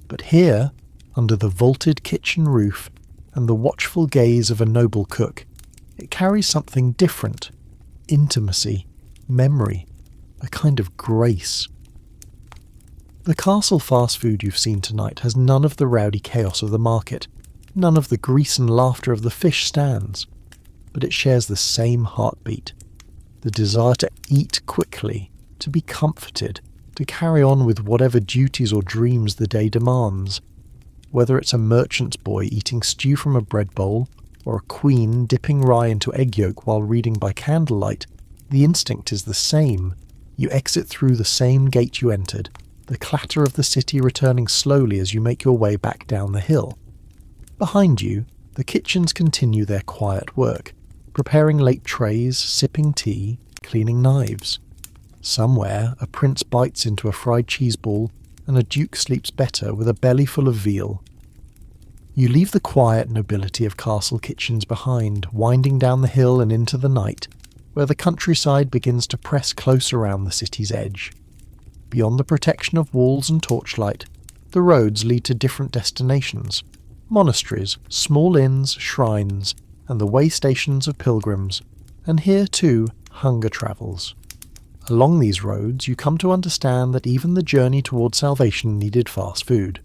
But here, under the vaulted kitchen roof and the watchful gaze of a noble cook, it carries something different. Intimacy, memory, a kind of grace. The castle fast food you've seen tonight has none of the rowdy chaos of the market, none of the grease and laughter of the fish stands, but it shares the same heartbeat, the desire to eat quickly, to be comforted, to carry on with whatever duties or dreams the day demands. Whether it's a merchant's boy eating stew from a bread bowl, or a queen dipping rye into egg yolk while reading by candlelight, the instinct is the same. You exit through the same gate you entered, the clatter of the city returning slowly as you make your way back down the hill. Behind you, the kitchens continue their quiet work, preparing late trays, sipping tea, cleaning knives. Somewhere, a prince bites into a fried cheese ball, and a duke sleeps better with a belly full of veal. You leave the quiet nobility of castle kitchens behind, winding down the hill and into the night, where the countryside begins to press close around the city's edge. Beyond the protection of walls and torchlight, the roads lead to different destinations: monasteries, small inns, shrines, and the way stations of pilgrims, and here too, hunger travels. Along these roads, you come to understand that even the journey toward salvation needed fast food.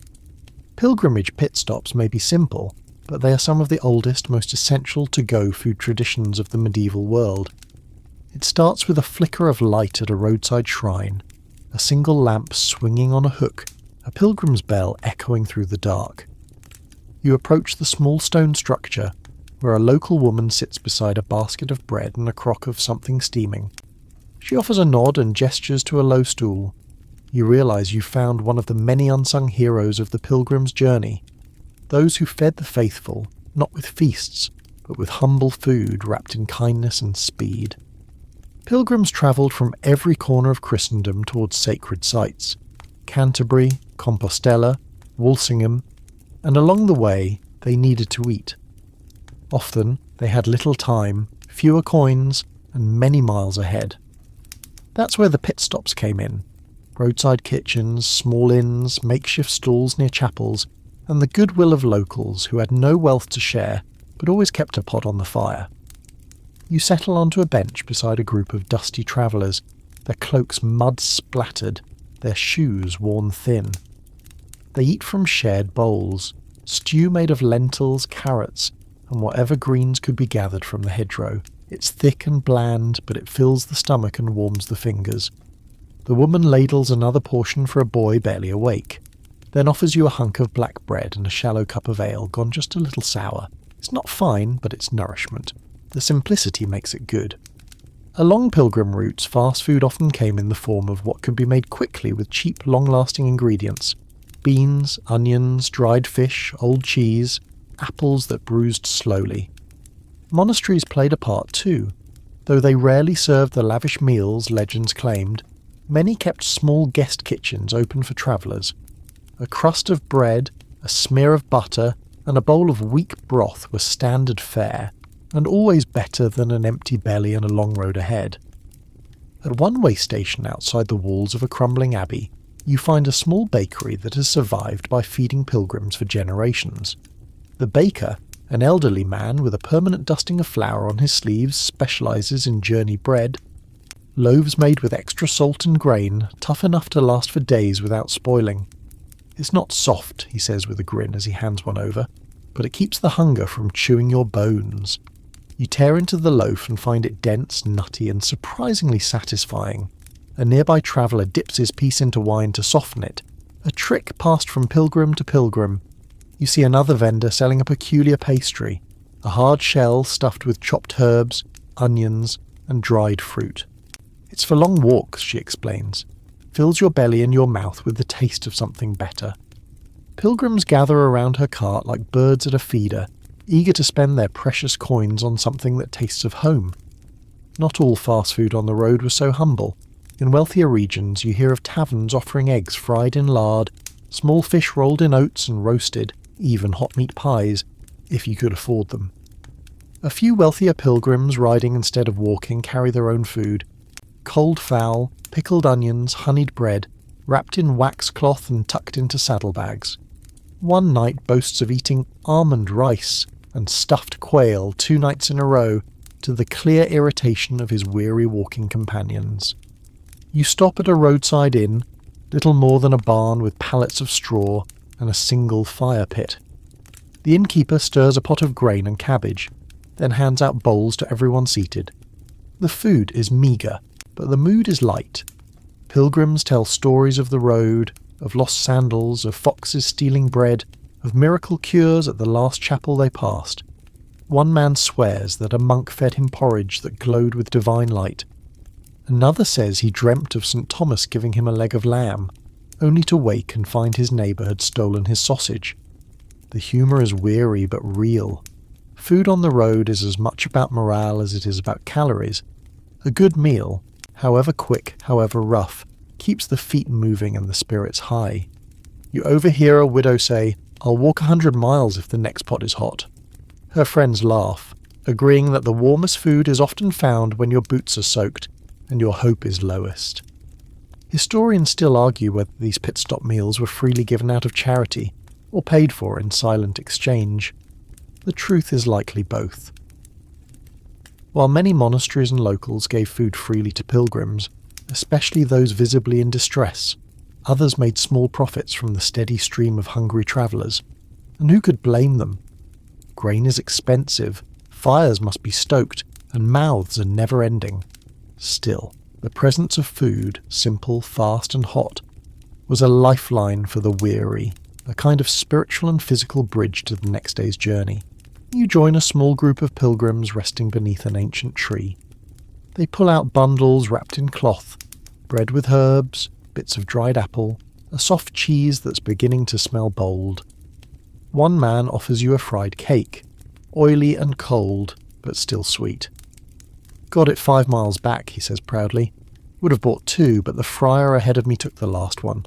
Pilgrimage pit stops may be simple, but they are some of the oldest, most essential to-go food traditions of the medieval world. It starts with a flicker of light at a roadside shrine, a single lamp swinging on a hook, a pilgrim's bell echoing through the dark. You approach the small stone structure, where a local woman sits beside a basket of bread and a crock of something steaming. She offers a nod and gestures to a low stool. You realise you've found one of the many unsung heroes of the pilgrim's journey, those who fed the faithful, not with feasts, but with humble food wrapped in kindness and speed. Pilgrims travelled from every corner of Christendom towards sacred sites: Canterbury, Compostela, Walsingham, and along the way they needed to eat. Often they had little time, fewer coins, and many miles ahead. That's where the pit stops came in: roadside kitchens, small inns, makeshift stalls near chapels, and the goodwill of locals who had no wealth to share but always kept a pot on the fire. You settle onto a bench beside a group of dusty travellers, their cloaks mud-splattered, their shoes worn thin. They eat from shared bowls, stew made of lentils, carrots, and whatever greens could be gathered from the hedgerow. It's thick and bland, but it fills the stomach and warms the fingers. The woman ladles another portion for a boy barely awake, then offers you a hunk of black bread and a shallow cup of ale gone just a little sour. It's not fine, but it's nourishment. The simplicity makes it good. Along pilgrim routes, fast food often came in the form of what could be made quickly with cheap, long-lasting ingredients: beans, onions, dried fish, old cheese, apples that bruised slowly. Monasteries played a part too. Though they rarely served the lavish meals legends claimed, many kept small guest kitchens open for travellers. A crust of bread, a smear of butter, and a bowl of weak broth were standard fare, and always better than an empty belly and a long road ahead. At one way station outside the walls of a crumbling abbey, you find a small bakery that has survived by feeding pilgrims for generations. The baker, an elderly man with a permanent dusting of flour on his sleeves, specialises in journey bread. Loaves made with extra salt and grain, tough enough to last for days without spoiling. It's not soft, he says with a grin as he hands one over, but it keeps the hunger from chewing your bones. You tear into the loaf and find it dense, nutty, and surprisingly satisfying. A nearby traveller dips his piece into wine to soften it, a trick passed from pilgrim to pilgrim. You see another vendor selling a peculiar pastry, a hard shell stuffed with chopped herbs, onions, and dried fruit. It's for long walks, she explains. Fills your belly and your mouth with the taste of something better. Pilgrims gather around her cart like birds at a feeder, eager to spend their precious coins on something that tastes of home. Not all fast food on the road was so humble. In wealthier regions you hear of taverns offering eggs fried in lard, small fish rolled in oats and roasted, even hot meat pies, if you could afford them. A few wealthier pilgrims riding instead of walking carry their own food: cold fowl, pickled onions, honeyed bread, wrapped in wax cloth and tucked into saddlebags. One knight boasts of eating almond rice and stuffed quail 2 nights in a row, to the clear irritation of his weary walking companions. You stop at a roadside inn, little more than a barn with pallets of straw and a single fire pit. The innkeeper stirs a pot of grain and cabbage, then hands out bowls to everyone seated. The food is meagre, but the mood is light. Pilgrims tell stories of the road, of lost sandals, of foxes stealing bread, of miracle cures at the last chapel they passed. One man swears that a monk fed him porridge that glowed with divine light. Another says he dreamt of St. Thomas giving him a leg of lamb, only to wake and find his neighbour had stolen his sausage. The humour is weary but real. Food on the road is as much about morale as it is about calories. A good meal, however quick, however rough, keeps the feet moving and the spirits high. You overhear a widow say, "I'll walk 100 miles if the next pot is hot." Her friends laugh, agreeing that the warmest food is often found when your boots are soaked and your hope is lowest. Historians still argue whether these pit stop meals were freely given out of charity or paid for in silent exchange. The truth is likely both. While many monasteries and locals gave food freely to pilgrims, especially those visibly in distress, others made small profits from the steady stream of hungry travellers. And who could blame them? Grain is expensive, fires must be stoked, and mouths are never ending. Still, the presence of food, simple, fast and hot, was a lifeline for the weary, a kind of spiritual and physical bridge to the next day's journey. You join a small group of pilgrims resting beneath an ancient tree. They pull out bundles wrapped in cloth, bread with herbs, bits of dried apple, a soft cheese that's beginning to smell bold. One man offers you a fried cake, oily and cold, but still sweet. "Got it 5 miles back," he says proudly. "Would have bought 2, but the friar ahead of me took the last one."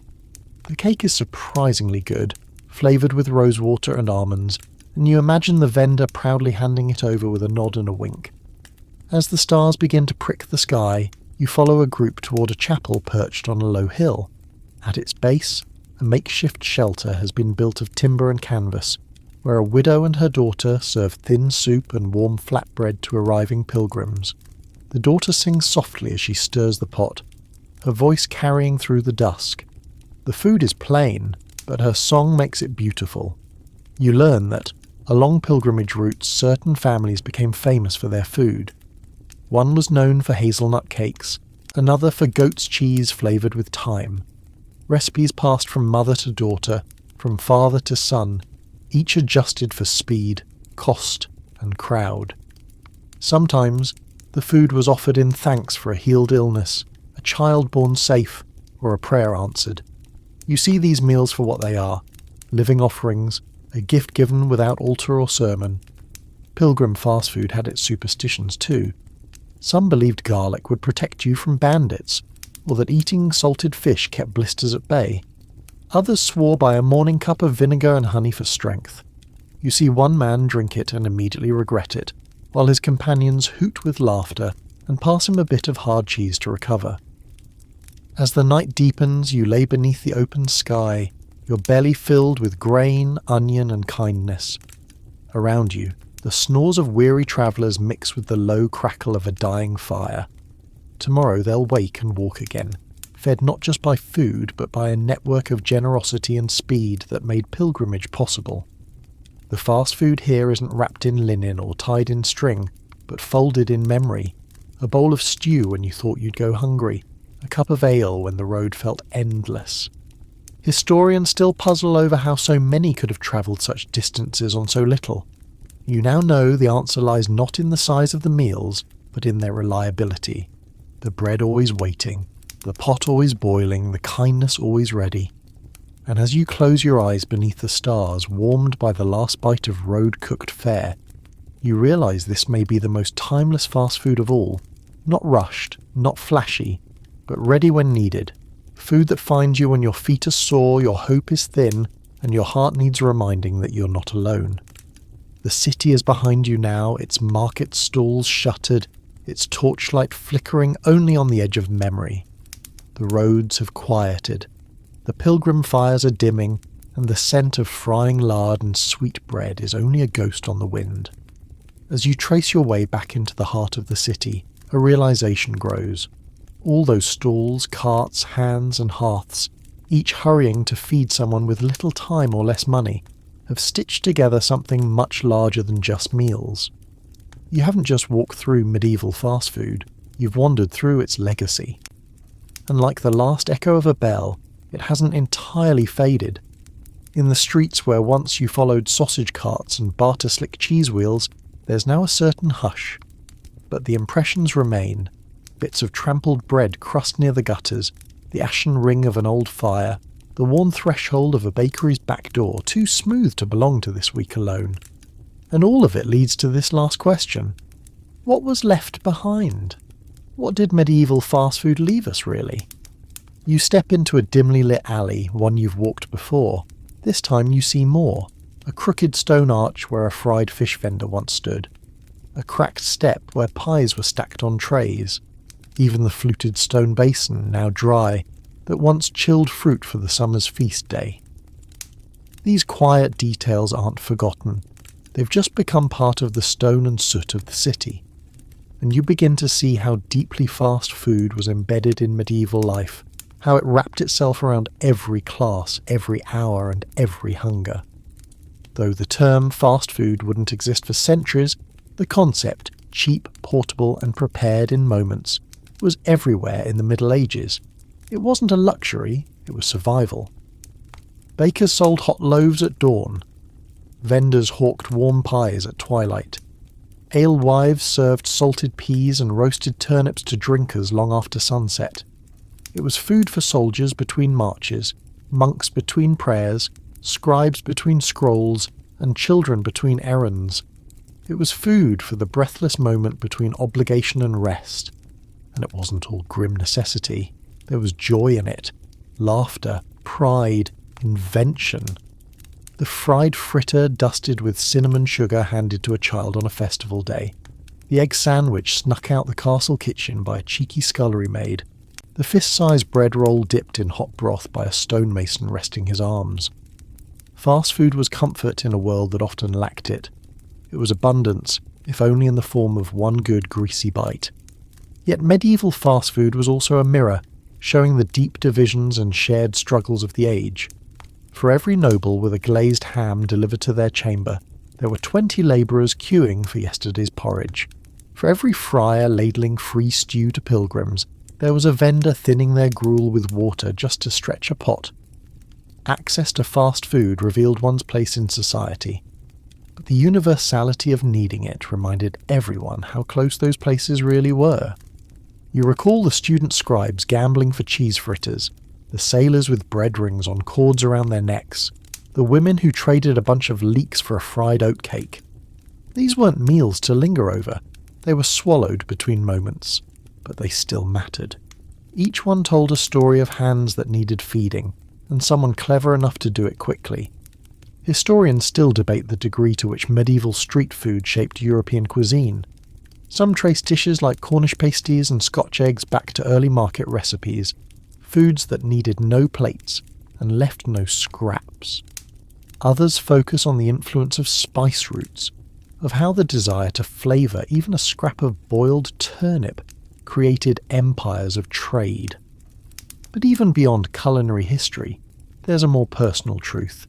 The cake is surprisingly good, flavoured with rosewater and almonds, and you imagine the vendor proudly handing it over with a nod and a wink. As the stars begin to prick the sky, you follow a group toward a chapel perched on a low hill. At its base, a makeshift shelter has been built of timber and canvas, where a widow and her daughter serve thin soup and warm flatbread to arriving pilgrims. The daughter sings softly as she stirs the pot, her voice carrying through the dusk. The food is plain, but her song makes it beautiful. You learn that, along pilgrimage routes, certain families became famous for their food. One was known for hazelnut cakes, another for goat's cheese flavoured with thyme. Recipes passed from mother to daughter, from father to son, each adjusted for speed, cost, and crowd. Sometimes, the food was offered in thanks for a healed illness, a child born safe, or a prayer answered. You see these meals for what they are, living offerings, a gift given without altar or sermon. Pilgrim fast food had its superstitions too. Some believed garlic would protect you from bandits, or that eating salted fish kept blisters at bay. Others swore by a morning cup of vinegar and honey for strength. You see one man drink it and immediately regret it, while his companions hoot with laughter and pass him a bit of hard cheese to recover. As the night deepens, you lay beneath the open sky, your belly filled with grain, onion and kindness. Around you, the snores of weary travellers mix with the low crackle of a dying fire. Tomorrow they'll wake and walk again, fed not just by food but by a network of generosity and speed that made pilgrimage possible. The fast food here isn't wrapped in linen or tied in string, but folded in memory. A bowl of stew when you thought you'd go hungry, a cup of ale when the road felt endless. Historians still puzzle over how so many could have travelled such distances on so little. You now know the answer lies not in the size of the meals, but in their reliability. The bread always waiting, the pot always boiling, the kindness always ready. And as you close your eyes beneath the stars, warmed by the last bite of road-cooked fare, you realise this may be the most timeless fast food of all. Not rushed, not flashy, but ready when needed. Food that finds you when your feet are sore, your hope is thin, and your heart needs reminding that you're not alone. The city is behind you now, its market stalls shuttered, its torchlight flickering only on the edge of memory. The roads have quieted. The pilgrim fires are dimming, and the scent of frying lard and sweet bread is only a ghost on the wind. As you trace your way back into the heart of the city, a realization grows. All those stalls, carts, hands and hearths, each hurrying to feed someone with little time or less money, have stitched together something much larger than just meals. You haven't just walked through medieval fast food, you've wandered through its legacy. And like the last echo of a bell, it hasn't entirely faded. In the streets where once you followed sausage carts and barter-slick cheese wheels, there's now a certain hush. But the impressions remain. Bits of trampled bread crust near the gutters, the ashen ring of an old fire, the worn threshold of a bakery's back door, too smooth to belong to this week alone. And all of it leads to this last question. What was left behind? What did medieval fast food leave us, really? You step into a dimly lit alley, one you've walked before. This time you see more. A crooked stone arch where a fried fish vendor once stood. A cracked step where pies were stacked on trays. Even the fluted stone basin, now dry, that once chilled fruit for the summer's feast day. These quiet details aren't forgotten. They've just become part of the stone and soot of the city. And you begin to see how deeply fast food was embedded in medieval life, how it wrapped itself around every class, every hour, and every hunger. Though the term fast food wouldn't exist for centuries, the concept, cheap, portable, and prepared in moments, was everywhere in the Middle Ages. It wasn't a luxury, it was survival. Bakers sold hot loaves at dawn. Vendors hawked warm pies at twilight. Alewives served salted peas and roasted turnips to drinkers long after sunset. It was food for soldiers between marches, monks between prayers, scribes between scrolls, and children between errands. It was food for the breathless moment between obligation and rest. And it wasn't all grim necessity. There was joy in it, laughter, pride, invention. The fried fritter dusted with cinnamon sugar handed to a child on a festival day. The egg sandwich snuck out the castle kitchen by a cheeky scullery maid. The fist-sized bread roll dipped in hot broth by a stonemason resting his arms. Fast food was comfort in a world that often lacked it. It was abundance, if only in the form of one good greasy bite. Yet medieval fast food was also a mirror, showing the deep divisions and shared struggles of the age. For every noble with a glazed ham delivered to their chamber, there were 20 labourers queuing for yesterday's porridge. For every friar ladling free stew to pilgrims, there was a vendor thinning their gruel with water just to stretch a pot. Access to fast food revealed one's place in society, but the universality of needing it reminded everyone how close those places really were. You recall the student scribes gambling for cheese fritters, the sailors with bread rings on cords around their necks, the women who traded a bunch of leeks for a fried oatcake. These weren't meals to linger over, they were swallowed between moments, but they still mattered. Each one told a story of hands that needed feeding, and someone clever enough to do it quickly. Historians still debate the degree to which medieval street food shaped European cuisine. Some trace dishes like Cornish pasties and Scotch eggs back to early market recipes, foods that needed no plates and left no scraps. Others focus on the influence of spice roots, of how the desire to flavour even a scrap of boiled turnip created empires of trade. But even beyond culinary history, there's a more personal truth.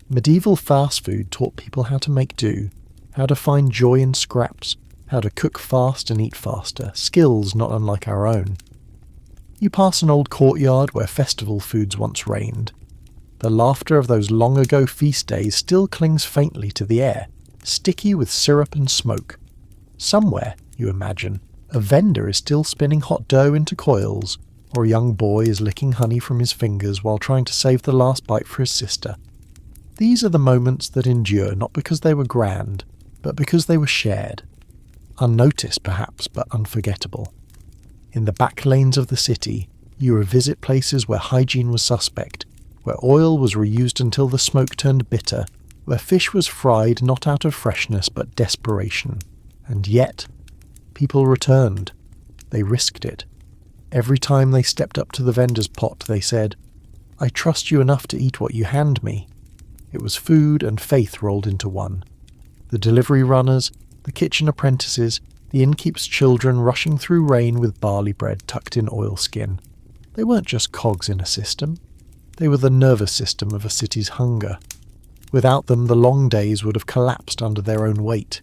Medieval fast food taught people how to make do, how to find joy in scraps, how to cook fast and eat faster, skills not unlike our own. You pass an old courtyard where festival foods once reigned. The laughter of those long-ago feast days still clings faintly to the air, sticky with syrup and smoke. Somewhere, you imagine, a vendor is still spinning hot dough into coils, or a young boy is licking honey from his fingers while trying to save the last bite for his sister. These are the moments that endure not because they were grand, but because they were shared. Unnoticed perhaps, but unforgettable. In the back lanes of the city, you revisit places where hygiene was suspect, where oil was reused until the smoke turned bitter, where fish was fried not out of freshness but desperation. And yet, people returned. They risked it. Every time they stepped up to the vendor's pot, they said, "I trust you enough to eat what you hand me." It was food and faith rolled into one. The delivery runners, the kitchen apprentices, the innkeep's children rushing through rain with barley bread tucked in oilskin. They weren't just cogs in a system. They were the nervous system of a city's hunger. Without them, the long days would have collapsed under their own weight.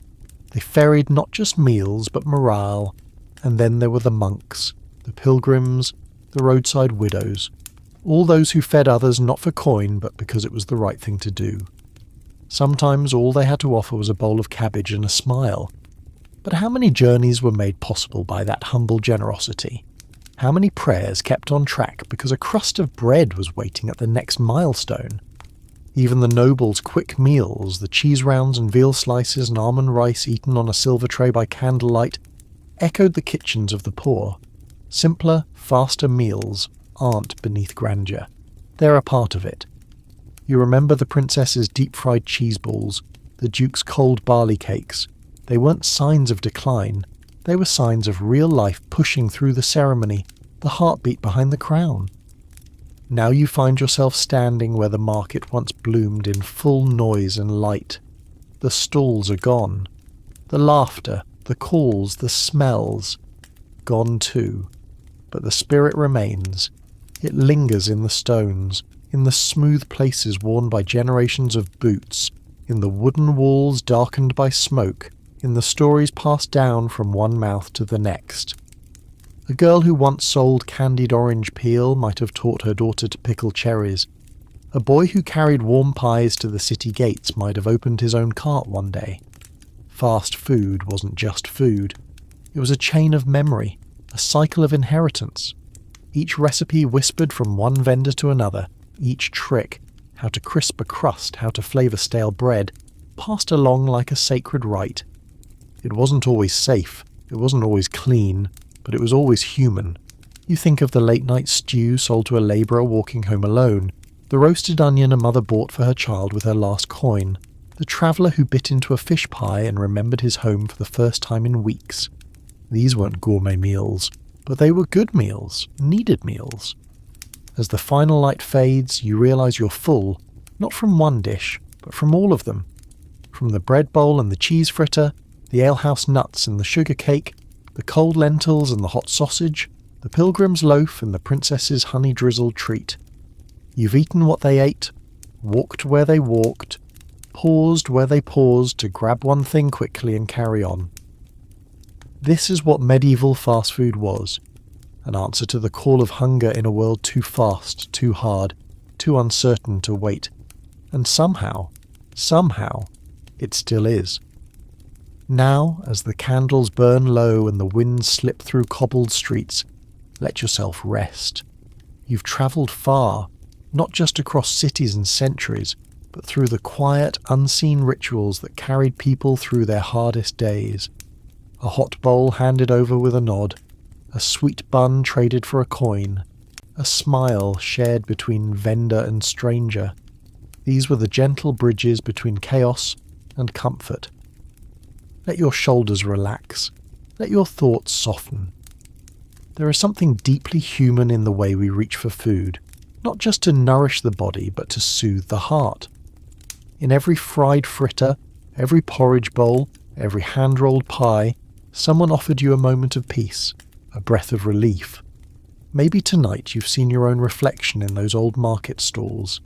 They ferried not just meals, but morale. And then there were the monks, the pilgrims, the roadside widows. All those who fed others not for coin, but because it was the right thing to do. Sometimes all they had to offer was a bowl of cabbage and a smile. But how many journeys were made possible by that humble generosity? How many prayers kept on track because a crust of bread was waiting at the next milestone? Even the nobles' quick meals, the cheese rounds and veal slices and almond rice eaten on a silver tray by candlelight, echoed the kitchens of the poor. Simpler, faster meals aren't beneath grandeur. They're a part of it. You remember the princess's deep-fried cheese balls, the duke's cold barley cakes. They weren't signs of decline. They were signs of real life pushing through the ceremony, the heartbeat behind the crown. Now you find yourself standing where the market once bloomed in full noise and light. The stalls are gone. The laughter, the calls, the smells, gone too. But the spirit remains. It lingers in the stones, in the smooth places worn by generations of boots, in the wooden walls darkened by smoke, in the stories passed down from one mouth to the next. A girl who once sold candied orange peel might have taught her daughter to pickle cherries. A boy who carried warm pies to the city gates might have opened his own cart one day. Fast food wasn't just food. It was a chain of memory, a cycle of inheritance. Each recipe whispered from one vendor to another, each trick, how to crisp a crust, how to flavour stale bread, passed along like a sacred rite. It wasn't always safe, it wasn't always clean, but it was always human. You think of the late-night stew sold to a labourer walking home alone, the roasted onion a mother bought for her child with her last coin, the traveller who bit into a fish pie and remembered his home for the first time in weeks. These weren't gourmet meals, but they were good meals, needed meals. As the final light fades, you realise you're full, not from one dish, but from all of them. From the bread bowl and the cheese fritter, the alehouse nuts and the sugar cake, the cold lentils and the hot sausage, the pilgrim's loaf and the princess's honey-drizzled treat. You've eaten what they ate, walked where they walked, paused where they paused to grab one thing quickly and carry on. This is what medieval fast food was, an answer to the call of hunger in a world too fast, too hard, too uncertain to wait. And somehow, it still is. Now, as the candles burn low and the winds slip through cobbled streets, let yourself rest. You've travelled far, not just across cities and centuries, but through the quiet, unseen rituals that carried people through their hardest days. A hot bowl handed over with a nod, a sweet bun traded for a coin, a smile shared between vendor and stranger. These were the gentle bridges between chaos and comfort. Let your shoulders relax. Let your thoughts soften. There is something deeply human in the way we reach for food, not just to nourish the body, but to soothe the heart. In every fried fritter, every porridge bowl, every hand-rolled pie, someone offered you a moment of peace, a breath of relief. Maybe tonight you've seen your own reflection in those old market stalls.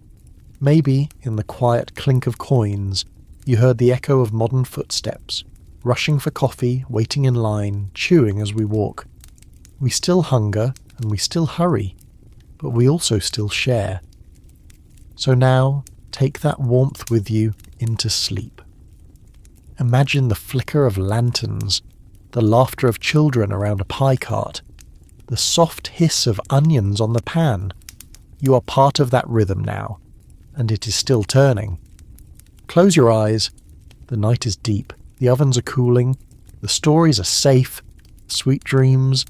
Maybe, in the quiet clink of coins, you heard the echo of modern footsteps, rushing for coffee, waiting in line, chewing as we walk. We still hunger and we still hurry, but we also still share. So now, take that warmth with you into sleep. Imagine the flicker of lanterns, the laughter of children around a pie cart, the soft hiss of onions on the pan. You are part of that rhythm now, and it is still turning. Close your eyes. The night is deep, the ovens are cooling, the stories are safe, sweet dreams,